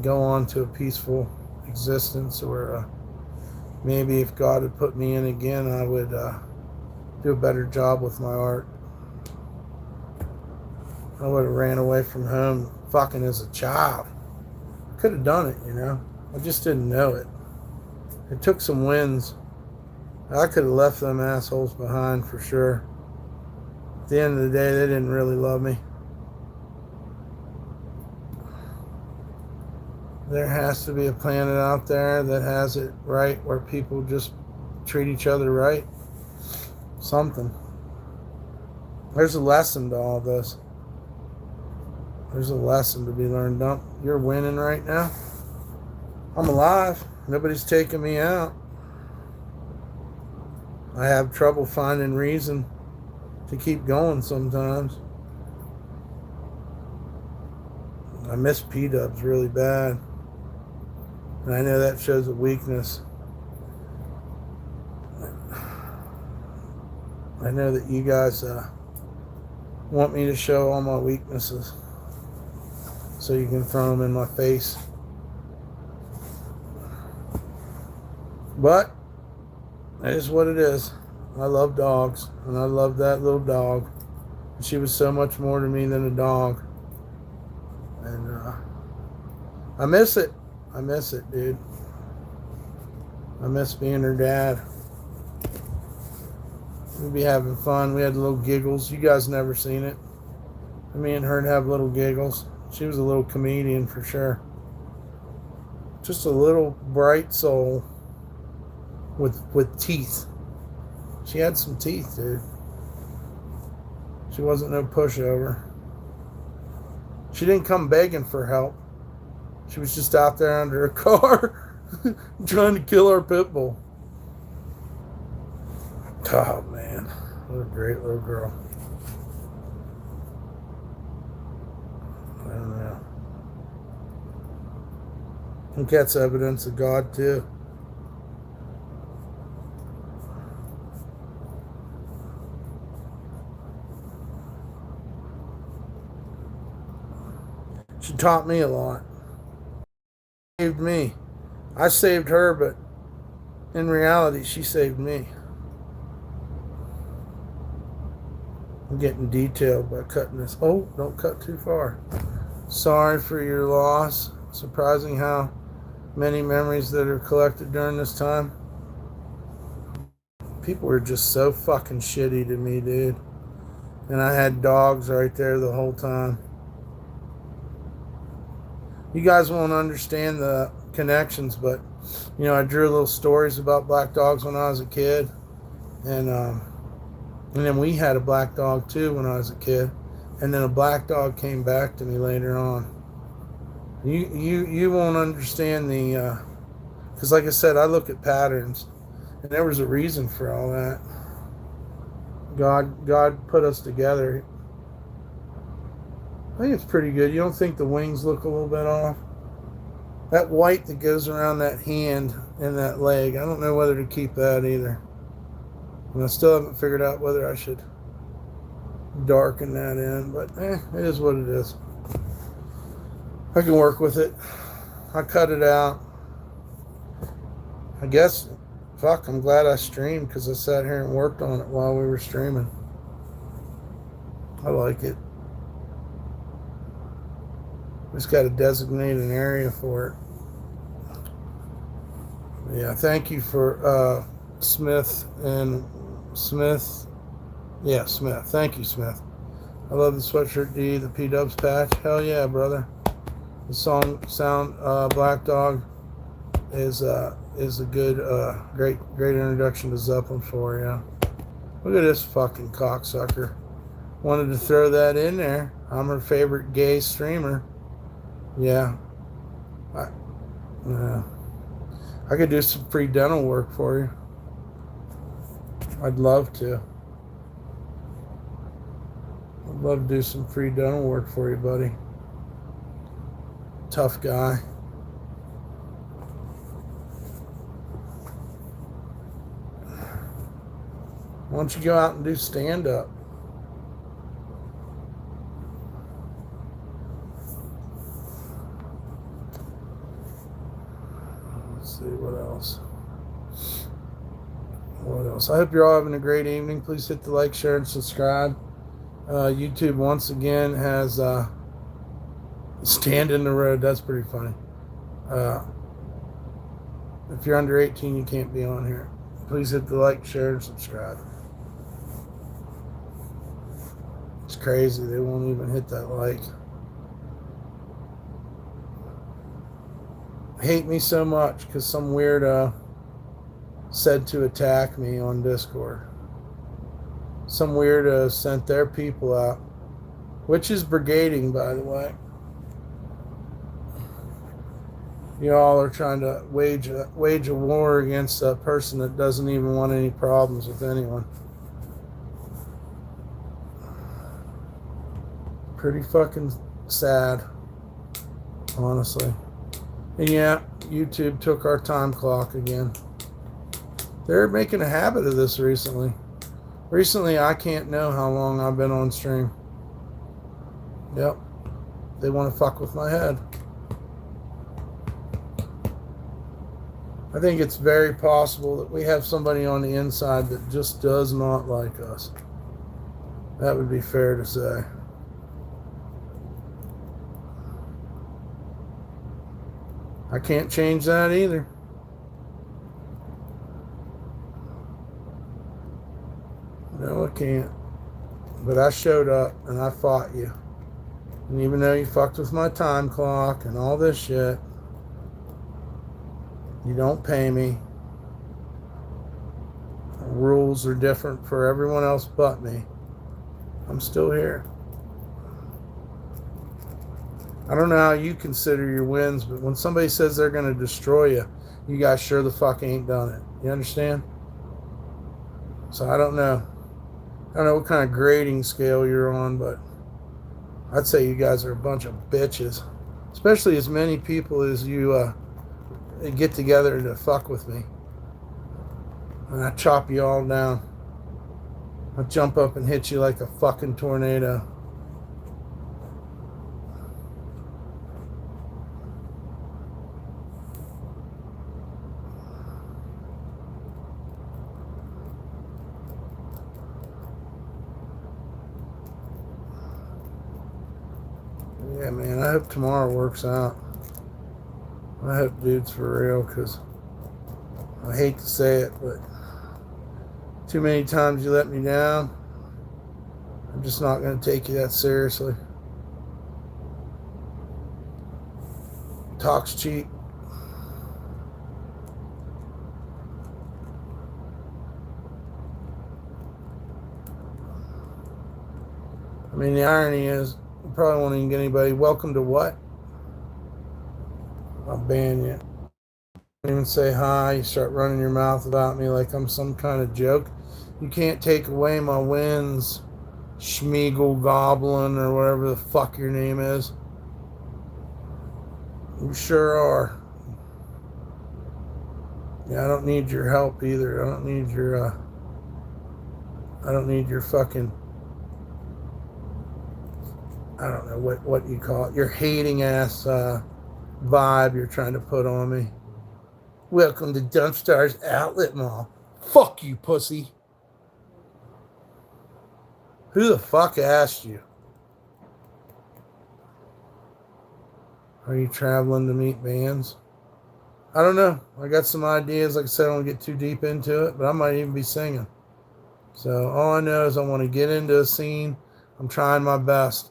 go on to a peaceful existence, or maybe if God had put me in again, I would do a better job with my art. I would have ran away from home fucking as a child. I could have done it, you know. I just didn't know it. It took some wins. I could have left them assholes behind for sure. At the end of the day, they didn't really love me. There has to be a planet out there that has it right, where people just treat each other right. Something. There's a lesson to all this. There's a lesson to be learned. Dump, you're winning right now. I'm alive. Nobody's taking me out. I have trouble finding reason to keep going sometimes. I miss P-dubs really bad. And I know that shows a weakness. I know that you guys want me to show all my weaknesses so you can throw them in my face. But it is what it is. I love dogs, and I love that little dog. She was so much more to me than a dog. And I miss it. I miss it, dude. I miss being her dad. We'd be having fun. We had little giggles. You guys never seen it. Me and her'd have little giggles. She was a little comedian for sure. Just a little bright soul with teeth. She had some teeth, dude. She wasn't no pushover. She didn't come begging for help. She was just out there under a car trying to kill our pit bull. Oh, man. What a great little girl. I don't know. I think that's evidence of God, too. She taught me a lot. Saved me. I saved her, but in reality, she saved me. I'm getting detailed by cutting this. Oh, don't cut too far. Sorry for your loss. Surprising how many memories that are collected during this time. People were just so fucking shitty to me, dude. And I had dogs right there the whole time. You guys won't understand the connections, but, you know, I drew little stories about black dogs when I was a kid. And then we had a black dog, too, when I was a kid. And then a black dog came back to me later on. You won't understand the... Because, like I said, I look at patterns. And there was a reason for all that. God put us together. I think it's pretty good. You don't think the wings look a little bit off? That white that goes around that hand and that leg, I don't know whether to keep that either. And I still haven't figured out whether I should darken that in, but it is what it is. I can work with it. I cut it out. I guess, fuck, I'm glad I streamed because I sat here and worked on it while we were streaming. I like it. Just got to designate an area for it. Yeah, thank you for Smith and Smith. Yeah, Smith. Thank you, Smith. I love the sweatshirt D, the P-Dubs patch. Hell yeah, brother. The sound Black Dog is a good, great introduction to Zeppelin for you. Look at this fucking cocksucker. Wanted to throw that in there. I'm her favorite gay streamer. Yeah. I could do some free dental work for you. I'd love to. I'd love to do some free dental work for you, buddy. Tough guy. Why don't you go out and do stand-up? Let's see, what else? What else? I hope you're all having a great evening. Please hit the like, share, and subscribe. YouTube once again has Stand in the Road. That's pretty funny. If you're under 18, you can't be on here. Please hit the like, share, and subscribe. It's crazy. They won't even hit that like. Hate me so much because some weirdo said to attack me on Discord. Some weirdo sent their people out, which is brigading, by the way. You all are trying to wage a war against a person that doesn't even want any problems with anyone. Pretty fucking sad, honestly. And yeah, YouTube took our time clock again. They're making a habit of this recently. Recently, I can't know how long I've been on stream. Yep. They want to fuck with my head. I think it's very possible that we have somebody on the inside that just does not like us. That would be fair to say. I can't change that either. No, I can't. But I showed up and I fought you. And even though you fucked with my time clock and all this shit, you don't pay me. The rules are different for everyone else but me. I'm still here. I don't know how you consider your wins, but when somebody says they're going to destroy you, you guys sure the fuck ain't done it. You understand? So I don't know. I don't know what kind of grading scale you're on, but I'd say you guys are a bunch of bitches. Especially as many people as you get together to fuck with me. And I chop you all down. I'll jump up and hit you like a fucking tornado. Yeah, man, I hope tomorrow works out. I hope dude's for real, because I hate to say it, but too many times you let me down. I'm just not going to take you that seriously. Talk's cheap. I mean, the irony is, you probably won't even get anybody. Welcome to what? I'll ban you. Don't even say hi. You start running your mouth about me like I'm some kind of joke. You can't take away my wins, Schmeagle Goblin, or whatever the fuck your name is. You sure are. Yeah, I don't need your help either. I don't need your fucking, I don't know what you call it, your hating ass vibe you're trying to put on me. Welcome to DumpStarr's Outlet Mall. Fuck you, pussy. Who the fuck asked you? Are you traveling to meet bands? I don't know. I got some ideas. Like I said, I don't get too deep into it, but I might even be singing. So all I know is I want to get into a scene. I'm trying my best.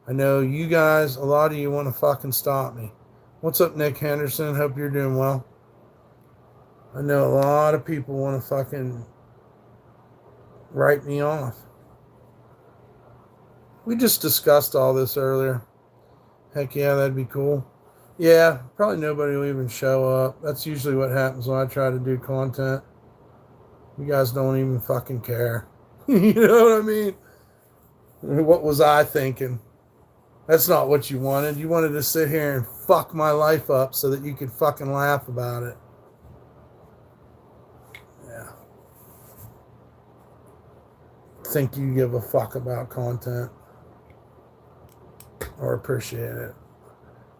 I know you guys, a lot of you want to fucking stop me. What's up, Nick Henderson? Hope you're doing well. I know a lot of people want to fucking write me off. We just discussed all this earlier. Heck yeah, that'd be cool. Yeah, probably nobody will even show up. That's usually what happens when I try to do content. You guys don't even fucking care. You know what I mean? What was I thinking? That's not what you wanted. You wanted to sit here and fuck my life up so that you could fucking laugh about it. Yeah. Think you give a fuck about content or appreciate it.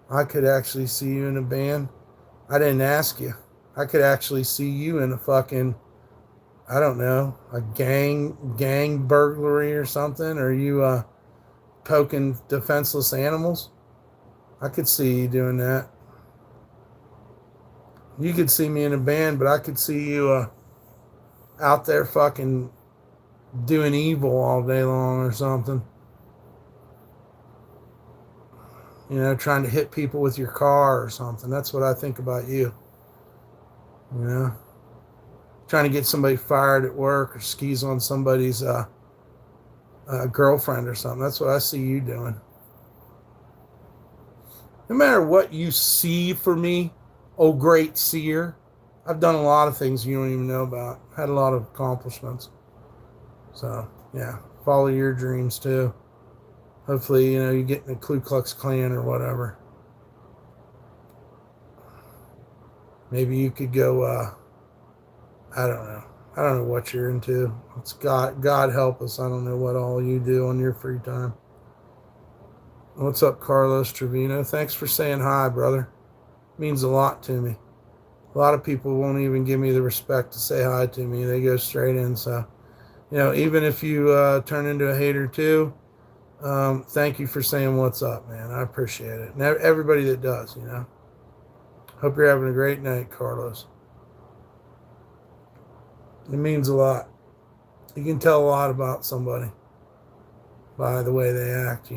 I could actually see you in a band. I didn't ask you. I could actually see you in a fucking, I don't know, a gang burglary or something. Or you poking defenseless animals. I could see you doing that. You could see me in a band, but I could see you out there fucking doing evil all day long or something. You know, trying to hit people with your car or something. That's what I think about you. You know? Trying to get somebody fired at work or skis on somebody's girlfriend or something. That's what I see you doing. No matter what you see for me, oh great seer, I've done a lot of things you don't even know about. Had a lot of accomplishments. So, yeah, follow your dreams too. Hopefully, you know, you get in the Ku Klux Klan or whatever. Maybe you could go, I don't know. I don't know what you're into. It's God help us. I don't know what all you do on your free time. What's up, Carlos Trevino? Thanks for saying hi, brother. It means a lot to me. A lot of people won't even give me the respect to say hi to me. They go straight in, so even if you turn into a hater too, thank you for saying what's up, man. I appreciate it. And everybody that does. Hope you're having a great night, Carlos. It means a lot. You can tell a lot about somebody by the way they act.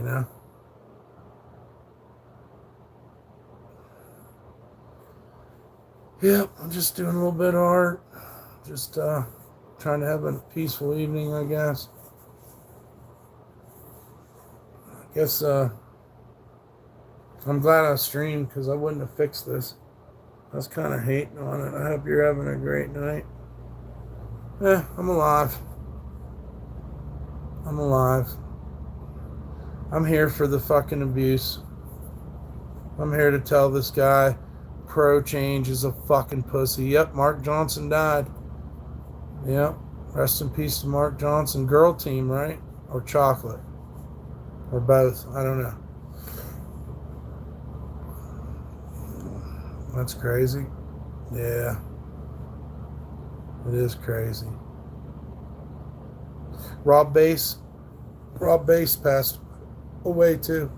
Yep, I'm just doing a little bit of art. Just trying to have a peaceful evening, I guess. I guess I'm glad I streamed because I wouldn't have fixed this. I was kind of hating on it. I hope you're having a great night. I'm alive. I'm alive. I'm here for the fucking abuse. I'm here to tell this guy pro change is a fucking pussy. Yep, Mark Johnson died. Yep. Rest in peace to Mark Johnson. Girl team, right? Or chocolate. Or both. I don't know. That's crazy. Yeah. It is crazy. Rob Bass passed away too.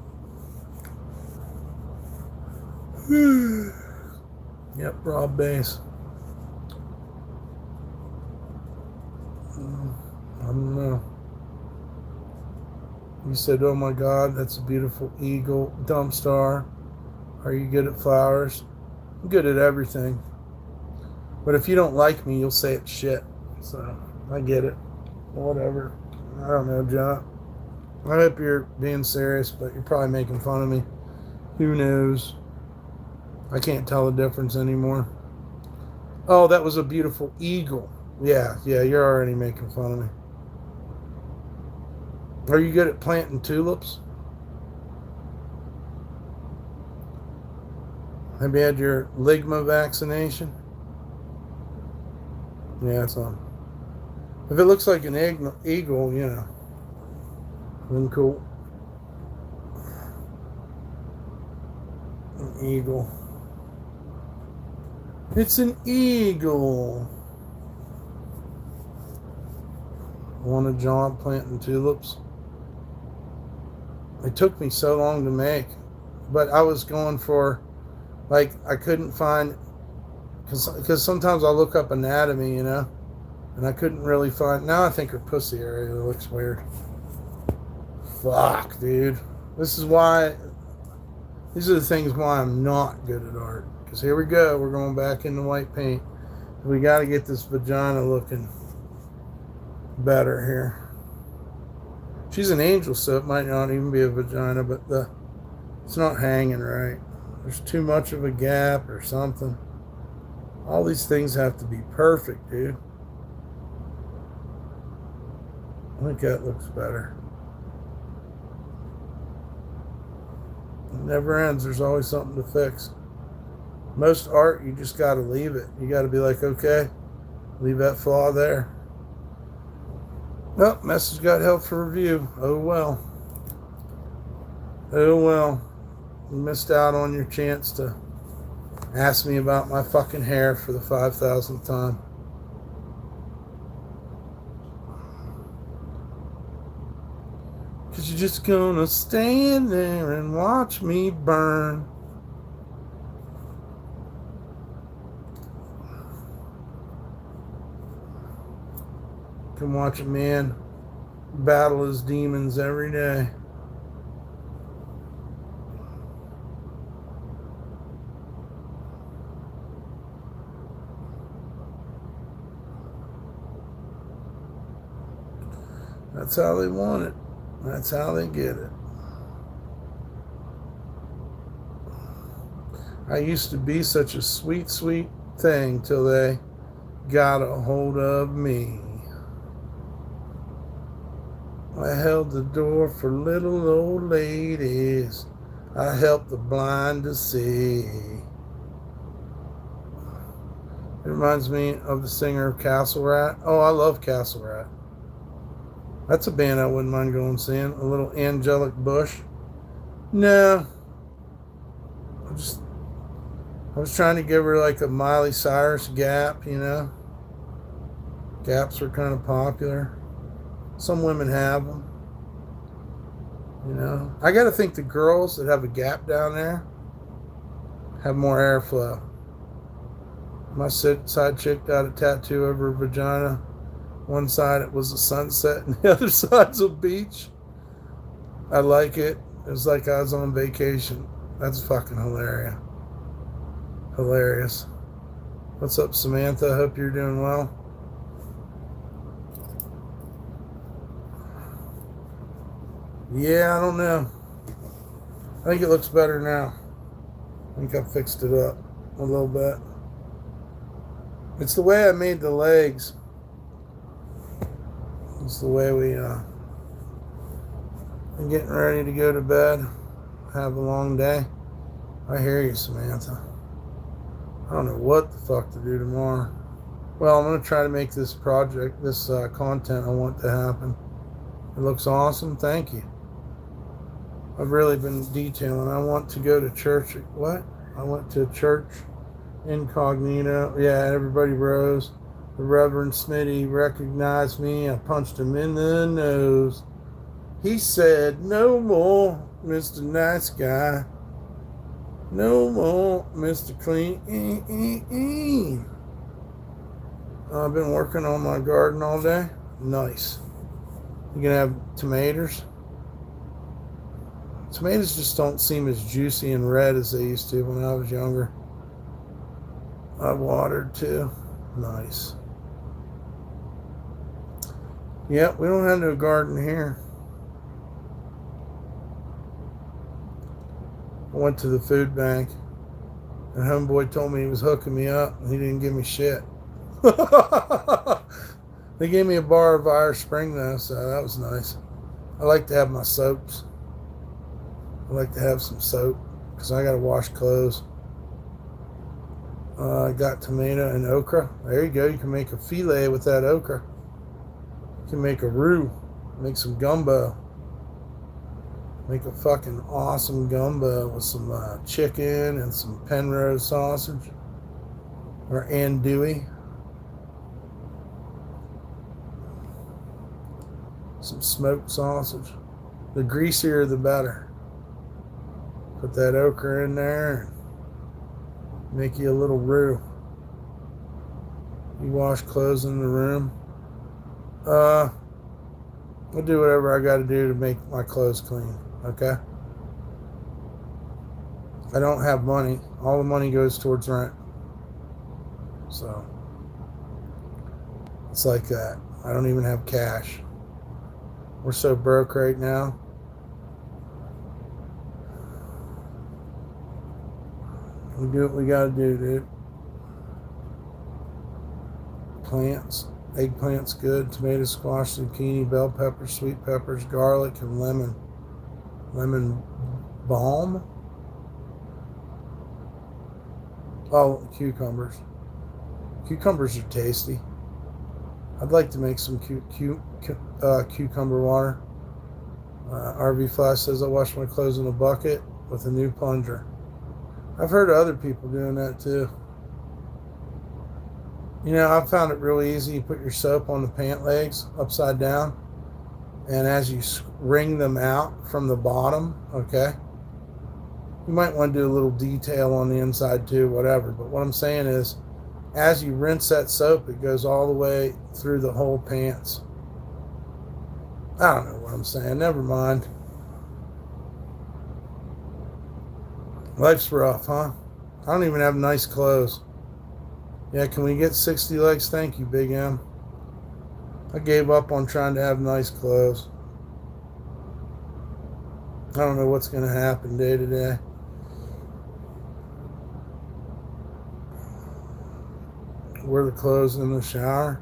Yep, Rob Bass. I don't know. You said, oh my God, that's a beautiful eagle. DumpStarr. Are you good at flowers? I'm good at everything. But if you don't like me, you'll say it's shit. So, I get it. Whatever. I don't know, John. I hope you're being serious, but you're probably making fun of me. Who knows? I can't tell the difference anymore. Oh, that was a beautiful eagle. Yeah, you're already making fun of me. Are you good at planting tulips? Have you had your ligma vaccination? Yeah, it's on. If it looks like an eagle, then cool. An eagle. It's an eagle. Want a job planting tulips? It took me so long to make, but I was going for, I couldn't find, because sometimes I'll look up anatomy, and I couldn't really find. Now I think her pussy area looks weird. Fuck, dude. These are the things why I'm not good at art. Because here we go, we're going back into white paint. We got to get this vagina looking better here. She's an angel, so it might not even be a vagina, but it's not hanging right. There's too much of a gap or something. All these things have to be perfect, dude. I think that looks better. It never ends. There's always something to fix. Most art, you just got to leave it. You got to be like, okay, leave that flaw there. Nope, message got held for review. Oh well. Oh well. You missed out on your chance to ask me about my fucking hair for the 5,000th time. Cause you're just gonna stand there and watch me burn. Can watch a man battle his demons every day. That's how they want it. That's how they get it. I used to be such a sweet, sweet thing till they got a hold of me. I held the door for little old ladies. I helped the blind to see. It reminds me of the singer of Castle Rat. Oh, I love Castle Rat. That's a band I wouldn't mind going seeing. A little Angelic Bush. No. I was trying to give her like a Miley Cyrus Gap, Gaps were kind of popular. Some women have them. You know, I got to think the girls that have a gap down there have more airflow. My side chick got a tattoo over her vagina. One side it was a sunset, and the other side's a beach. I like it. It was like I was on vacation. That's fucking hilarious. Hilarious. What's up, Samantha? Hope you're doing well. Yeah, I don't know. I think it looks better now. I think I fixed it up a little bit. It's the way I made the legs. It's the way I'm getting ready to go to bed. Have a long day. I hear you, Samantha. I don't know what the fuck to do tomorrow. Well, I'm going to try to make this project, this content I want to happen. It looks awesome. Thank you. I've really been detailing. I want to go to church. What? I went to church incognito. Yeah, everybody rose. The Reverend Smitty recognized me. I punched him in the nose. He said, "No more, Mr. Nice Guy. No more, Mr. Clean." I've been working on my garden all day. Nice. You gonna have tomatoes? Tomatoes just don't seem as juicy and red as they used to when I was younger. I watered too. Nice. Yep, we don't have no garden here. I went to the food bank, and homeboy told me he was hooking me up, and he didn't give me shit. They gave me a bar of Irish Spring though, so that was nice. I like to have my soaps. I like to have some soap because I got to wash clothes. I got tomato and okra. There you go. You can make a filet with that okra. You can make a roux. Make some gumbo. Make a fucking awesome gumbo with some chicken and some Penrose sausage or andouille. Some smoked sausage. The greasier the better. Put that okra in there and make you a little roux. You wash clothes in the room. I'll do whatever I got to do to make my clothes clean, okay? I don't have money. All the money goes towards rent. So, it's like that. I don't even have cash. We're so broke right now. We do what we gotta do, dude. Plants. Eggplant's good. Tomato, squash, zucchini, bell peppers, sweet peppers, garlic, and lemon. Lemon balm? Oh, cucumbers. Cucumbers are tasty. I'd like to make some cucumber water. RV Flash says I wash my clothes in a bucket with a new plunger. I've heard of other people doing that too. You know, I found it really easy. You put your soap on the pant legs upside down, and as you wring them out from the bottom, okay, you might want to do a little detail on the inside too, whatever. But what I'm saying is, as you rinse that soap, it goes all the way through the whole pants. I don't know what I'm saying. Never mind. Life's rough, huh? I don't even have nice clothes. Yeah, can we get 60 likes? Thank you, Big M. I gave up on trying to have nice clothes. I don't know what's going to happen day to day. Wear the clothes in the shower?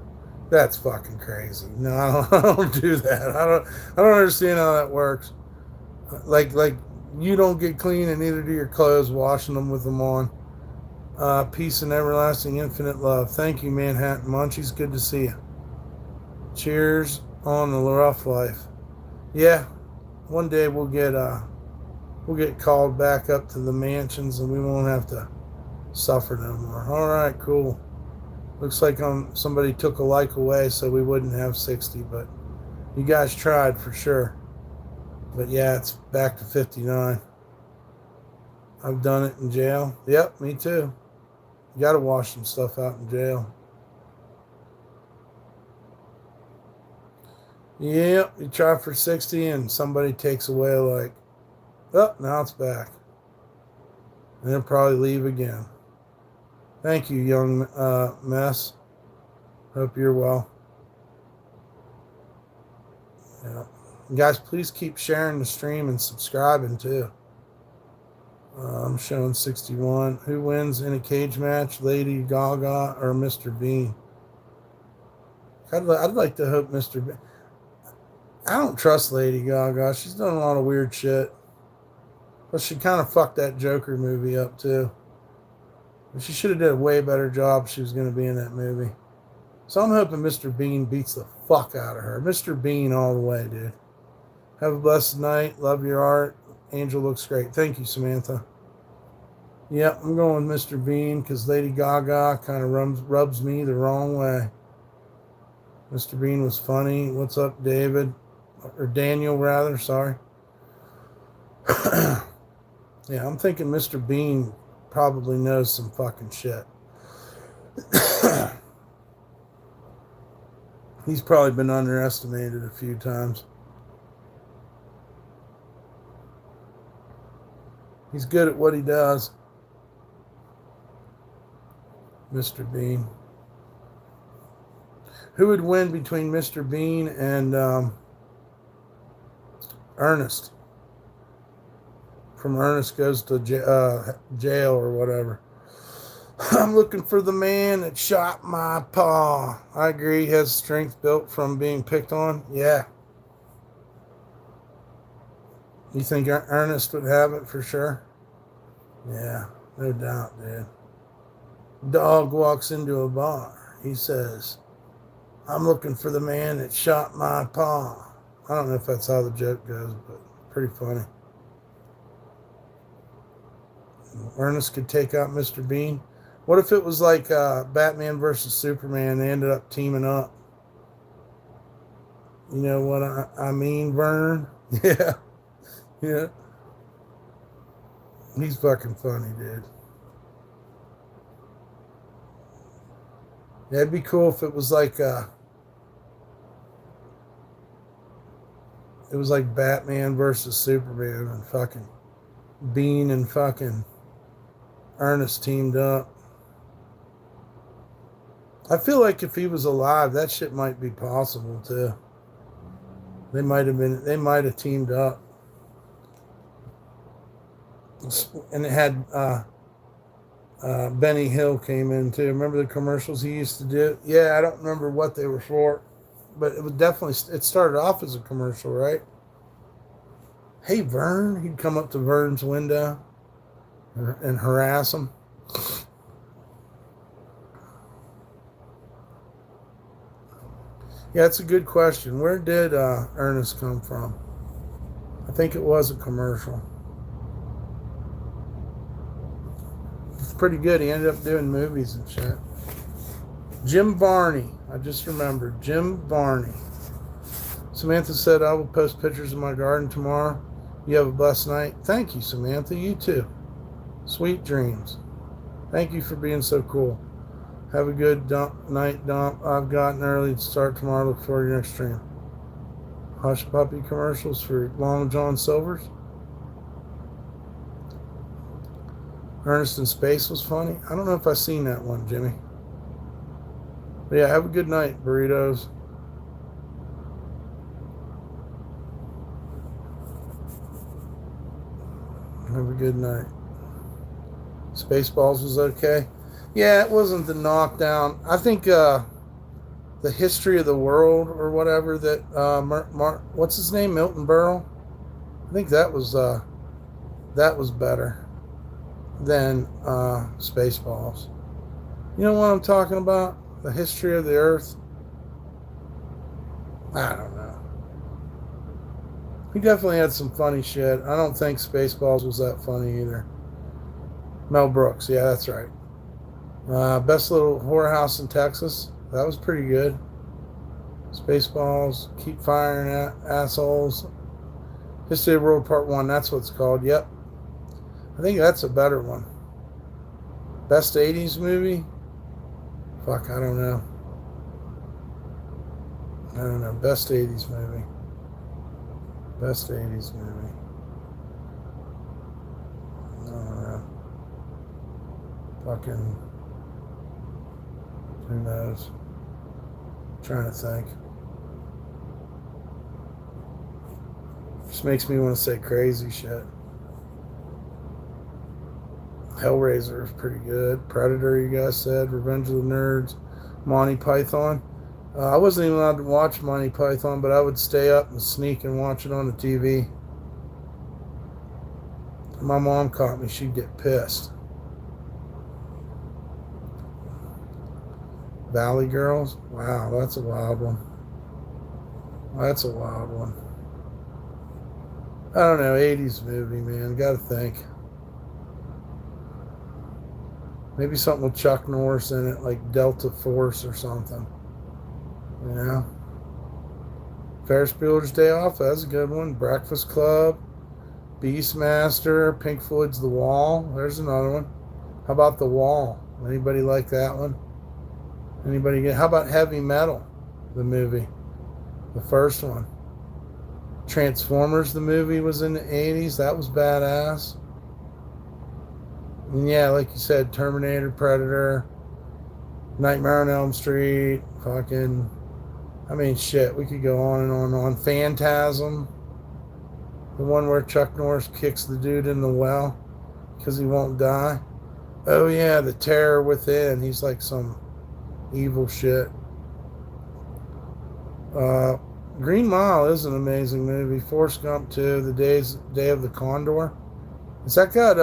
That's fucking crazy. No, I don't do that. I don't understand how that works. Like you don't get clean and neither do your clothes washing them with them on. Peace and everlasting infinite love. Thank you, Manhattan Munchies. Good to see you. Cheers on the rough life. Yeah, one day we'll get called back up to the mansions and we won't have to suffer no more. All right, cool. Looks like somebody took a like away, so we wouldn't have 60, but You guys tried for sure. But yeah, it's back to 59. I've done it in jail. Yep, me too. You got to wash some stuff out in jail. Yep, you try for 60 and somebody takes away like, oh, now it's back. And they'll probably leave again. Thank you, young mess. Hope you're well. Yeah. Guys, please keep sharing the stream and subscribing too. I'm showing 61. Who wins in a cage match, Lady Gaga or Mr. Bean? I'd like to hope Mr. Bean. I don't trust Lady Gaga. She's done a lot of weird shit. But she kind of fucked that Joker movie up too. She should have did a way better job if she was going to be in that movie. So I'm hoping Mr. Bean beats the fuck out of her. Mr. Bean all the way, dude. Have a blessed night. Love your art. Angel looks great. Thank you, Samantha. Yep, I'm going with Mr. Bean because Lady Gaga kind of rubs me the wrong way. Mr. Bean was funny. What's up, David? Or Daniel, rather. Sorry. Yeah, I'm thinking Mr. Bean probably knows some fucking shit. He's probably been underestimated a few times. He's good at what he does. Mr. Bean. Who would win between Mr. Bean and Ernest? From Ernest Goes to Jail or whatever. I'm looking for the man that shot my paw. I agree. He has strength built from being picked on. Yeah. You think Ernest would have it for sure? Yeah, no doubt, dude. Dog walks into a bar. He says, I'm looking for the man that shot my paw. I don't know if that's how the joke goes, but pretty funny. Ernest could take out Mr. Bean. What if it was like Batman versus Superman? They ended up teaming up. You know what I mean, Vern? Yeah. Yeah. He's fucking funny, dude. Yeah, it'd be cool if it was like Batman versus Superman and fucking Bean and fucking Ernest teamed up. I feel like if he was alive, that shit might be possible too. They might have teamed up. And it had Benny Hill came in too. Remember the commercials he used to do? Yeah, I don't remember what they were for, but it would definitely, it started off as a commercial, right? Hey, Vern. He'd come up to Vern's window and harass him. Yeah, it's a good question. Where did Ernest come from? I think it was a commercial. It's pretty good. He ended up doing movies and shit. Jim Varney. I just remembered. Jim Varney. Samantha said, I will post pictures of my garden tomorrow. You have a blessed night. Thank you, Samantha. You too. Sweet dreams. Thank you for being so cool. Have a good night, Dump. I've got an early start tomorrow. Look forward to your next stream. Hush Puppy commercials for Long John Silver's. Ernest in Space was funny. I don't know if I've seen that one, Jimmy. But yeah, have a good night, burritos. Have a good night. Spaceballs was okay. Yeah, it wasn't the knockdown. I think the history of the world or whatever that what's his name, Milton Berle. I think that was better than Spaceballs. You know what I'm talking about? The history of the Earth. I don't know. He definitely had some funny shit. I don't think Spaceballs was that funny either. Mel Brooks, yeah, that's right. Best Little Whorehouse in Texas. That was pretty good. Spaceballs, Keep Firing at Assholes. History of the World Part 1, that's what it's called. Yep. I think that's a better one. Best 80s movie? Fuck, I don't know. Best 80s movie. Best 80s movie. I don't know. Fucking. Who knows? I'm trying to think. Just makes me want to say crazy shit. Hellraiser is pretty good. Predator, you guys said. Revenge of the Nerds. Monty Python. I wasn't even allowed to watch Monty Python, but I would stay up and sneak and watch it on the TV. If my mom caught me, she'd get pissed. Valley Girls? Wow, that's a wild one. That's a wild one. I don't know, 80s movie, man. Gotta think. Maybe something with Chuck Norris in it, like Delta Force or something. You know? Ferris Bueller's Day Off, that's a good one. Breakfast Club. Beastmaster. Pink Floyd's The Wall. There's another one. How about The Wall? Anybody like that one? Anybody get? How about Heavy Metal? The movie. The first one. Transformers, the movie, was in the 80s. That was badass. And yeah, like you said, Terminator, Predator, Nightmare on Elm Street, fucking, I mean, shit, we could go on and on and on. Phantasm, the one where Chuck Norris kicks the dude in the well because he won't die. Oh yeah, The Terror Within. He's like some evil shit. Green Mile is an amazing movie. Forrest Gump 2, Day of the Condor. Has that got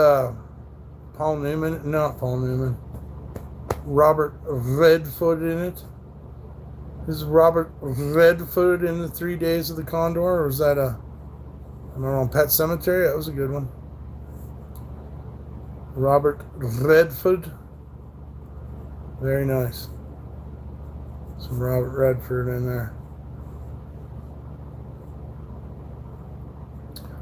Paul Newman? Not Paul Newman. Robert Redford in it. Is Robert Redford in the 3 Days of the Condor? Or is that I don't know, Pet Sematary? That was a good one. Robert Redford. Very nice. Some Robert Redford in there.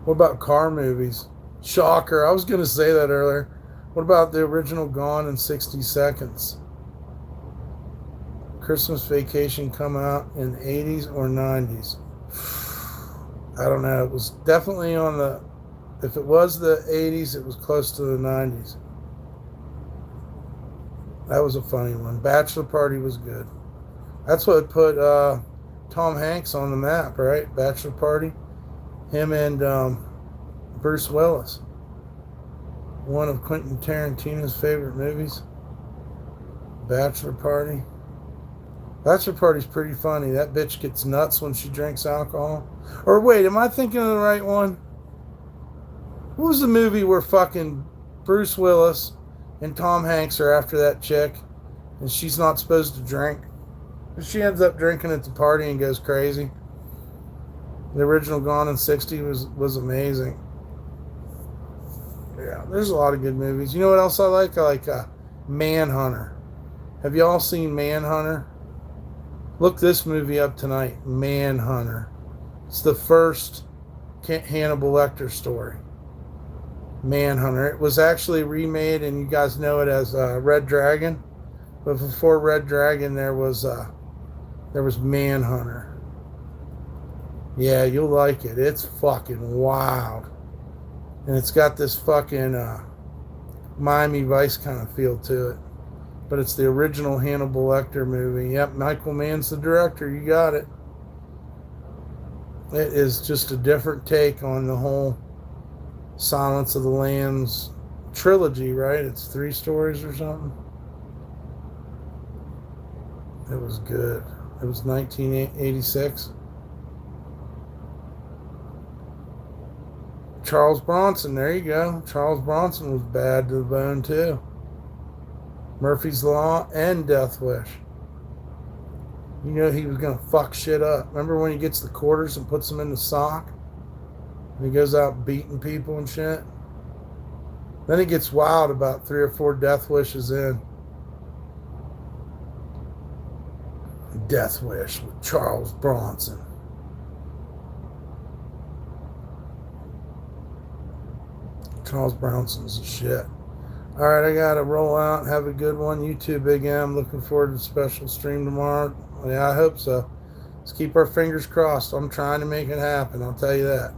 What about car movies? Shocker. I was going to say that earlier. What about the original Gone in 60 Seconds? Christmas Vacation come out in the 80s or 90s? I don't know. It was definitely on the... If it was the 80s, it was close to the 90s. That was a funny one. Bachelor Party was good. That's what put Tom Hanks on the map, right? Bachelor Party. Him and Bruce Willis. One of Quentin Tarantino's favorite movies. Bachelor Party. Bachelor Party's pretty funny. That bitch gets nuts when she drinks alcohol. Or wait, am I thinking of the right one? What was the movie where fucking Bruce Willis and Tom Hanks are after that chick and she's not supposed to drink? She ends up drinking at the party and goes crazy. The original Gone in 60 was amazing. Yeah, there's a lot of good movies. You know what else I like? I like Manhunter. Have y'all seen Manhunter? Look this movie up tonight. Manhunter. It's the first Hannibal Lecter story. Manhunter. It was actually remade, and you guys know it as Red Dragon. But before Red Dragon, there was Manhunter. Yeah, you'll like it. It's fucking wild. And it's got this fucking Miami Vice kind of feel to it. But it's the original Hannibal Lecter movie. Yep, Michael Mann's the director. You got it. It is just a different take on the whole Silence of the Lambs trilogy, right? It's 3 stories or something. It was good. It was 1986. Charles Bronson, there you go. Charles Bronson was bad to the bone too. Murphy's Law and Death Wish. You know he was going to fuck shit up. Remember when he gets the quarters and puts them in the sock? And he goes out beating people and shit? Then he gets wild about 3 or 4 Death Wishes in. Death Wish with Charles Bronson. Charles Bronson's a shit. All right, I gotta roll out. Have a good one. You too, Big M. Looking forward to the special stream tomorrow. Yeah, I hope so. Let's keep our fingers crossed. I'm trying to make it happen. I'll tell you that.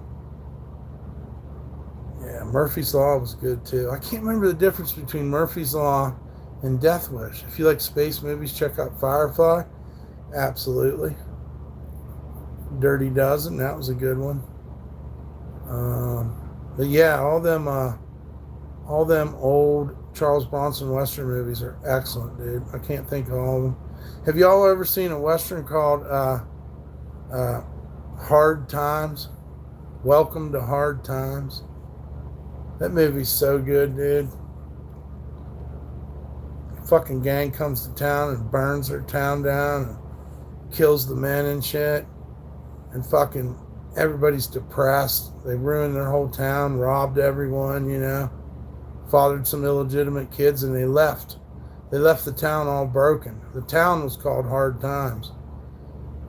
Yeah, Murphy's Law was good too. I can't remember the difference between Murphy's Law and Death Wish. If you like space movies, check out Firefly. Absolutely. Dirty Dozen, that was a good one. But yeah, all them old Charles Bronson Western movies are excellent, dude. I can't think of all of them. Have y'all ever seen a Western called Hard Times? Welcome to Hard Times. That movie's so good, dude. Fucking gang comes to town and burns their town down and kills the men and shit. And fucking everybody's depressed. They ruined their whole town, robbed everyone, you know. Fathered some illegitimate kids, and they left. They left the town all broken. The town was called Hard Times.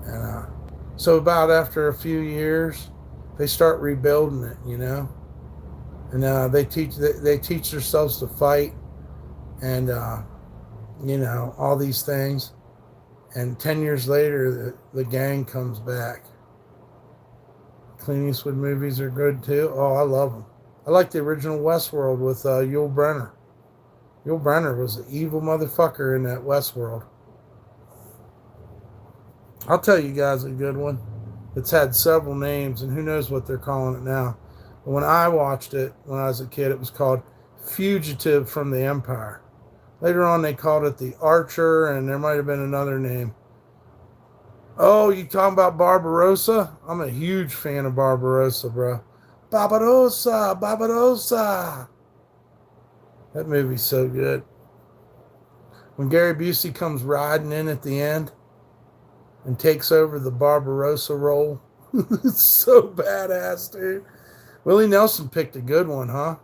And so about after a few years, they start rebuilding it, you know. And they teach themselves to fight, and you know, all these things. And 10 years later, the gang comes back. Clint Eastwood movies are good too. Oh, I love them. I like the original Westworld with Yul Brynner. Yul Brynner was an evil motherfucker in that Westworld. I'll tell you guys a good one. It's had several names, and who knows what they're calling it now. But when I watched it when I was a kid, it was called Fugitive from the Empire. Later on, they called it The Archer, and there might have been another name. Oh, you talking about Barbarossa? I'm a huge fan of Barbarossa, bro. Barbarossa, Barbarossa. That movie's so good. When Gary Busey comes riding in at the end and takes over the Barbarossa role, it's so badass, dude. Willie Nelson picked a good one, huh?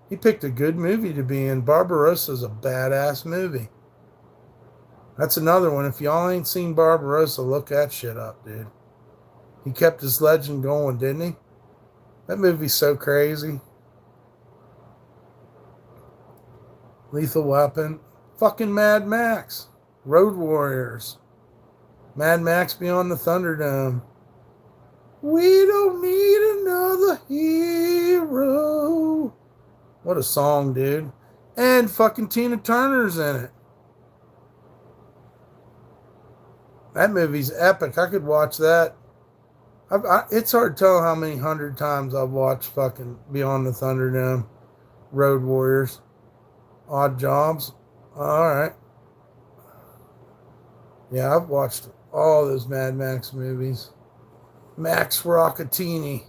He picked a good movie to be in. Barbarossa's a badass movie. That's another one. If y'all ain't seen Barbarossa, look that shit up, dude. He kept his legend going, didn't he? That movie's so crazy. Lethal Weapon. Fucking Mad Max. Road Warriors. Mad Max Beyond the Thunderdome. We don't need another hero. What a song, dude. And fucking Tina Turner's in it. That movie's epic. I could watch that. It's hard to tell how many 100 times I've watched fucking Beyond the Thunderdome, Road Warriors, Odd Jobs. All right. Yeah, I've watched all those Mad Max movies. Max Rockatini.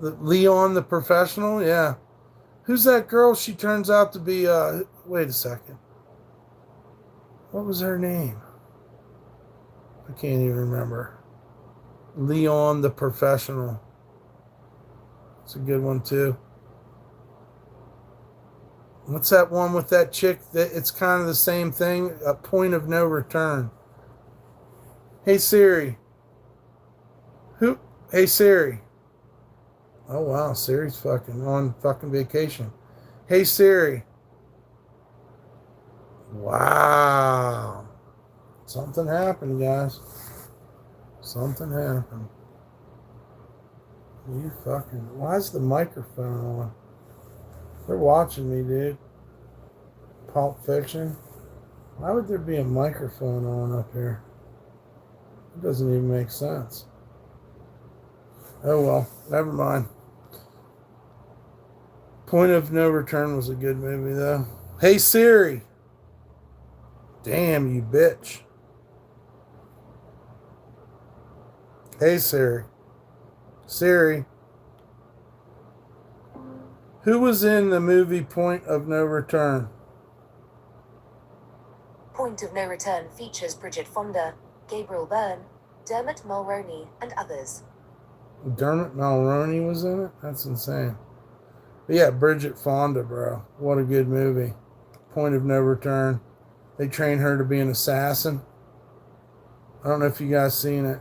Leon the Professional, yeah. Who's that girl? She turns out to be, wait a second. What was her name? I can't even remember. Leon the Professional. It's a good one too. What's that one with that chick? That it's kind of the same thing. A Point of No Return. Hey Siri. Who? Hey Siri. Oh wow, Siri's fucking on fucking vacation. Hey Siri. Wow. Something happened, guys. Something happened. You fucking... Why is the microphone on? They're watching me, dude. Pulp Fiction. Why would there be a microphone on up here? It doesn't even make sense. Oh well, never mind. Point of No Return was a good movie, though. Hey Siri. Damn, you bitch. Hey Siri. Siri. Who was in the movie Point of No Return? Point of No Return features Bridget Fonda, Gabriel Byrne, Dermot Mulroney, and others. Dermot Mulroney was in it? That's insane. But yeah, Bridget Fonda, bro. What a good movie. Point of No Return. They train her to be an assassin. I don't know if you guys seen it.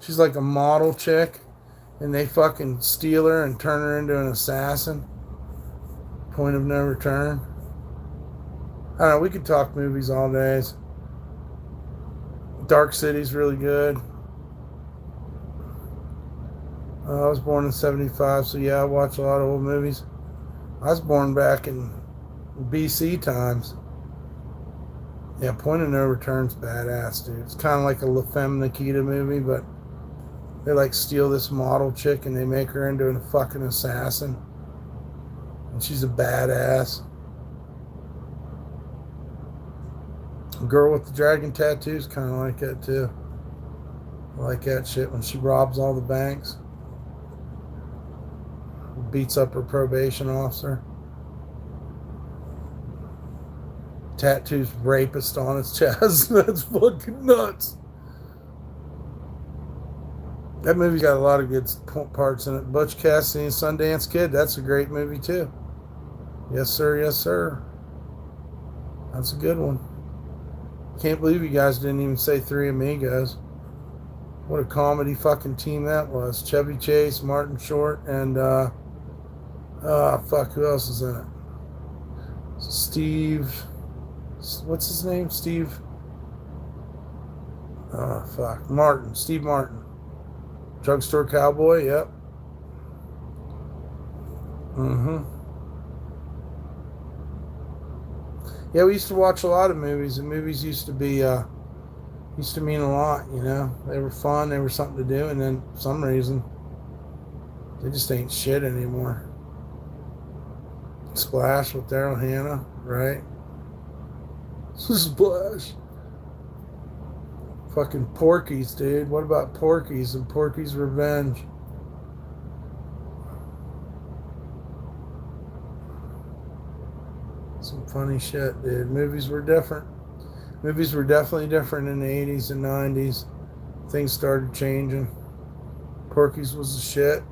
She's like a model chick, and they fucking steal her and turn her into an assassin. Point of no return. I don't know, we could talk movies all days. Dark City's really good. I was born in 75, so yeah, I watch a lot of old movies. I was born back in BC times. Yeah, Point of No Return's badass, dude. It's kind of like a La Femme Nikita movie, but they like steal this model chick and they make her into a fucking assassin. And she's a badass. Girl with the dragon tattoos kind of like that too. I like that shit when she robs all the banks. Beats up her probation officer. Tattoos rapist on its chest. That's fucking nuts. That movie got a lot of good parts in it. Butch Cassidy and Sundance Kid, that's a great movie too. Yes sir, yes sir. That's a good one. Can't believe you guys didn't even say Three Amigos. What a comedy fucking team that was. Chevy Chase, Martin Short, and fuck, who else is in it? Steve, what's his name? Steve, Martin, Steve Martin. Drugstore Cowboy, yep. Yeah, we used to watch a lot of movies, and movies used to be, used to mean a lot, you know? They were fun, they were something to do, and then for some reason, they just ain't shit anymore. Splash with Daryl Hannah, right? Splash. Fucking Porky's, dude. What about Porky's and Porky's Revenge? Some funny shit, dude. Movies were different. Movies were definitely different in the 80s and 90s. Things started changing. Porky's was the shit.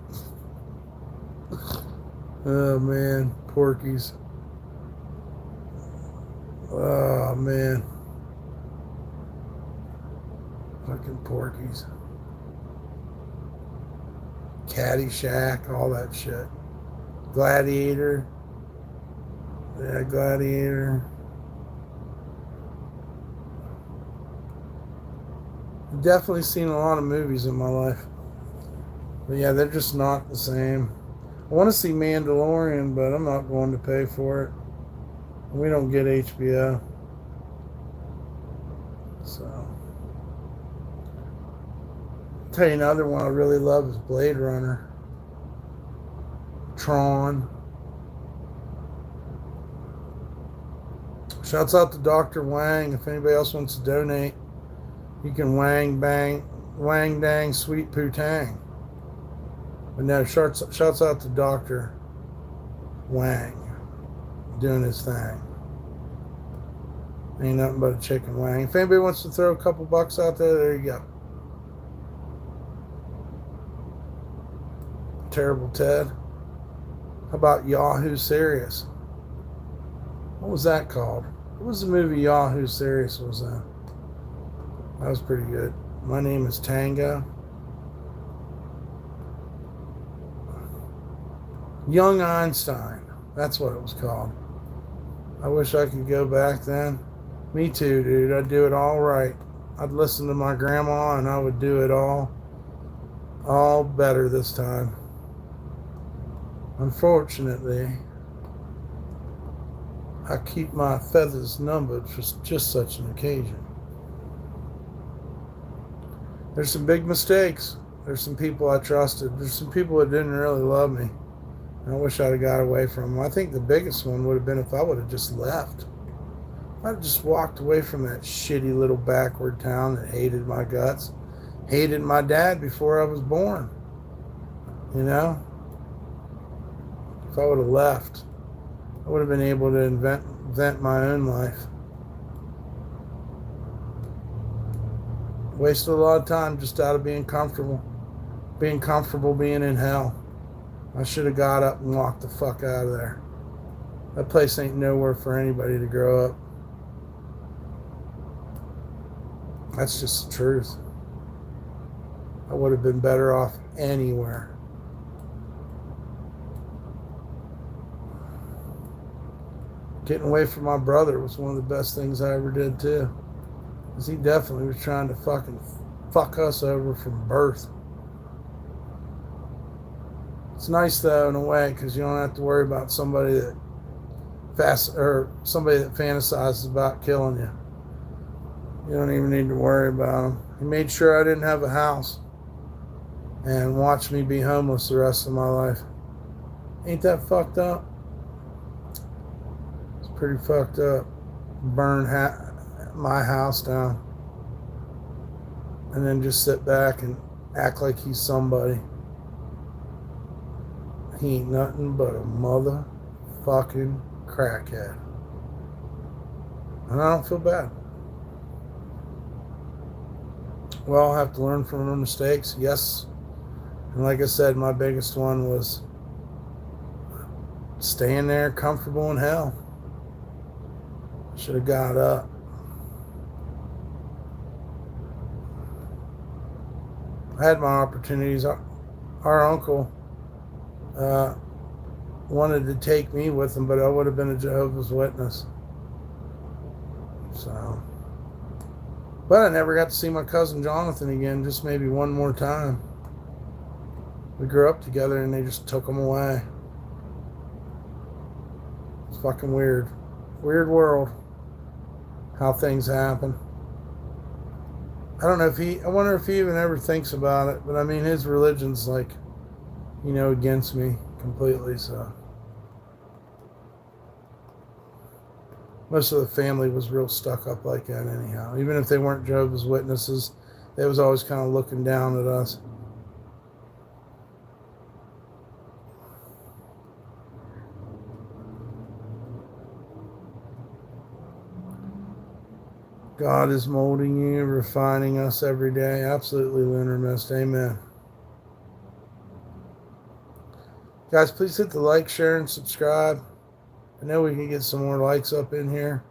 Oh, man. Porky's. Oh, man. Fucking Porky's. Caddyshack, all that shit. Gladiator. Yeah, Gladiator. I've definitely seen a lot of movies in my life. But yeah, they're just not the same. I want to see Mandalorian, but I'm not going to pay for it. We don't get HBO. So. I'll tell you another one I really love is Blade Runner. Tron. Shouts out to Dr. Wang. If anybody else wants to donate, you can wang dang sweet poo tang. But no, shouts out to Dr. Wang doing his thing. Ain't nothing but a chicken wang. If anybody wants to throw a couple bucks out there, there you go. Terrible Ted. How about Yahoo Serious? What was that called? What was the movie Yahoo Serious was in? That was pretty good. My Name is Tango. Young Einstein. That's what it was called. I wish I could go back then. Me too, dude. I'd do it all right. I'd listen to my grandma and I would do it all better this time. Unfortunately, I keep my feathers numbered for just such an occasion. There's some big mistakes. There's some people I trusted. There's some people that didn't really love me. And I wish I'd have got away from them. I think the biggest one would have been if I would have just left. I'd have just walked away from that shitty little backward town that hated my guts. Hated my dad before I was born. You know? If I would have left, I would have been able to invent my own life. Wasted a lot of time just out of being comfortable. Being comfortable being in hell. I should have got up and walked the fuck out of there. That place ain't nowhere for anybody to grow up. That's just the truth. I would have been better off anywhere. Getting away from my brother was one of the best things I ever did too. Because he definitely was trying to fucking fuck us over from birth. It's nice though in a way because you don't have to worry about somebody that fantasizes about killing you. You don't even need to worry about him. He made sure I didn't have a house and watched me be homeless the rest of my life. Ain't that fucked up? It's pretty fucked up. Burn my house down and then just sit back and act like he's somebody. He ain't nothing but a motherfucking crackhead. And I don't feel bad. We all have to learn from our mistakes, yes. And like I said, my biggest one was staying there comfortable in hell. Should have got up. I had my opportunities. Our uncle wanted to take me with him, but I would have been a Jehovah's Witness. So, but I never got to see my cousin Jonathan again, just maybe one more time. We grew up together and they just took him away. It's fucking weird. Weird world. How things happen. I don't know if I wonder if he even ever thinks about it, but I mean, his religion's like, against me completely, so. Most of the family was real stuck up like that anyhow. Even if they weren't Jehovah's Witnesses, they was always kind of looking down at us. God is molding you, refining us every day. Absolutely, Lunar Mist. Amen. Guys, please hit the like, share, and subscribe. I know we can get some more likes up in here.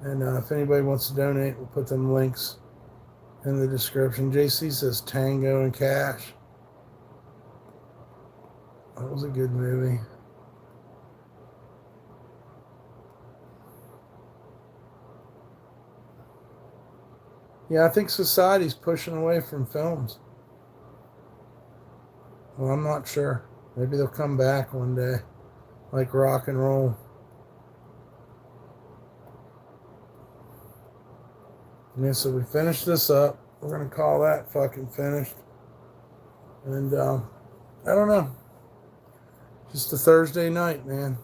And if anybody wants to donate, we'll put them links in the description. JC says Tango and Cash. That was a good movie. Yeah, I think society's pushing away from films. Well, I'm not sure. Maybe they'll come back one day, like rock and roll. Yeah, so we finished this up. We're going to call that fucking finished. And I don't know. Just a Thursday night, man.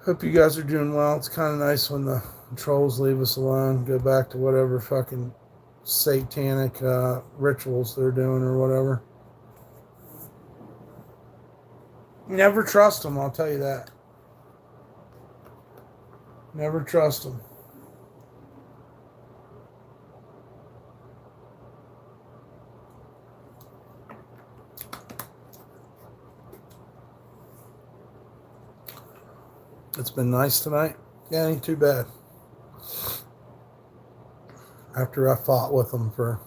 Hope you guys are doing well. It's kind of nice when the trolls leave us alone, go back to whatever fucking satanic rituals they're doing or whatever. Never trust them, I'll tell you that. Never trust them. It's been nice tonight. Yeah, ain't too bad. After I fought with them for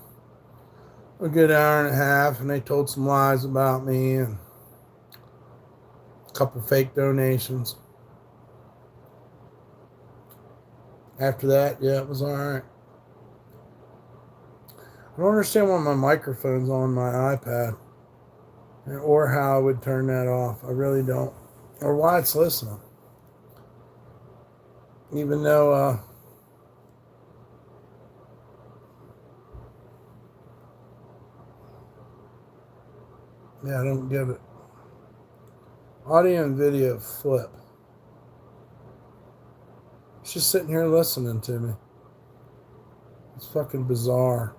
a good hour and a half, and they told some lies about me and a couple fake donations. After that, yeah, it was all right. I don't understand why my microphone's on my iPad or how I would turn that off. I really don't. Or why it's listening. Even though yeah, I don't get it. Audio and video flip. It's just sitting here listening to me. It's fucking bizarre.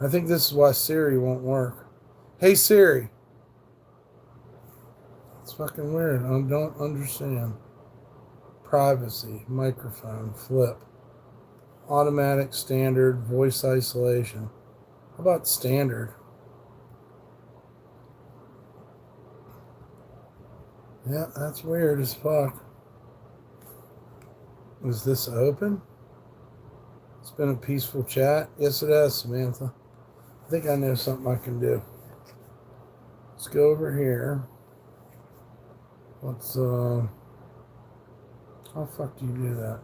I think this is why Siri won't work. Hey Siri. It's fucking weird. I don't understand. Privacy, microphone, flip. Automatic, standard, voice isolation. How about standard? Yeah, that's weird as fuck. Is this open? It's been a peaceful chat. Yes, it has, Samantha. I think I know something I can do. Let's go over here. Let's, how the fuck do you do that?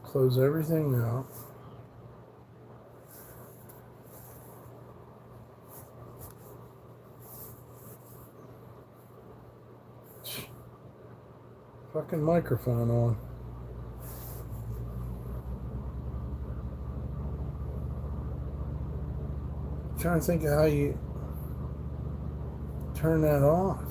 Close everything out. Fucking microphone on. I'm trying to think of how you turn that off.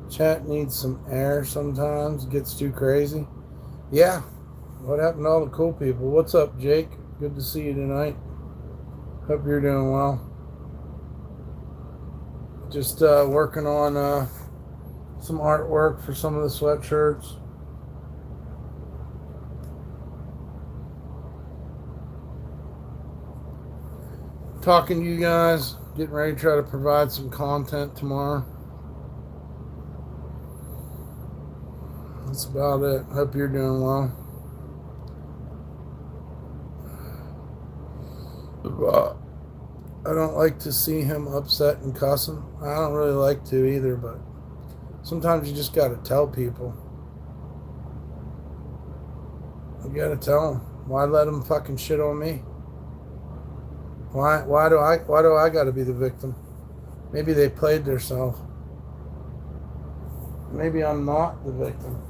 Chat needs some air sometimes. It gets too crazy. Yeah. What happened to all the cool people? What's up, Jake? Good to see you tonight. Hope you're doing well. Just working on some artwork for some of the sweatshirts. Talking to you guys. Getting ready to try to provide some content tomorrow. That's about it. Hope you're doing well. I don't like to see him upset and cussing. I don't really like to either, but sometimes you just gotta tell people. You gotta tell them. Why let them fucking shit on me? Why do I gotta be the victim? Maybe they played themselves. Maybe I'm not the victim.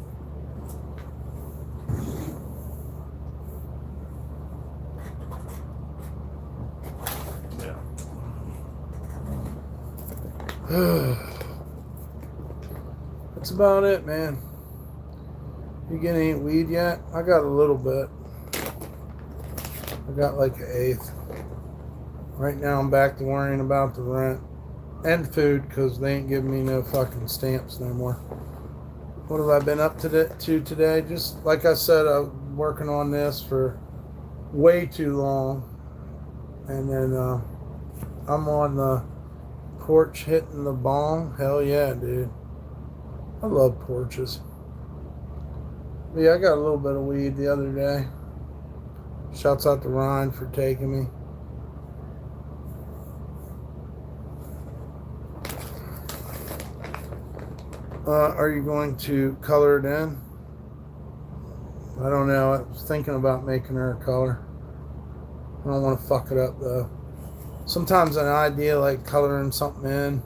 That's about it, man. You getting any weed yet? I got a little bit. I got like an eighth. Right now I'm back to worrying about the rent and food because they ain't giving me no fucking stamps no more. What have I been up to today? Just like I said, I'm working on this for way too long. And then I'm on the porch hitting the bong. Hell yeah, dude. I love porches. But yeah, I got a little bit of weed the other day. Shouts out to Ryan for taking me. Are you going to color it in? I don't know. I was thinking about making her a color. I don't want to fuck it up though. Sometimes an idea like coloring something in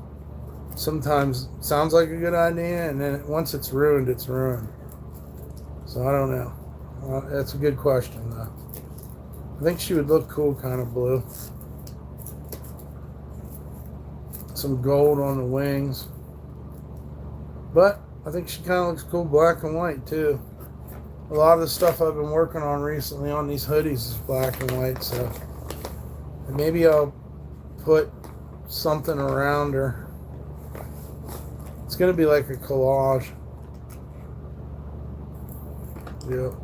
sometimes sounds like a good idea, and then once it's ruined, it's ruined. So I don't know. That's a good question though. I think she would look cool kind of blue. Some gold on the wings. But I think she kind of looks cool black and white too. A lot of the stuff I've been working on recently on these hoodies is black and white, so maybe I'll put something around her. It's going to be like a collage. Yep.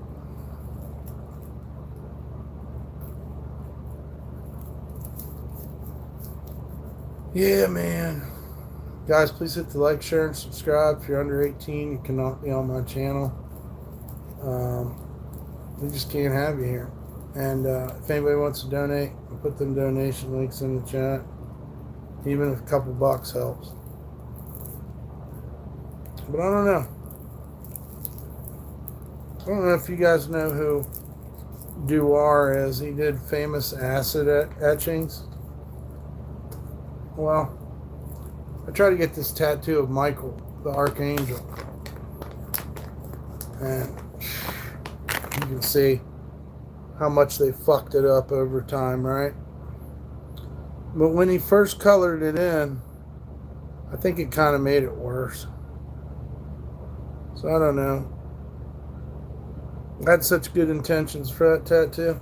Yeah, man. Guys, please hit the like, share, and subscribe. If you're under 18, you cannot be on my channel. We just can't have you here. And if anybody wants to donate, I'll put them donation links in the chat. Even if a couple bucks helps. But I don't know. I don't know if you guys know who DumpStarr is. He did famous acid etchings. Well, I tried to get this tattoo of Michael, the Archangel. And you can see how much they fucked it up over time, right? But when he first colored it in, I think it kind of made it worse. So I don't know. I had such good intentions for that tattoo,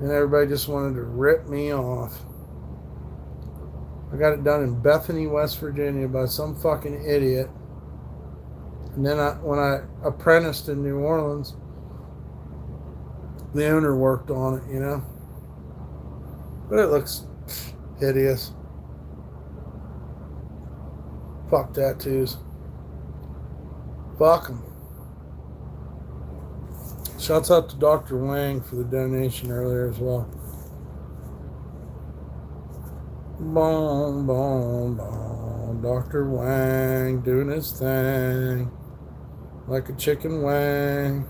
and everybody just wanted to rip me off. I got it done in Bethany, West Virginia by some fucking idiot. And then when I apprenticed in New Orleans, the owner worked on it, you know. But it looks hideous. Fuck tattoos. Fuck them. Shouts out to Dr. Wang for the donation earlier as well. Boom, boom, boom. Dr. Wang doing his thing. Like a chicken wang.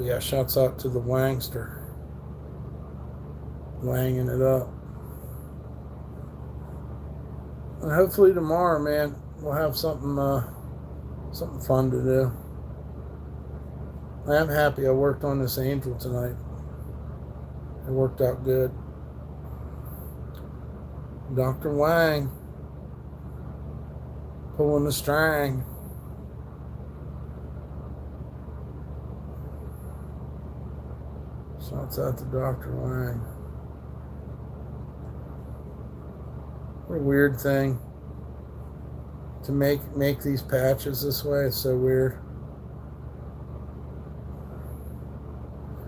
Yeah, shouts out to the Wangster. Wanging it up. And hopefully tomorrow, man, we'll have something fun to do. I am happy I worked on this angel tonight. It worked out good. Dr. Wang pulling the string. Shouts out to Dr. Wang. What a weird thing to make these patches this way. It's so weird.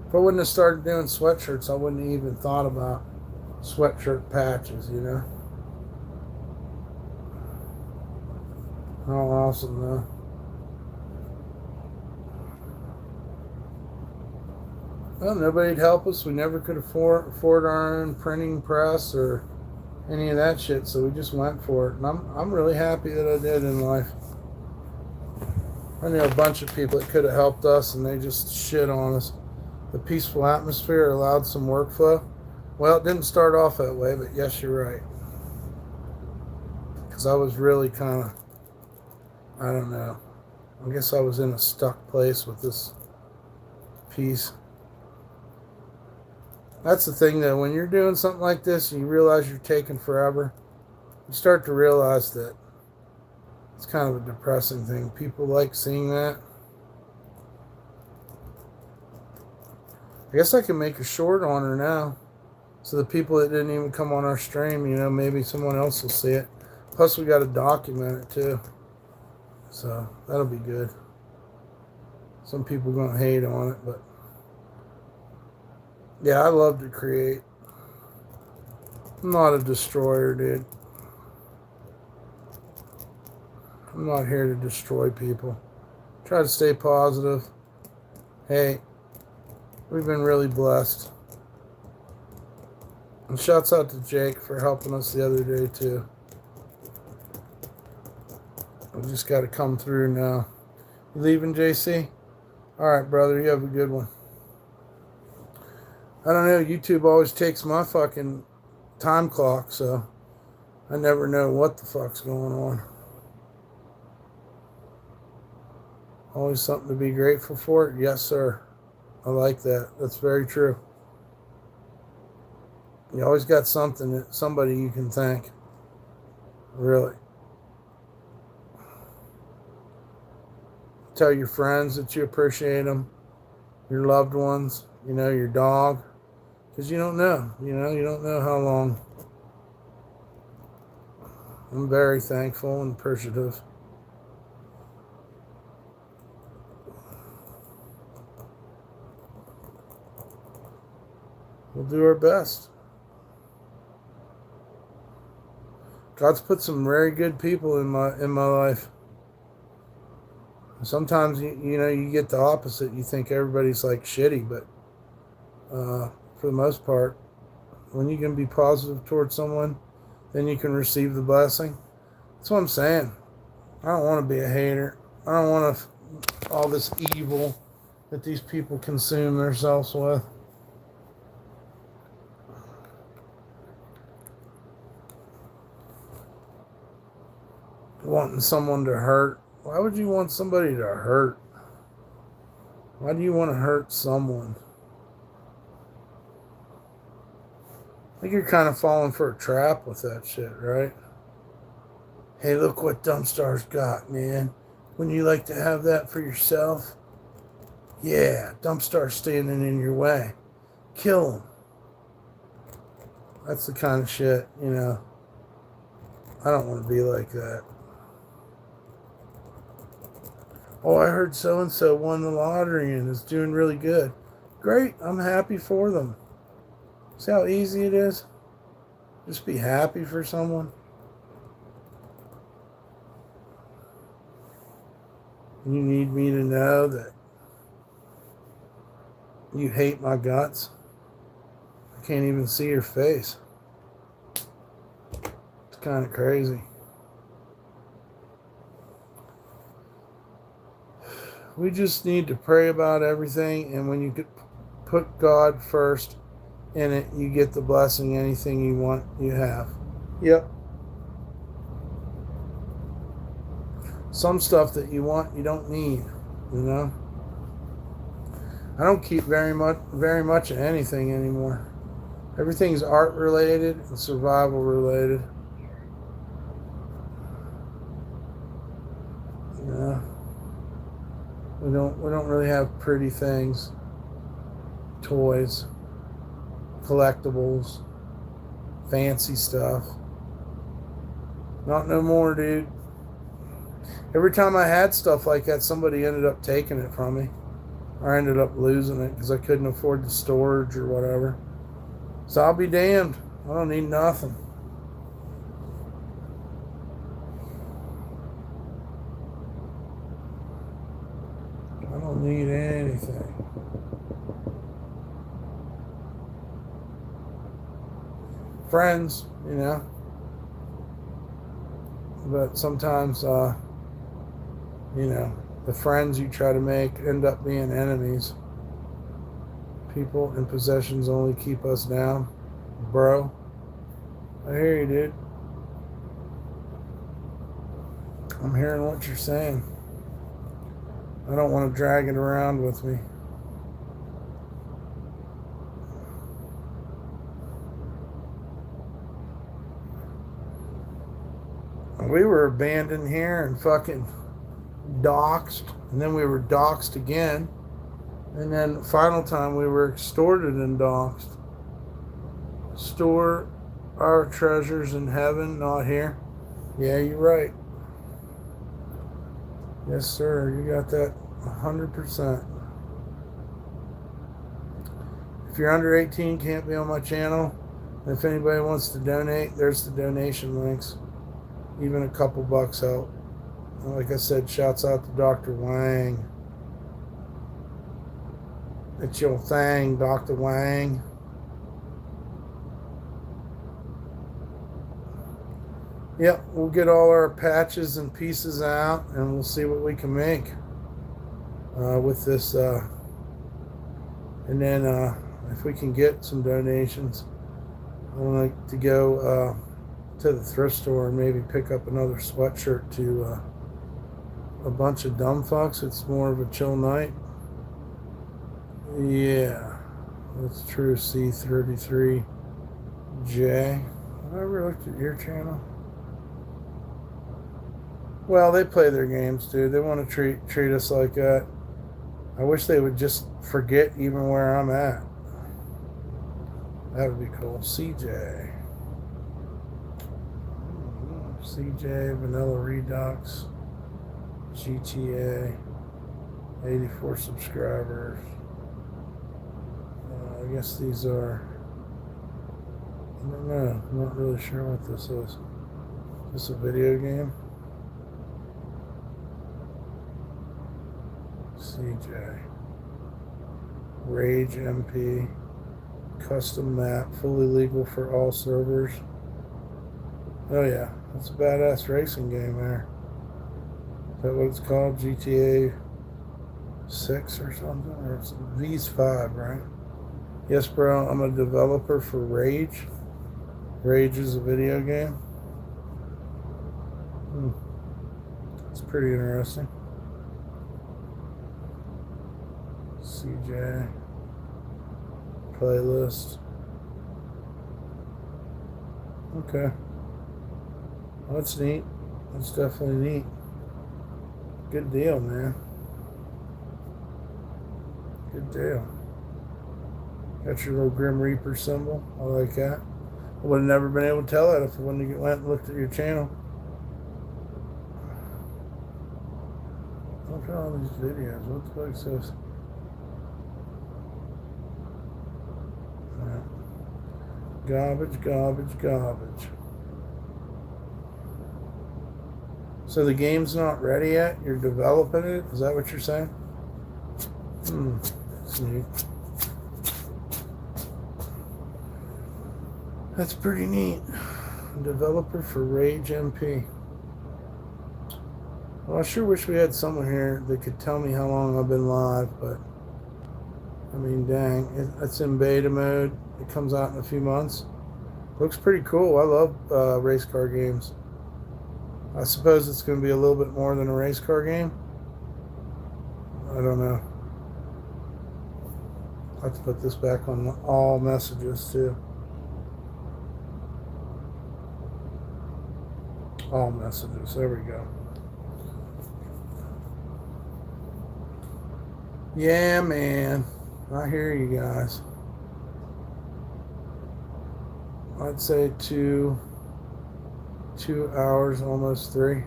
If I wouldn't have started doing sweatshirts, I wouldn't have even thought about sweatshirt patches, you know? How awesome, though. Well, nobody'd help us. We never could afford our own printing press or any of that shit, so we just went for it. And I'm really happy that I did in life. I knew a bunch of people that could have helped us, and they just shit on us. The peaceful atmosphere allowed some workflow. Well, it didn't start off that way, but yes, you're right. Because I was really kind of, I don't know. I guess I was in a stuck place with this piece. That's the thing, though. When you're doing something like this and you realize you're taking forever, you start to realize that it's kind of a depressing thing. People like seeing that. I guess I can make a short on her now. So the people that didn't even come on our stream, you know, maybe someone else will see it. Plus, we got to document it, too. So, that'll be good. Some people going to hate on it, but... yeah, I love to create. I'm not a destroyer, dude. I'm not here to destroy people. Try to stay positive. Hey, we've been really blessed. And shouts out to Jake for helping us the other day, too. We just got to come through now. You leaving, JC? All right, brother. You have a good one. I don't know. YouTube always takes my fucking time clock, so I never know what the fuck's going on. Always something to be grateful for? Yes, sir. I like that. That's very true. You always got something, somebody you can thank. Really. Tell your friends that you appreciate them. Your loved ones. You know, your dog. Because you don't know. You know, you don't know how long. I'm very thankful and appreciative. We'll do our best. God's put some very good people in my life. Sometimes you know you get the opposite. You think everybody's like shitty, but for the most part, when you can be positive towards someone, then you can receive the blessing. That's what I'm saying. I don't want to be a hater. I don't want all this evil that these people consume themselves with. Wanting someone to hurt. Why would you want somebody to hurt? Why do you want to hurt someone? I think you're kind of falling for a trap with that shit, right? Hey, look what DumpStarr's got, man. Wouldn't you like to have that for yourself? Yeah, DumpStarr's standing in your way. Kill him. That's the kind of shit, you know. I don't want to be like that. Oh, I heard so-and-so won the lottery and is doing really good. Great. I'm happy for them. See how easy it is? Just be happy for someone. You need me to know that you hate my guts. I can't even see your face. It's kind of crazy. We just need to pray about everything, and when you put God first in it, you get the blessing. Anything you want, you have. Yep. Some stuff that you want, you don't need. You know. I don't keep very much of anything anymore. Everything's art related and survival related. Yeah. We don't really have pretty things, toys, collectibles, fancy stuff. Not no more, dude. Every time I had stuff like that, somebody ended up taking it from me. Or ended up losing it because I couldn't afford the storage or whatever. So I'll be damned. I don't need nothing. I don't need anything. Friends, you know. But sometimes, you know, the friends you try to make end up being enemies. People and possessions only keep us down. Bro, I hear you, dude. I'm hearing what you're saying. I don't want to drag it around with me. We were abandoned here and fucking doxxed, and then we were doxxed again, and then final time we were extorted and doxxed. Store our treasures in heaven, not here. Yeah, you're right. Yes, sir. You got that 100%. If you're under 18, can't be on my channel. And if anybody wants to donate, there's the donation links. Even a couple bucks help. Like I said, shouts out to Dr. Wang. It's your thing, Dr. Wang. Yep, we'll get all our patches and pieces out, and we'll see what we can make with this. And then if we can get some donations, I want to go to the thrift store and maybe pick up another sweatshirt to a bunch of dumb fucks. It's more of a chill night. Yeah, that's true. C33J. Have I ever looked at your channel? Well, they play their games, dude. They want to treat us like that. I wish they would just forget even where I'm at. That would be cool. CJ. CJ, Vanilla Redux, GTA, 84 subscribers. I guess these are, I don't know, I'm not really sure what this is. Is this a video game? CJ. Rage MP. Custom map, fully legal for all servers. Oh yeah, that's a badass racing game there. Is that what it's called? GTA 6 or something? Or it's V's 5, right? Yes, bro, I'm a developer for Rage. Rage is a video game. It's pretty interesting. CJ. Playlist. Okay. Well, that's neat. That's definitely neat. Good deal, man. Good deal. Got your little Grim Reaper symbol. I like that. I would have never been able to tell that if I wouldn't have went and looked at your channel. Look at all these videos. What the fuck is this? Garbage, garbage, garbage. So the game's not ready yet? You're developing it? Is that what you're saying? That's neat. That's pretty neat. Developer for Rage MP. Well, I sure wish we had someone here that could tell me how long I've been live, but I mean, dang, it's in beta mode. It comes out in a few months. Looks pretty cool. I love race car games. I suppose it's going to be a little bit more than a race car game. I don't know. I have to put this back on all messages too. All messages. There we go. Yeah, man. I hear you guys. I'd say 2 hours, almost 3.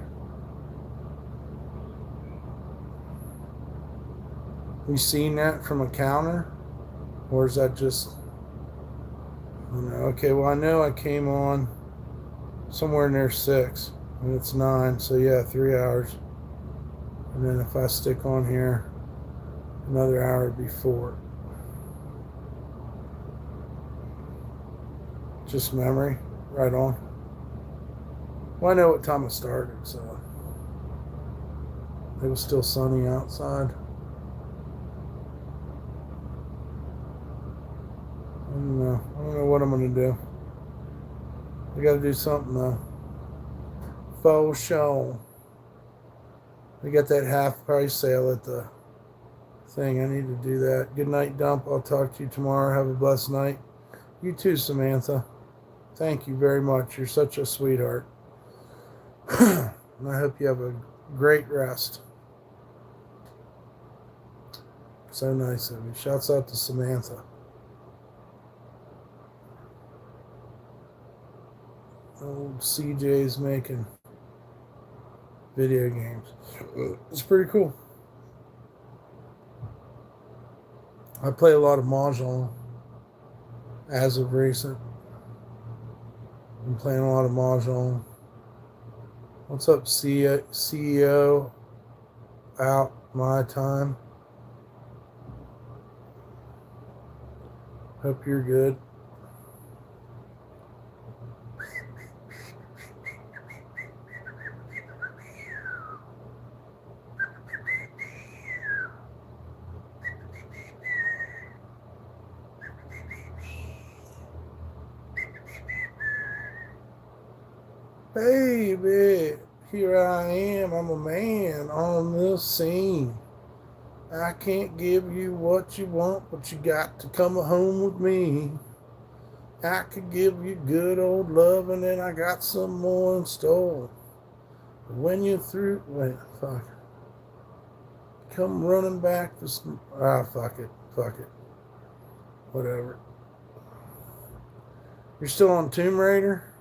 You seen that from a counter? Or is that just... I don't know. Okay, well, I know I came on somewhere near 6. And it's 9. So, yeah, 3 hours. And then if I stick on here, another hour would be 4. Just memory. Right on. Well, I know what time I started, so it was still sunny outside. I don't know what I'm going to do. I got to do something, though. Faux show. We got that half price sale at the thing. I need to do that. Good night, Dump. I'll talk to you tomorrow. Have a blessed night. You too, Samantha. Thank you very much. You're such a sweetheart. And I hope you have a great rest. So nice of you. Shouts out to Samantha. Old CJ's making video games. It's pretty cool. I play a lot of Mahjong as of recent. I'm playing a lot of Mahjong. What's up, CEO? Out my time. Hope you're good. Baby, here I am. I'm a man on this scene. I can't give you what you want, but you got to come home with me. I could give you good old love, and then I got some more in store. But when you're through, wait, fuck. Come running back to some, fuck it. Whatever. You're still on Tomb Raider?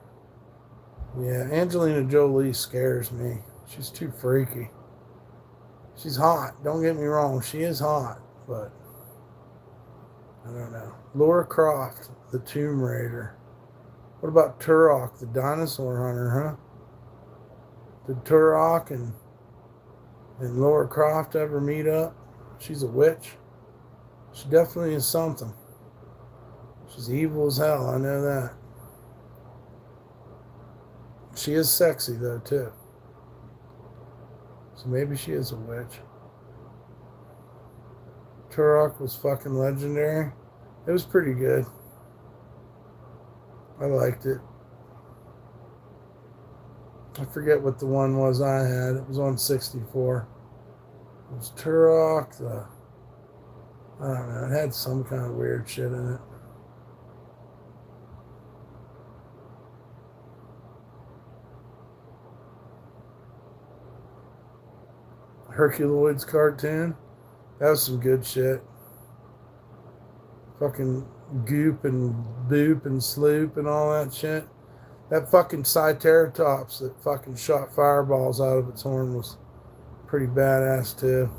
Yeah, Angelina Jolie scares me. She's too freaky. She's hot. Don't get me wrong. She is hot, but I don't know. Lara Croft, the Tomb Raider. What about Turok, the dinosaur hunter, huh? Did Turok and Lara Croft ever meet up? She's a witch. She definitely is something. She's evil as hell, I know that. She is sexy, though, too. So maybe she is a witch. Turok was fucking legendary. It was pretty good. I liked it. I forget what the one was I had. It was on 64. It was Turok. I don't know. It had some kind of weird shit in it. Herculoids cartoon. That was some good shit. Fucking Goop and Boop and Sloop and all that shit. That fucking Triceratops that fucking shot fireballs out of its horn was pretty badass too.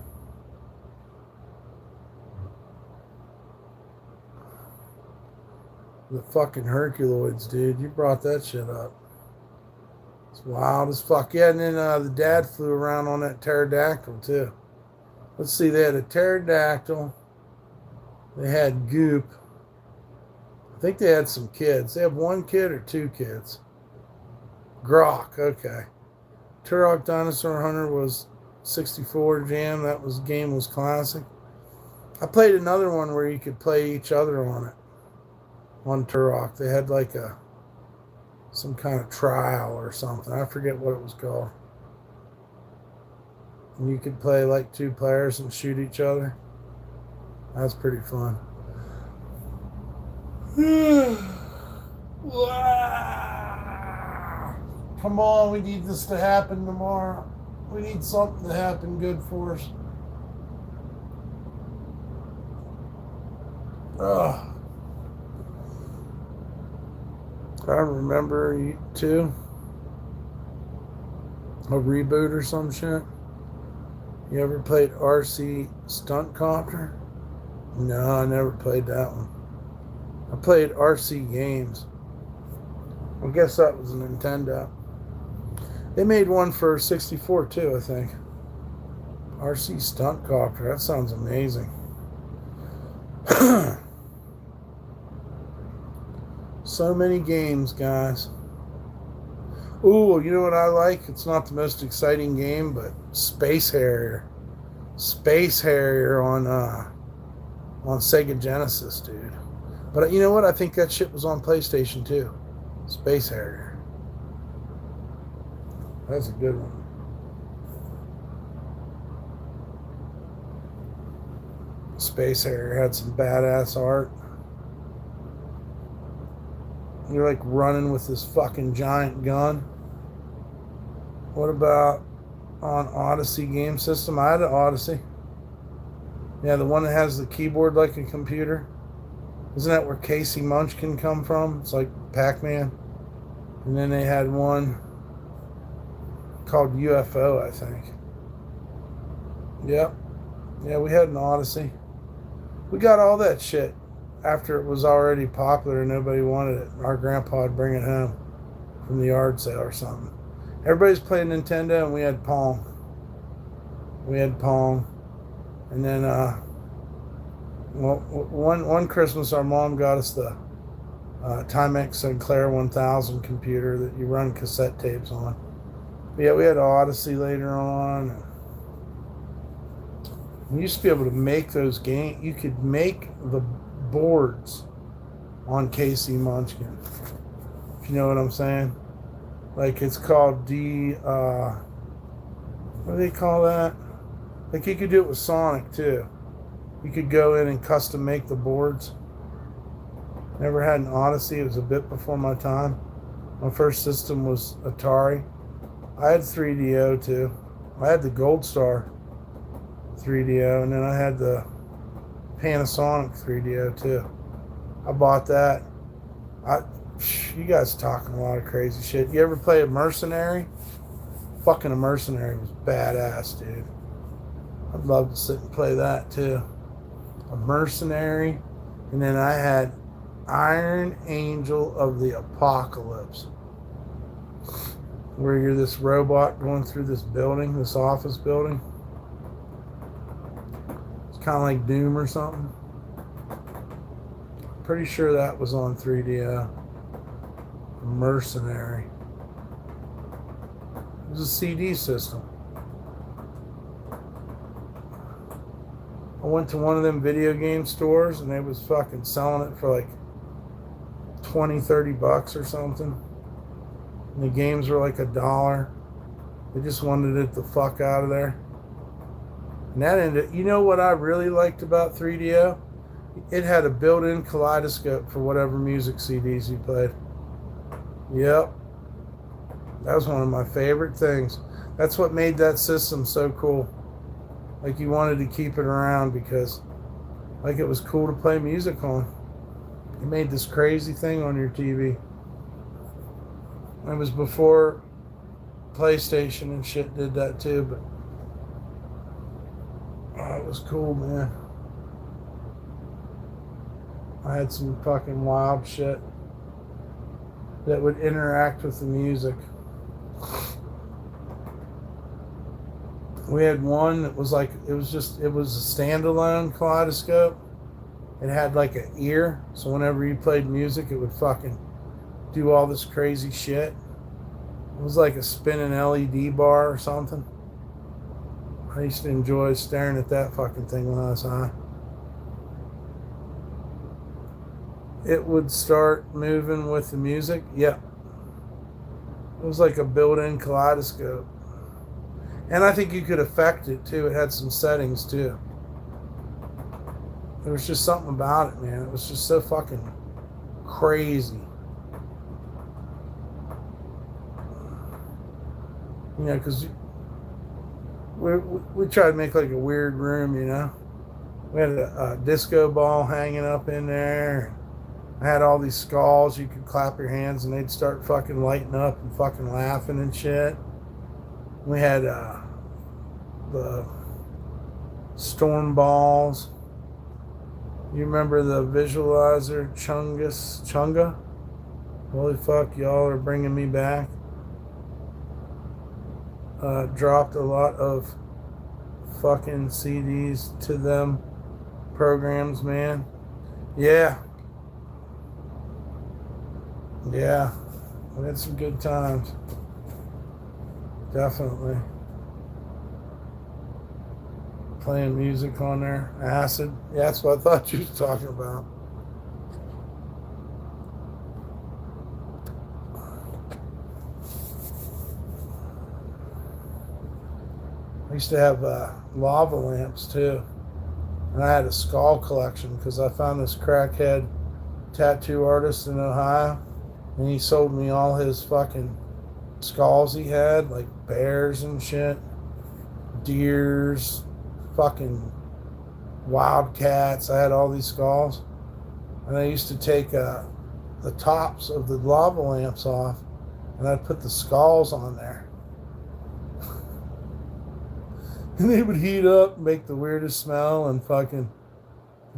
The fucking Herculoids, dude. You brought that shit up. It's wild as fuck. Yeah, and then the dad flew around on that pterodactyl, too. Let's see, they had a pterodactyl. They had Goop. I think they had some kids. They have one kid or two kids. Grok, okay. Turok Dinosaur Hunter was 64 jam. That game was classic. I played another one where you could play each other on it. On Turok. They had like some kind of trial or something. I forget what it was called. And you could play like 2 players and shoot each other. That's pretty fun. Come on, we need this to happen tomorrow. We need something to happen good for us. I remember too. A reboot or some shit. You ever played RC Stunt Copter? No, I never played that one. I played RC Games. I guess that was a Nintendo. They made one for 64 too, I think. RC Stunt Copter. That sounds amazing. So many games, guys. Ooh, you know what I like? It's not the most exciting game, but Space Harrier. Space Harrier on Sega Genesis, dude. But you know what? I think that shit was on PlayStation too. Space Harrier. That's a good one. Space Harrier had some badass art. You're like running with this fucking giant gun. What about on Odyssey game system? I had an Odyssey. Yeah, the one that has the keyboard like a computer. Isn't that where Casey Munchkin come from? It's like Pac-Man. And then they had one called UFO, I think. Yep. Yeah, we had an Odyssey. We got all that shit after it was already popular and nobody wanted it. Our grandpa would bring it home from the yard sale or something. Everybody's playing Nintendo and we had Pong. And then one Christmas our mom got us the Timex Sinclair 1000 computer that you run cassette tapes on. But yeah, we had Odyssey later on. We used to be able to make those games. You could make the boards on Casey Munchkin. If you know what I'm saying. Like it's called what do they call that? Like you could do it with Sonic too. You could go in and custom make the boards. Never had an Odyssey. It was a bit before my time. My first system was Atari. I had 3DO too. I had the GoldStar 3DO, and then I had the Panasonic 3DO too. I bought that. You guys talking a lot of crazy shit. You ever play a Mercenary? Fucking a Mercenary was badass, dude. I'd love to sit and play that too. A Mercenary, and then I had Iron Angel of the Apocalypse, where you're this robot going through this building, this office building. It's kind of like Doom or something. Pretty sure that was on 3DO. Mercenary. It was a CD system. I went to one of them video game stores and they was fucking selling it for like $20-$30 or something. And the games were like $1. They just wanted it the fuck out of there. And that ended. You know what I really liked about 3DO? It had a built-in kaleidoscope for whatever music CDs you played. Yep. That was one of my favorite things. That's what made that system so cool. Like you wanted to keep it around because like it was cool to play music on. It made this crazy thing on your TV. It was before PlayStation and shit did that too, but it was cool, man. I had some fucking wild shit that would interact with the music. We had one that was like, it was a standalone kaleidoscope. It had like an ear, so whenever you played music, it would fucking do all this crazy shit. It was like a spinning LED bar or something. I used to enjoy staring at that fucking thing when I was high. It would start moving with the music. Yep. It was like a built-in kaleidoscope. And I think you could affect it too. It had some settings too. There was just something about it, man. It was just so fucking crazy. You know, because we tried to make like a weird room, you know. We had a disco ball hanging up in there. I had all these skulls. You could clap your hands and they'd start fucking lighting up and fucking laughing and shit. We had the storm balls. You remember the visualizer Chunga? Holy fuck, y'all are bringing me back. Dropped a lot of fucking CDs to them programs, man. Yeah. Yeah. We had some good times. Definitely. Playing music on there. Acid. Yeah, that's what I thought you was talking about. I used to have lava lamps too. And I had a skull collection because I found this crackhead tattoo artist in Ohio. And he sold me all his fucking skulls he had, like bears and shit, deers, fucking wildcats. I had all these skulls. And I used to take the tops of the lava lamps off and I'd put the skulls on there. And they would heat up, make the weirdest smell, and fucking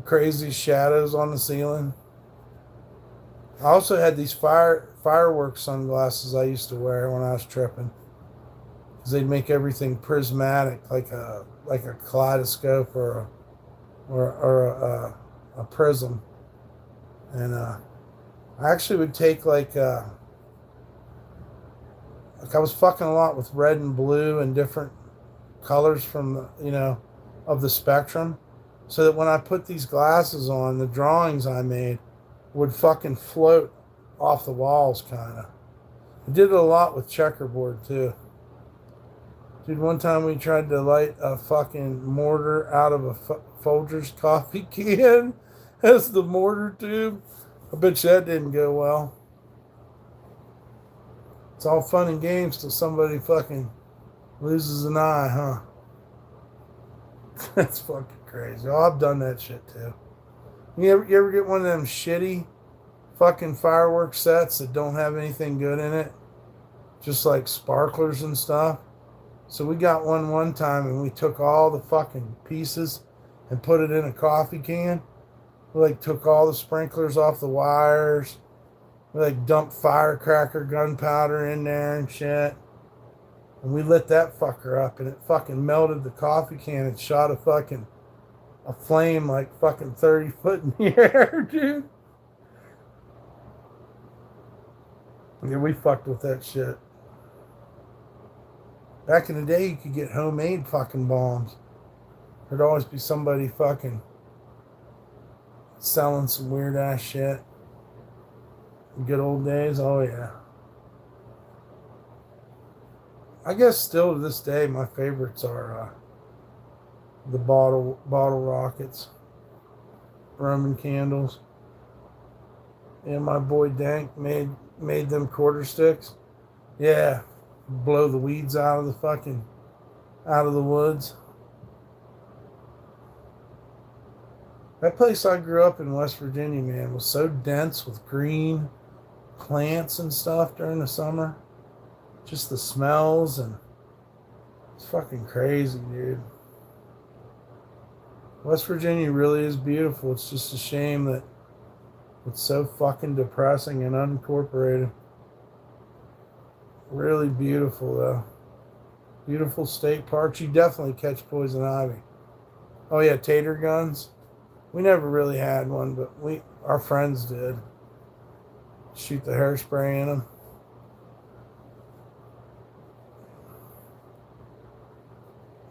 crazy shadows on the ceiling. I also had these fireworks sunglasses I used to wear when I was tripping, because they'd make everything prismatic, like a kaleidoscope or a prism. And I actually would take like I was fucking a lot with red and blue and different colors from the, you know, of the spectrum, so that when I put these glasses on, the drawings I made would fucking float off the walls, kind of. I did it a lot with checkerboard too. Dude, one time we tried to light a fucking mortar out of a Folgers coffee can as the mortar tube. I bet you that didn't go well. It's all fun and games till somebody fucking loses an eye, huh? That's fucking crazy. Oh, I've done that shit too. You ever get one of them shitty fucking fireworks sets that don't have anything good in it? Just like sparklers and stuff. So we got one time and we took all the fucking pieces and put it in a coffee can. We like took all the sprinklers off the wires. We like dumped firecracker gunpowder in there and shit. And we lit that fucker up and it fucking melted the coffee can and shot a flame like fucking 30 foot in the air, dude. Yeah, we fucked with that shit. Back in the day, you could get homemade fucking bombs. There'd always be somebody fucking selling some weird ass shit. Good old days, oh yeah. I guess still to this day, my favorites are the bottle rockets, Roman candles. And my boy Dank made them quarter sticks. Yeah, blow the weeds out of the woods. That place I grew up in, West Virginia, man, was so dense with green plants and stuff during the summer. Just the smells, and it's fucking crazy, dude. West Virginia really is beautiful. It's just a shame that It's so fucking depressing and unincorporated. Really beautiful though. Beautiful state parks. You definitely catch poison ivy. Oh yeah, tater guns. We never really had one, but our friends did. Shoot the hairspray in them.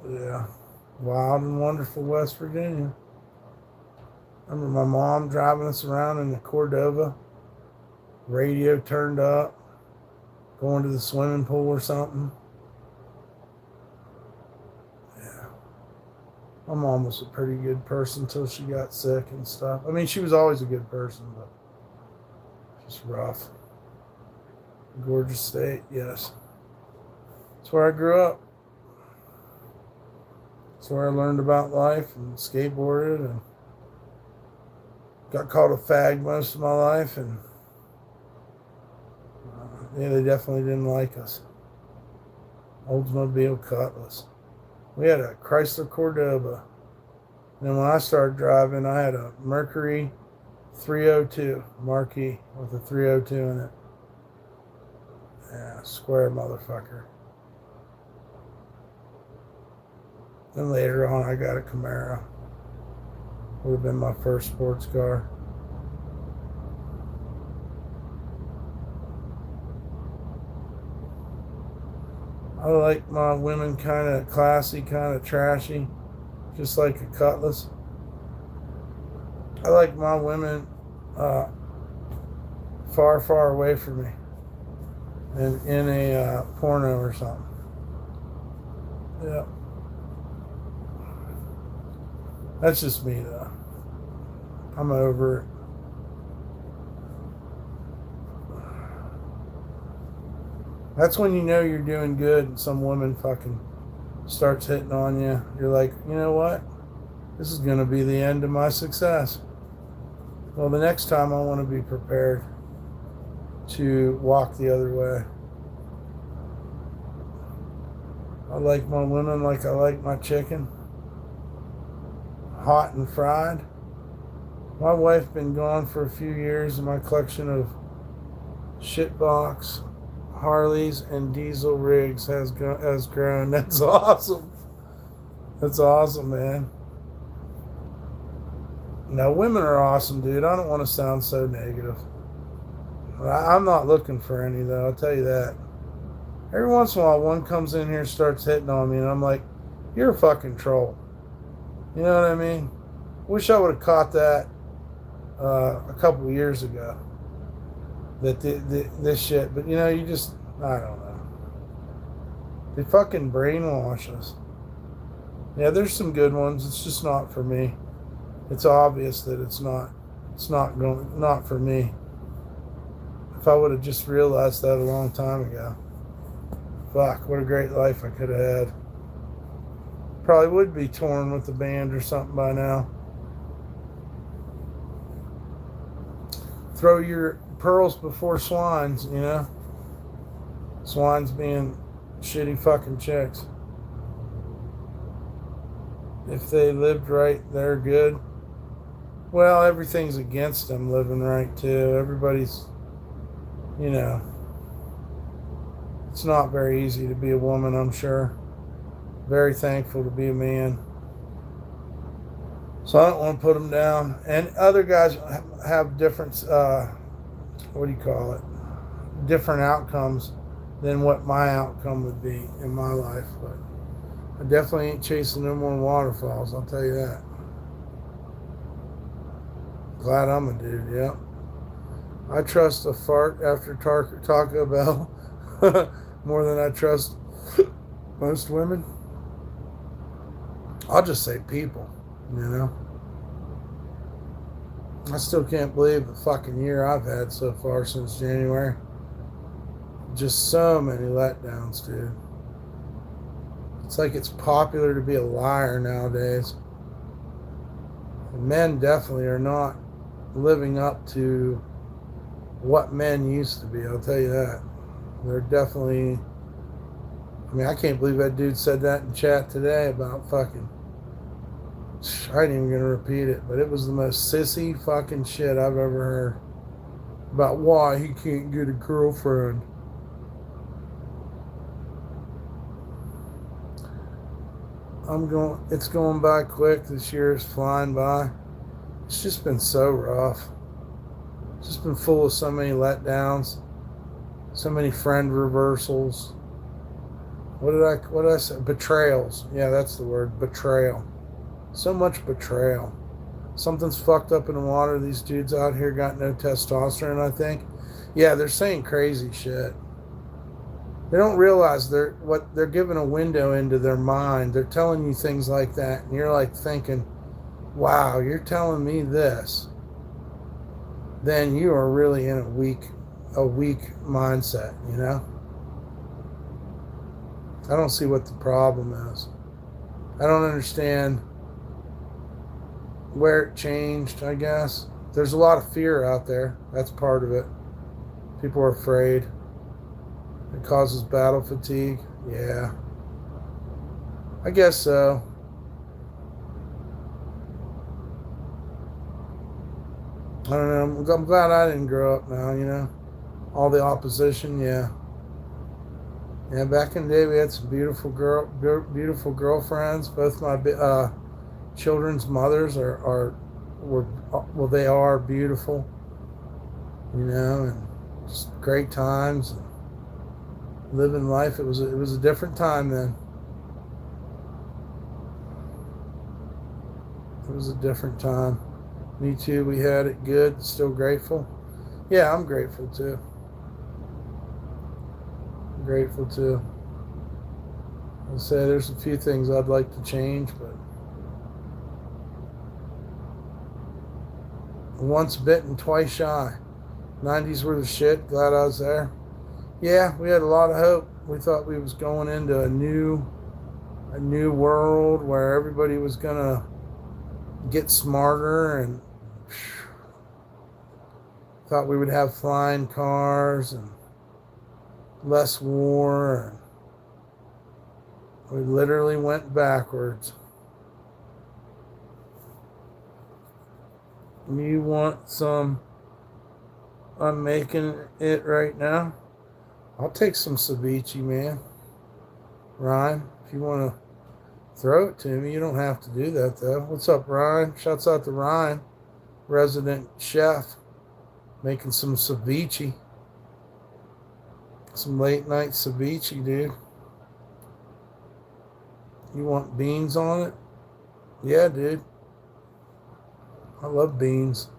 Yeah. Wild and wonderful West Virginia. I remember my mom driving us around in the Cordova, radio turned up, going to the swimming pool or something. Yeah. My mom was a pretty good person until she got sick and stuff. I mean, she was always a good person, but just rough. Gorgeous state, yes. That's where I grew up. That's where I learned about life and skateboarded and got called a fag most of my life, and yeah, they definitely didn't like us. Oldsmobile Cutlass. We had a Chrysler Cordova. And then when I started driving, I had a Mercury 302 Marquis with a 302 in it. Yeah, square motherfucker. Then later on, I got a Camaro. Would have been my first sports car. I like my women kind of classy, kind of trashy, just like a Cutlass. I like my women far, far away from me, and in a porno or something. Yeah. That's just me, though. I'm over it. That's when you know you're doing good and some woman fucking starts hitting on you. You're like, you know what? This is going to be the end of my success. Well, the next time I want to be prepared to walk the other way. I like my women like I like my chicken. Hot and fried. My wife been gone for a few years, and my collection of shitbox Harleys and diesel rigs has grown. That's awesome. That's awesome, man. Now, women are awesome, dude. I don't want to sound so negative. I'm not looking for any, though. I'll tell you that. Every once in a while, one comes in here and starts hitting on me, and I'm like, you're a fucking troll. You know what I mean? Wish I would have caught that a couple of years ago. That this shit. But, you know, you just, I don't know. They fucking brainwash us. Yeah, there's some good ones. It's just not for me. It's obvious that it's not for me. If I would have just realized that a long time ago. Fuck, what a great life I could have had. Probably would be touring with the band or something by now. Throw your pearls before swines, you know? Swines being shitty fucking chicks. If they lived right, they're good. Well, everything's against them living right, too. Everybody's, you know, it's not very easy to be a woman, I'm sure. Very thankful to be a man. So I don't want to put them down. And other guys have different, what do you call it? Different outcomes than what my outcome would be in my life. But I definitely ain't chasing no more waterfalls, I'll tell you that. Glad I'm a dude, yeah. I trust a fart after Taco Bell more than I trust most women. I'll just say people, you know. I still can't believe the fucking year I've had so far since January. Just so many letdowns, dude. It's like it's popular to be a liar nowadays. And men definitely are not living up to what men used to be, I'll tell you that. They're definitely, I mean, I can't believe that dude said that in chat today about fucking I ain't even gonna repeat it, but it was the most sissy fucking shit I've ever heard about why he can't get a girlfriend. It's going by quick. This year is flying by. It's just been so rough. It's just been full of so many letdowns, so many friend reversals. What did I say? Betrayals. Yeah, that's the word. Betrayal. So much betrayal. Something's fucked up in the water. These dudes out here got no testosterone, I think. Yeah, they're saying crazy shit. They don't realize they're giving a window into their mind. They're telling you things like that, and you're like thinking, "Wow, you're telling me this." Then you are really in a weak mindset, you know? I don't see what the problem is. I don't understand where it changed, I guess. There's a lot of fear out there. That's part of it. People are afraid. It causes battle fatigue. Yeah. I guess so. I don't know. I'm glad I didn't grow up now, you know? All the opposition, yeah. Yeah, back in the day we had some beautiful girlfriends. Both my children's mothers they are beautiful, you know, and just great times, and living life. It was a different time then. It was a different time. Me too. We had it good. Still grateful. Yeah, I'm grateful too. I'm grateful too. I say there's a few things I'd like to change, but once bitten, twice shy. 90s were the shit. Glad I was there. Yeah, we had a lot of hope. We thought we was going into a new world where everybody was gonna get smarter, and thought we would have flying cars and less war, and we literally went backwards. You want some? I'm making it right now. I'll take some ceviche, man. Ryan, if you want to throw it to me, you don't have to do that, though. What's up, Ryan? Shouts out to Ryan, resident chef, making some ceviche. Some late night ceviche, dude. You want beans on it? Yeah, dude. I love beans.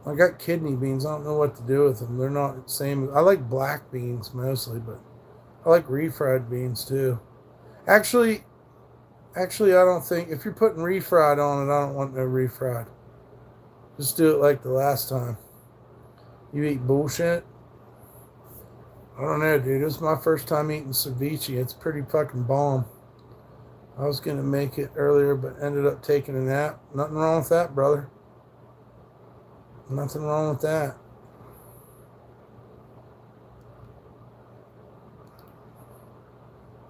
I got kidney beans. I don't know what to do with them. They're not the same. I like black beans mostly, but I like refried beans too. Actually, I don't think, if you're putting refried on it, I don't want no refried. Just do it like the last time. You eat bullshit? I don't know, dude. It was my first time eating ceviche. It's pretty fucking bomb. I was going to make it earlier, but ended up taking a nap. Nothing wrong with that, brother. Nothing wrong with that.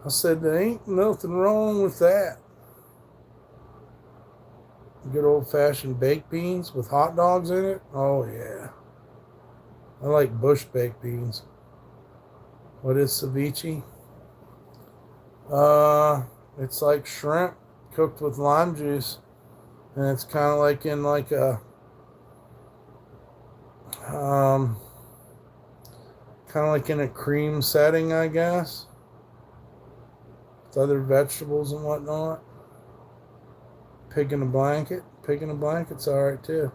I said there ain't nothing wrong with that. Good old-fashioned baked beans with hot dogs in it. Oh, yeah. I like bush baked beans. What is ceviche? It's like shrimp cooked with lime juice. And it's kind of like in like a... kind of like in a cream setting, I guess. With other vegetables and whatnot. Pig in a blanket. Pig in a blanket's alright too.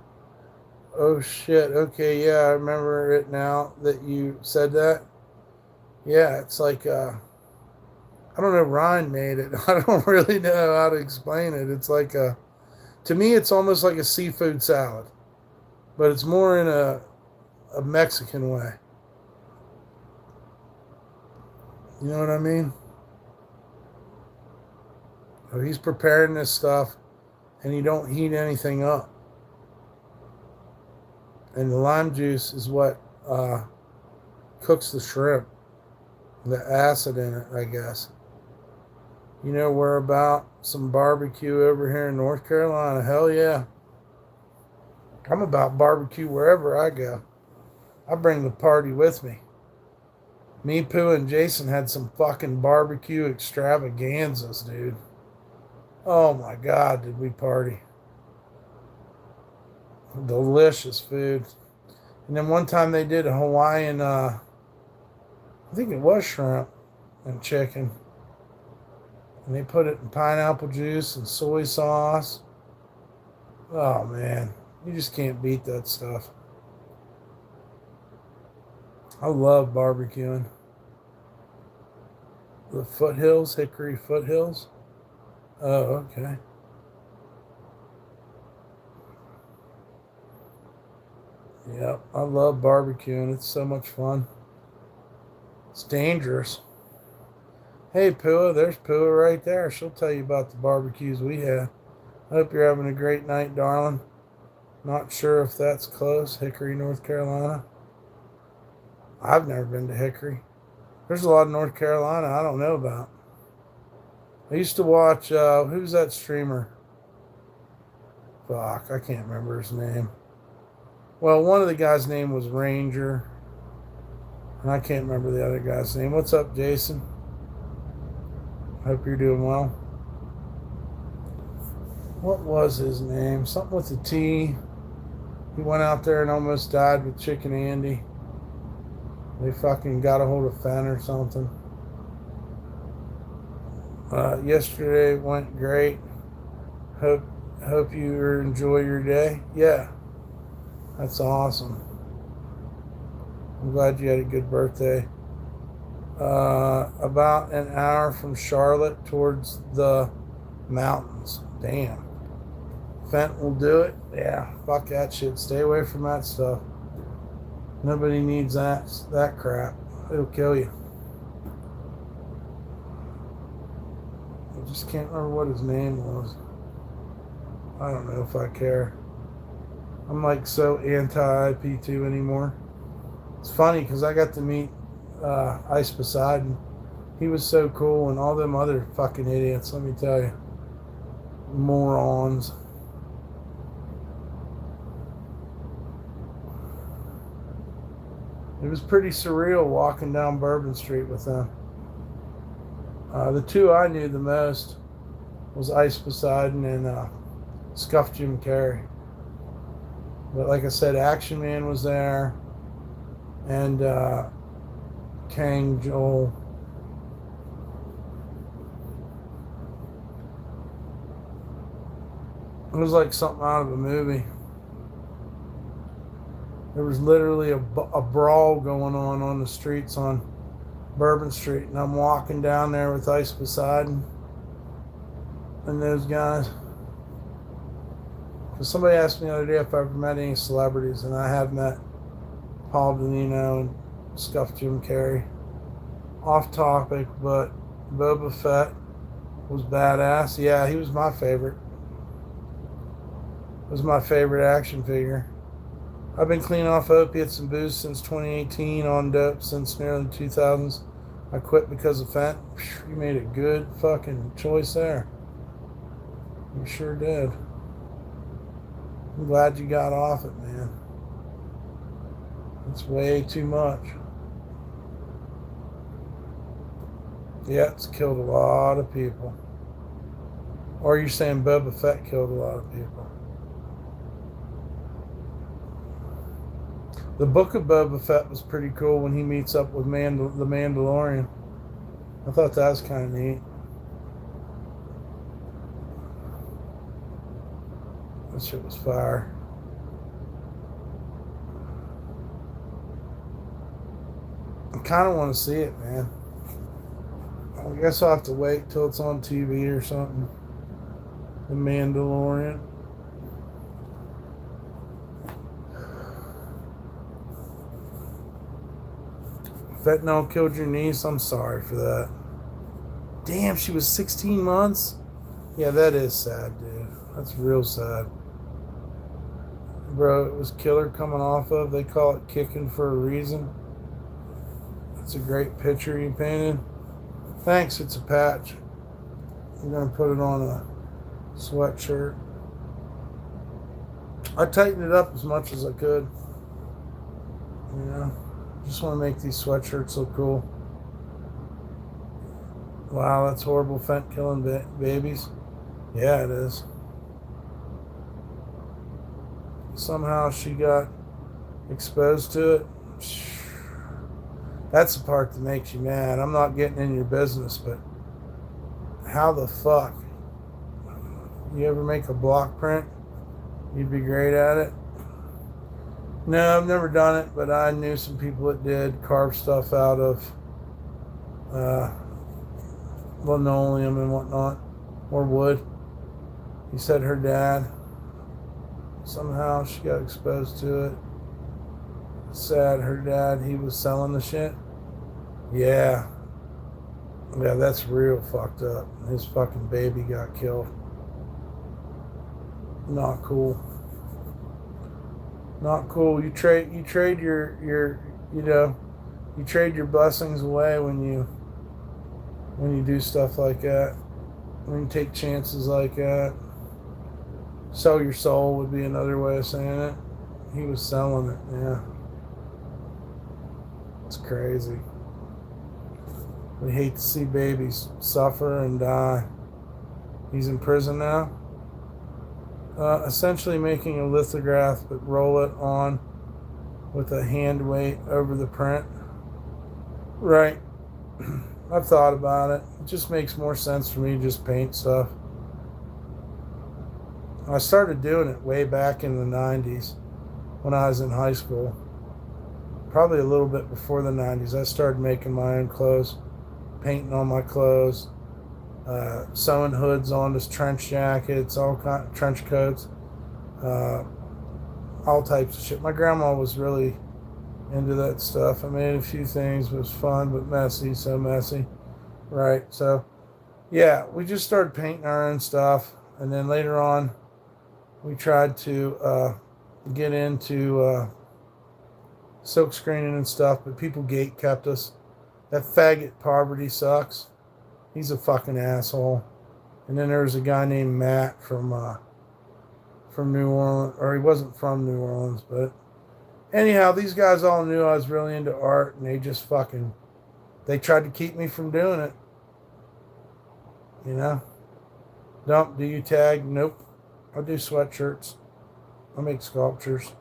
Oh shit. Okay, yeah, I remember it now that you said that. Yeah, it's like I don't know, Ryan made it. I don't really know how to explain it. It's like to me it's almost like a seafood salad. But it's more in a Mexican way. You know what I mean? So he's preparing this stuff and you don't heat anything up. And the lime juice is what cooks the shrimp. The acid in it, I guess. You know, we're about some barbecue over here in North Carolina. Hell yeah. I'm about barbecue wherever I go. I bring the party with me. Me, Pooh, and Jason had some fucking barbecue extravaganzas, dude. Oh my God, did we party. Delicious food. And then one time they did a Hawaiian, I think it was shrimp and chicken. And they put it in pineapple juice and soy sauce. Oh man, you just can't beat that stuff. I love barbecuing. The foothills, Hickory Foothills. Oh, okay. Yep, I love barbecuing. It's so much fun. It's dangerous. Hey, Pua, there's Pua right there. She'll tell you about the barbecues we had. I hope you're having a great night, darling. Not sure if that's close, Hickory, North Carolina. I've never been to Hickory. There's a lot of North Carolina I don't know about. I used to watch, who's that streamer? Fuck, I can't remember his name. Well, one of the guys' name was Ranger. And I can't remember the other guy's name. What's up, Jason? Hope you're doing well. What was his name? Something with a T. He went out there and almost died with Chicken Andy. They fucking got a hold of Fenn or something. Yesterday went great. Hope you enjoy your day. Yeah, that's awesome. I'm glad you had a good birthday. About an hour from Charlotte towards the mountains. Damn. Fent will do it. Yeah, fuck that shit. Stay away from that stuff. Nobody needs that crap. It'll kill you. I just can't remember what his name was. I don't know if I care. I'm like so anti-IP2 anymore. It's funny because I got to meet Ice Poseidon. He was so cool, and all them other fucking idiots, let me tell you. Morons. It was pretty surreal walking down Bourbon Street with them. The two I knew the most was Ice Poseidon and Scuff Jim Carrey. But like I said, Action Man was there, and Kang Joel. It was like something out of a movie. There was literally a brawl going on the streets on Bourbon Street, and I'm walking down there with Ice Poseidon and those guys. Because somebody asked me the other day if I ever met any celebrities, and I have met Paul Denino and Scuff Jim Carrey. Off topic, but Boba Fett was badass. Yeah, he was my favorite. It was my favorite action figure. I've been clean off opiates and booze since 2018, on dope since nearly 2000s. I quit because of Fent. You made a good fucking choice there. You sure did. I'm glad you got off it, man. It's way too much. Yeah, it's killed a lot of people. Or you're saying Boba Fett killed a lot of people. The book of Boba Fett was pretty cool when he meets up with the Mandalorian. I thought that was kind of neat. That shit was fire. I kind of want to see it, man. I guess I'll have to wait till it's on TV or something. The Mandalorian. Fentanyl killed your niece. I'm sorry for that. Damn, she was 16 months? Yeah, that is sad, dude. That's real sad. Bro, it was killer coming off of. They call it kicking for a reason. That's a great picture you painted. Thanks, it's a patch. I'm going to put it on a sweatshirt. I tightened it up as much as I could. You know, just want to make these sweatshirts look cool. Wow, that's horrible. Fent killing babies. Yeah, it is. Somehow she got exposed to it. That's the part that makes you mad. I'm not getting in your business, but how the fuck? You ever make a block print? You'd be great at it. No, I've never done it, but I knew some people that did carve stuff out of linoleum and whatnot, or wood. He said her dad, somehow she got exposed to it. Sad, her dad, he was selling the shit. Yeah, that's real fucked up. His fucking baby got killed. Not cool. Not cool. You trade your you trade your blessings away when you do stuff like that. When you take chances like that. Sell your soul would be another way of saying it. He was selling it, yeah. It's crazy. We hate to see babies suffer and die. He's in prison now. Essentially making a lithograph, but roll it on with a hand weight over the print. Right. I've thought about it. It just makes more sense for me to just paint stuff. I started doing it way back in the 90s when I was in high school. Probably a little bit before the 90s. I started making my own clothes, painting on my clothes, sewing hoods onto trench jackets, all kind of trench coats, all types of shit. My grandma was really into that stuff. I made a few things. It was fun, but messy, so messy. Right, so, yeah, we just started painting our own stuff. And then later on, we tried to get into silk screening and stuff, but people gate kept us. That faggot Poverty sucks. He's a fucking asshole. And then there was a guy named Matt from New Orleans, or he wasn't from New Orleans, but anyhow, these guys all knew I was really into art, and they tried to keep me from doing it. You know? Dump, do you tag? Nope. I do sweatshirts. I make sculptures.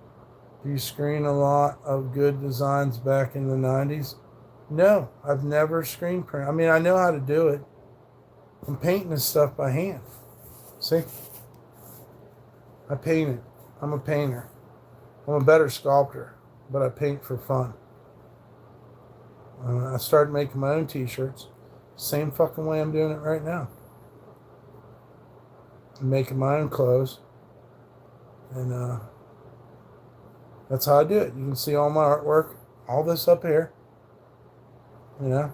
Do you screen a lot of good designs back in the 90s? No, I've never screen printed. I mean, I know how to do it. I'm painting this stuff by hand. See? I paint it. I'm a painter. I'm a better sculptor, but I paint for fun. I started making my own t-shirts. Same fucking way I'm doing it right now. I'm making my own clothes. And that's how I do it. You can see all my artwork. All this up here. You know?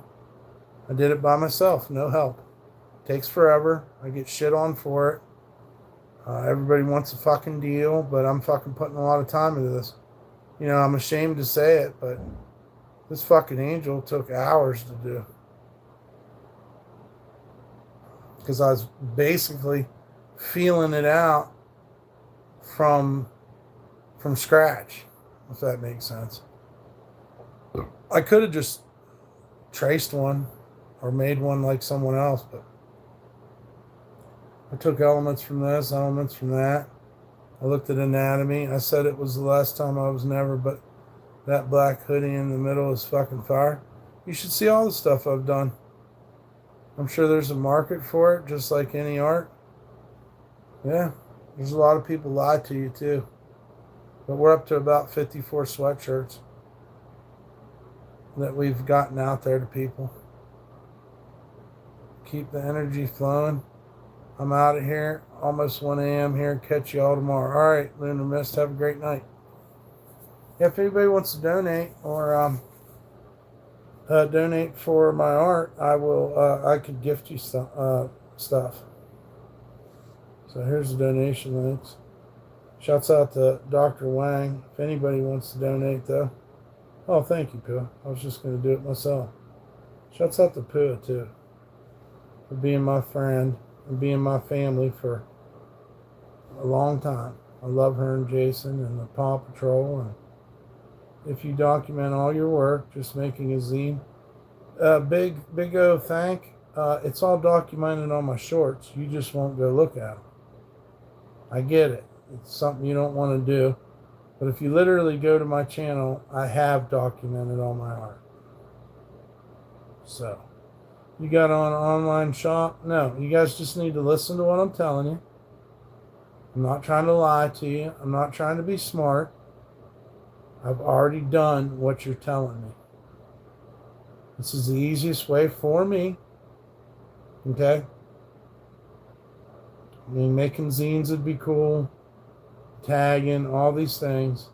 I did it by myself. No help. Takes forever. I get shit on for it. Everybody wants a fucking deal, but I'm fucking putting a lot of time into this. You know, I'm ashamed to say it, but this fucking angel took hours to do. Because I was basically feeling it out from scratch, if that makes sense. I could have just traced one or made one like someone else, but I took elements from this, elements from that. I looked at anatomy. I said it was the last time I was never, but that black hoodie in the middle is fucking fire. You should see all the stuff I've done. I'm sure there's a market for it, just like any art. Yeah, there's a lot of people lie to you too. But we're up to about 54 sweatshirts that we've gotten out there to people. Keep the energy flowing. I'm out of here. Almost 1 a.m. here. Catch you all tomorrow. All right, Lunar Mist. Have a great night. If anybody wants to donate or donate for my art, I will. I could gift you stuff. So here's the donation links. Shouts out to Dr. Wang. If anybody wants to donate, though. Oh, thank you, Pua. I was just going to do it myself. Shouts out to Pua, too, for being my friend and being my family for a long time. I love her and Jason and the Paw Patrol. And if you document all your work, just making a zine, big O thank. It's all documented on my shorts. You just won't go look at them. I get it. It's something you don't want to do. But if you literally go to my channel, I have documented all my art. So, you got on online shop? No, you guys just need to listen to what I'm telling you. I'm not trying to lie to you. I'm not trying to be smart. I've already done what you're telling me. This is the easiest way for me. Okay? I mean, making zines would be cool. Tagging, all these things.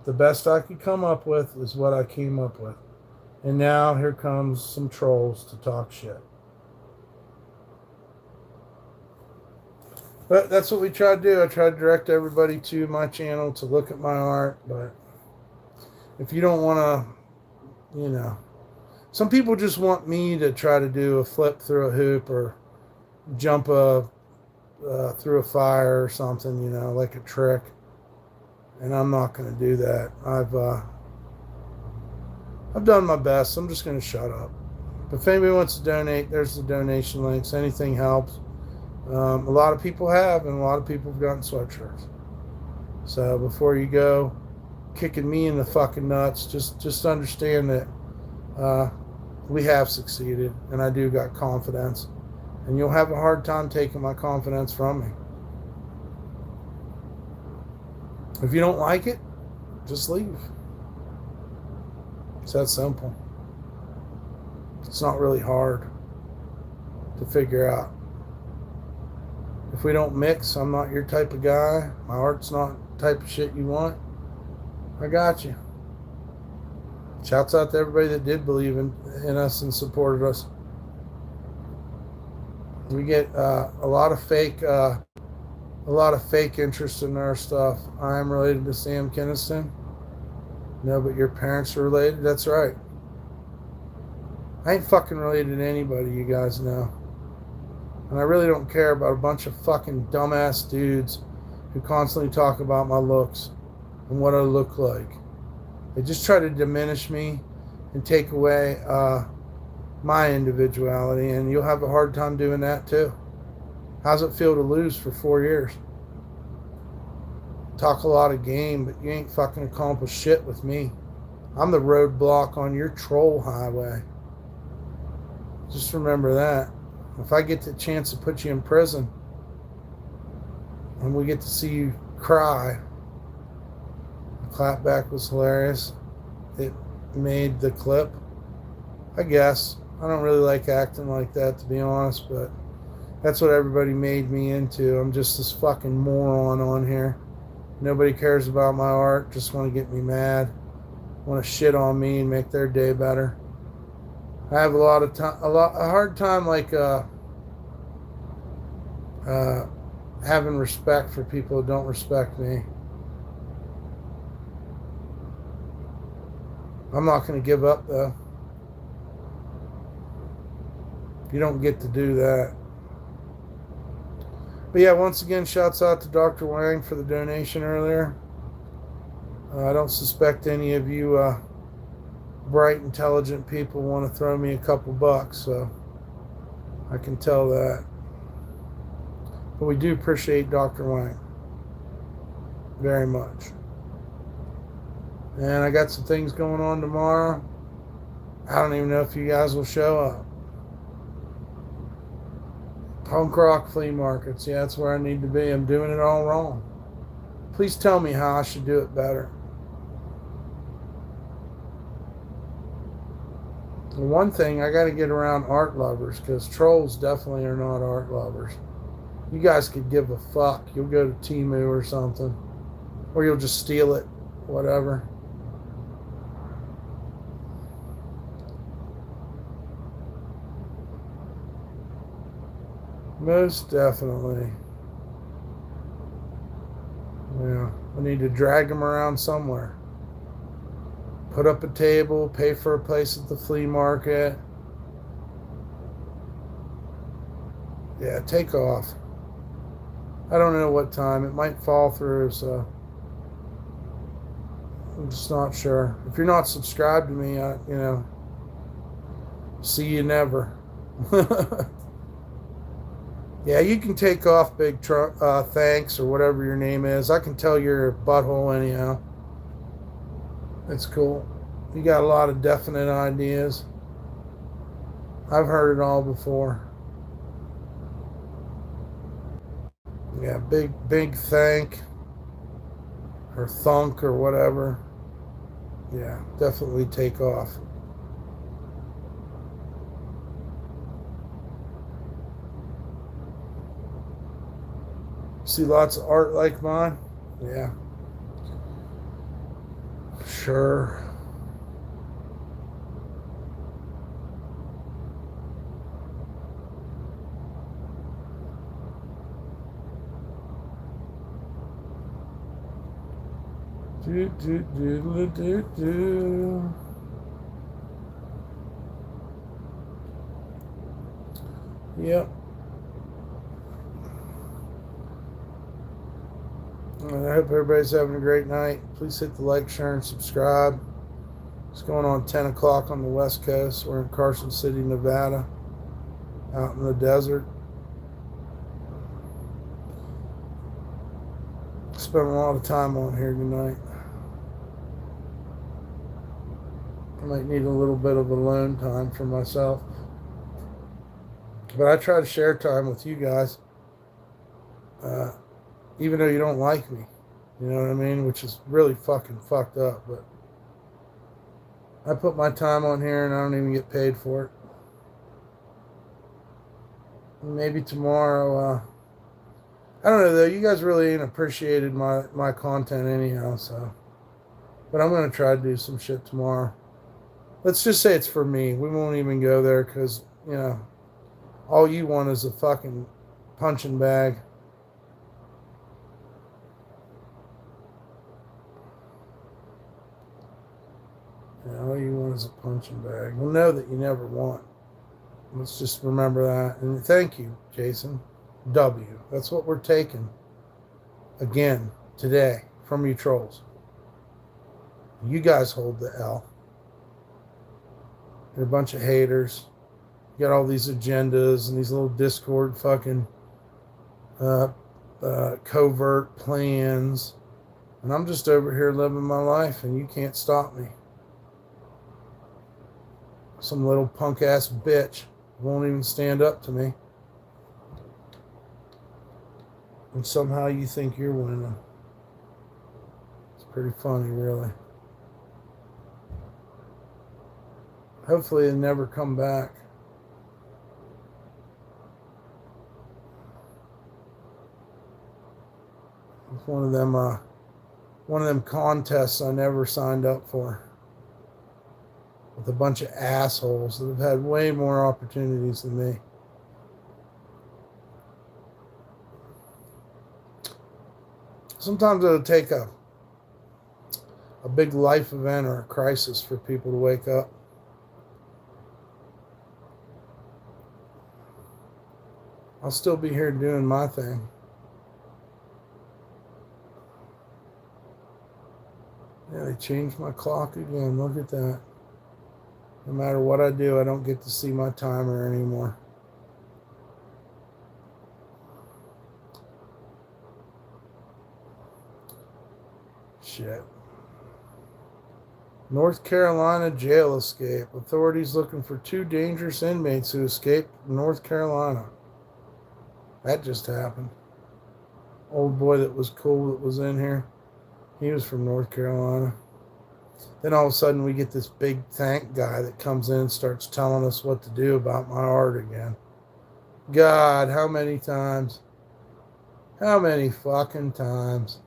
The best I could come up with is what I came up with. And now here comes some trolls to talk shit. But that's what we try to do. I try to direct everybody to my channel to look at my art. But if you don't want to, you know, some people just want me to try to do a flip through a hoop or jump through a fire or something, you know, like a trick. And I'm not going to do that. I've done my best. I'm just going to shut up. But if anybody wants to donate, there's the donation links. Anything helps. A lot of people have, and a lot of people have gotten sweatshirts. So before you go kicking me in the fucking nuts, just understand that we have succeeded, and I do got confidence. And you'll have a hard time taking my confidence from me. If you don't like it, just leave. It's that simple. It's not really hard to figure out. If we don't mix, I'm not your type of guy. My art's not the type of shit you want. I got you. Shouts out to everybody that did believe in us and supported us. We get a lot of fake interest in our stuff. I am related to Sam Kinniston. No, but your parents are related? That's right. I ain't fucking related to anybody, you guys know. And I really don't care about a bunch of fucking dumbass dudes who constantly talk about my looks and what I look like. They just try to diminish me and take away my individuality, and you'll have a hard time doing that too. How's it feel to lose for 4 years? Talk a lot of game, but you ain't fucking accomplished shit with me. I'm the roadblock on your troll highway. Just remember that. If I get the chance to put you in prison and we get to see you cry, the clapback was hilarious. It made the clip. I guess. I don't really like acting like that, to be honest, but that's what everybody made me into. I'm just this fucking moron on here. Nobody cares about my art, just want to get me mad, want to shit on me and make their day better. I have a hard time like having respect for people who don't respect me. I'm not going to give up though. You don't get to do that. But yeah, once again, shouts out to Dr. Wang for the donation earlier. I don't suspect any of you bright, intelligent people want to throw me a couple bucks, so I can tell that. But we do appreciate Dr. Wang very much. And I got some things going on tomorrow. I don't even know if you guys will show up. Punk rock flea markets. Yeah, that's where I need to be. I'm doing it all wrong. Please tell me how I should do it better. One thing, I got to get around art lovers, because trolls definitely are not art lovers. You guys could give a fuck. You'll go to Temu or something. Or you'll just steal it. Whatever. Most definitely. Yeah, I need to drag them around somewhere. Put up a table, pay for a place at the flea market. Yeah, take off. I don't know what time. It might fall through, so I'm just not sure. If you're not subscribed to me, see you never. Yeah, you can take off, Big Trump. Thanks, or whatever your name is. I can tell you're a butthole anyhow. It's cool. You got a lot of definite ideas. I've heard it all before. Yeah, big thank, or thunk, or whatever. Yeah, definitely take off. See lots of art like mine? Yeah, sure. Do. Yep. I hope everybody's having a great night. Please hit the like, share, and subscribe. It's going on 10 o'clock on the West Coast. We're in Carson City, Nevada, out in the desert. Spent a lot of time on here tonight. I might need a little bit of alone time for myself. But I try to share time with you guys, even though you don't like me. You know what I mean? Which is really fucking fucked up. But I put my time on here and I don't even get paid for it. Maybe tomorrow. I don't know though. You guys really ain't appreciated my content anyhow. So, but I'm gonna try to do some shit tomorrow. Let's just say it's for me. We won't even go there because all you want is a fucking punching bag. All you want is a punching bag. We'll know that you never want. Let's just remember that. And thank you, Jason W. That's what we're taking again today from you trolls. You guys hold the L. You're a bunch of haters. You got all these agendas and these little Discord fucking covert plans. And I'm just over here living my life and you can't stop me. Some little punk ass bitch won't even stand up to me. And somehow you think you're winning. It's pretty funny, really. Hopefully they never come back. It's one of them contests I never signed up for. With a bunch of assholes that have had way more opportunities than me. Sometimes it'll take a big life event or a crisis for people to wake up. I'll still be here doing my thing. Yeah, they changed my clock again. Look at that. No matter what I do, I don't get to see my timer anymore. Shit. North Carolina jail escape. Authorities looking for 2 dangerous inmates who escaped from North Carolina. That just happened. Old boy that was cool that was in here. He was from North Carolina. Then all of a sudden we get this big thank guy that comes in and starts telling us what to do about my art again. God, how many times? How many fucking times?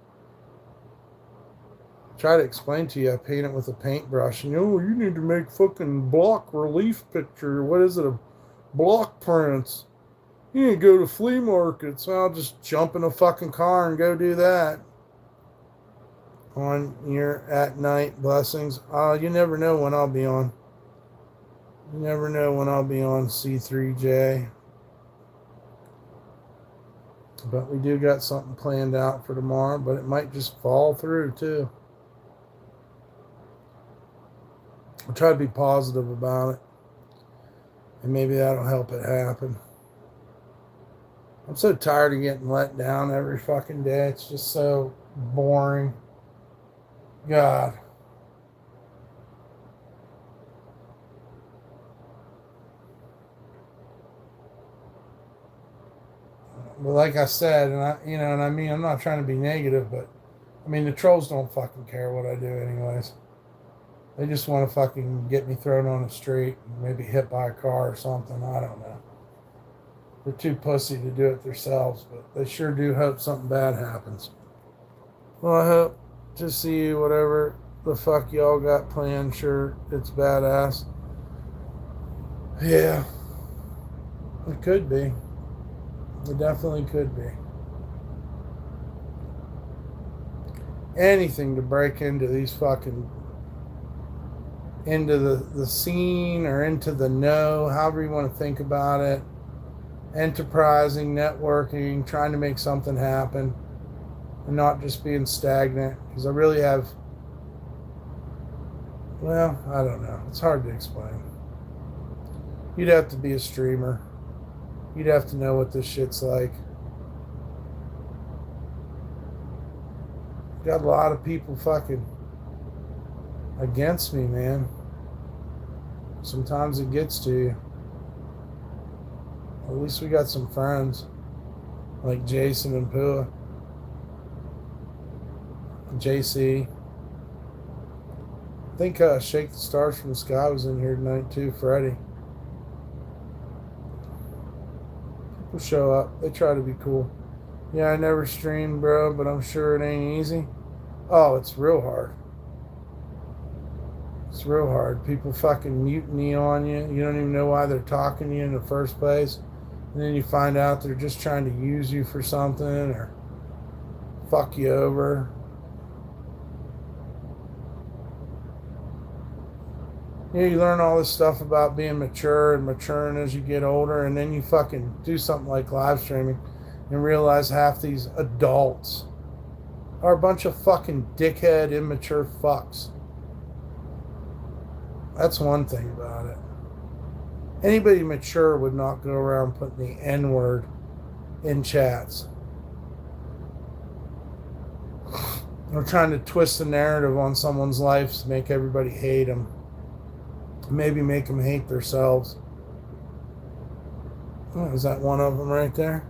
Try to explain to you, I paint it with a paintbrush. And you need to make fucking block relief picture. What is it? A block prints. You need to go to flea markets. I'll just jump in a fucking car and go do that. On your at night blessings. You never know when I'll be on. You never know when I'll be on C3J. But we do got something planned out for tomorrow, but it might just fall through too. I'll try to be positive about it, and maybe that'll help it happen. I'm so tired of getting let down every fucking day. It's just so boring. God. But like I said, and I mean, I'm not trying to be negative, but I mean, the trolls don't fucking care what I do anyways. They just want to fucking get me thrown on the street and maybe hit by a car or something. I don't know. They're too pussy to do it themselves, but they sure do hope something bad happens. Well, I hope to see whatever the fuck y'all got planned. Sure, it's badass. Yeah, it could be. It definitely could be. Anything to break into these fucking, into the scene or into the know, however you want to think about it. Enterprising, networking, trying to make something happen, and not just being stagnant. Because I really have, well, I don't know. It's hard to explain. You'd have to be a streamer. You'd have to know what this shit's like. Got a lot of people fucking against me, man. Sometimes it gets to you. At least we got some friends like Jason and Pua, JC. I think Shake the Stars from the Sky was in here tonight too, Freddie. People show up. They try to be cool. Yeah, I never streamed, bro, but I'm sure it ain't easy. Oh, it's real hard. It's real hard. People fucking mutiny on you. You don't even know why they're talking to you in the first place. And then you find out they're just trying to use you for something or fuck you over. You learn all this stuff about being mature and maturing as you get older, and then you fucking do something like live streaming and realize half these adults are a bunch of fucking dickhead, immature fucks. That's one thing about it. Anybody mature would not go around putting the N-word in chats. Or trying to twist the narrative on someone's life to make everybody hate them. Maybe make them hate themselves. Oh, is that one of them right there?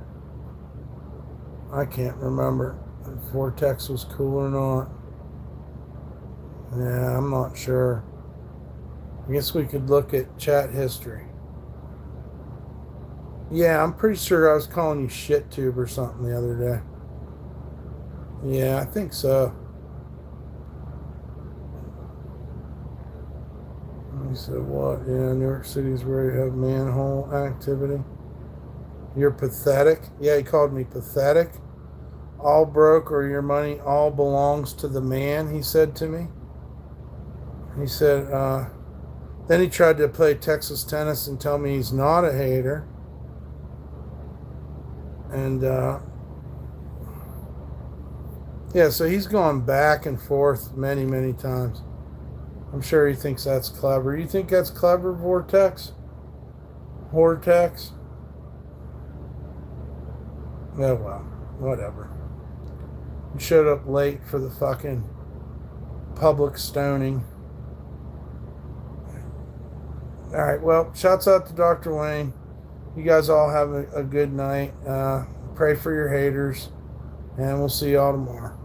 I can't remember if Vortex was cool or not. Yeah, I'm not sure. I guess we could look at chat history. Yeah, I'm pretty sure I was calling you shit tube or something the other day. Yeah, I think so. He said, what? Yeah, New York City's where you have manhole activity. You're pathetic. Yeah, he called me pathetic. All broke or your money all belongs to the man, he said to me. He said, then he tried to play Texas tennis and tell me he's not a hater. And, yeah, so he's gone back and forth many, many times. I'm sure he thinks that's clever. You think that's clever, Vortex? Vortex? Oh, well, whatever. You showed up late for the fucking public stoning. All right, well, shouts out to Dr. Wayne. You guys all have a good night. Pray for your haters, and we'll see y'all tomorrow.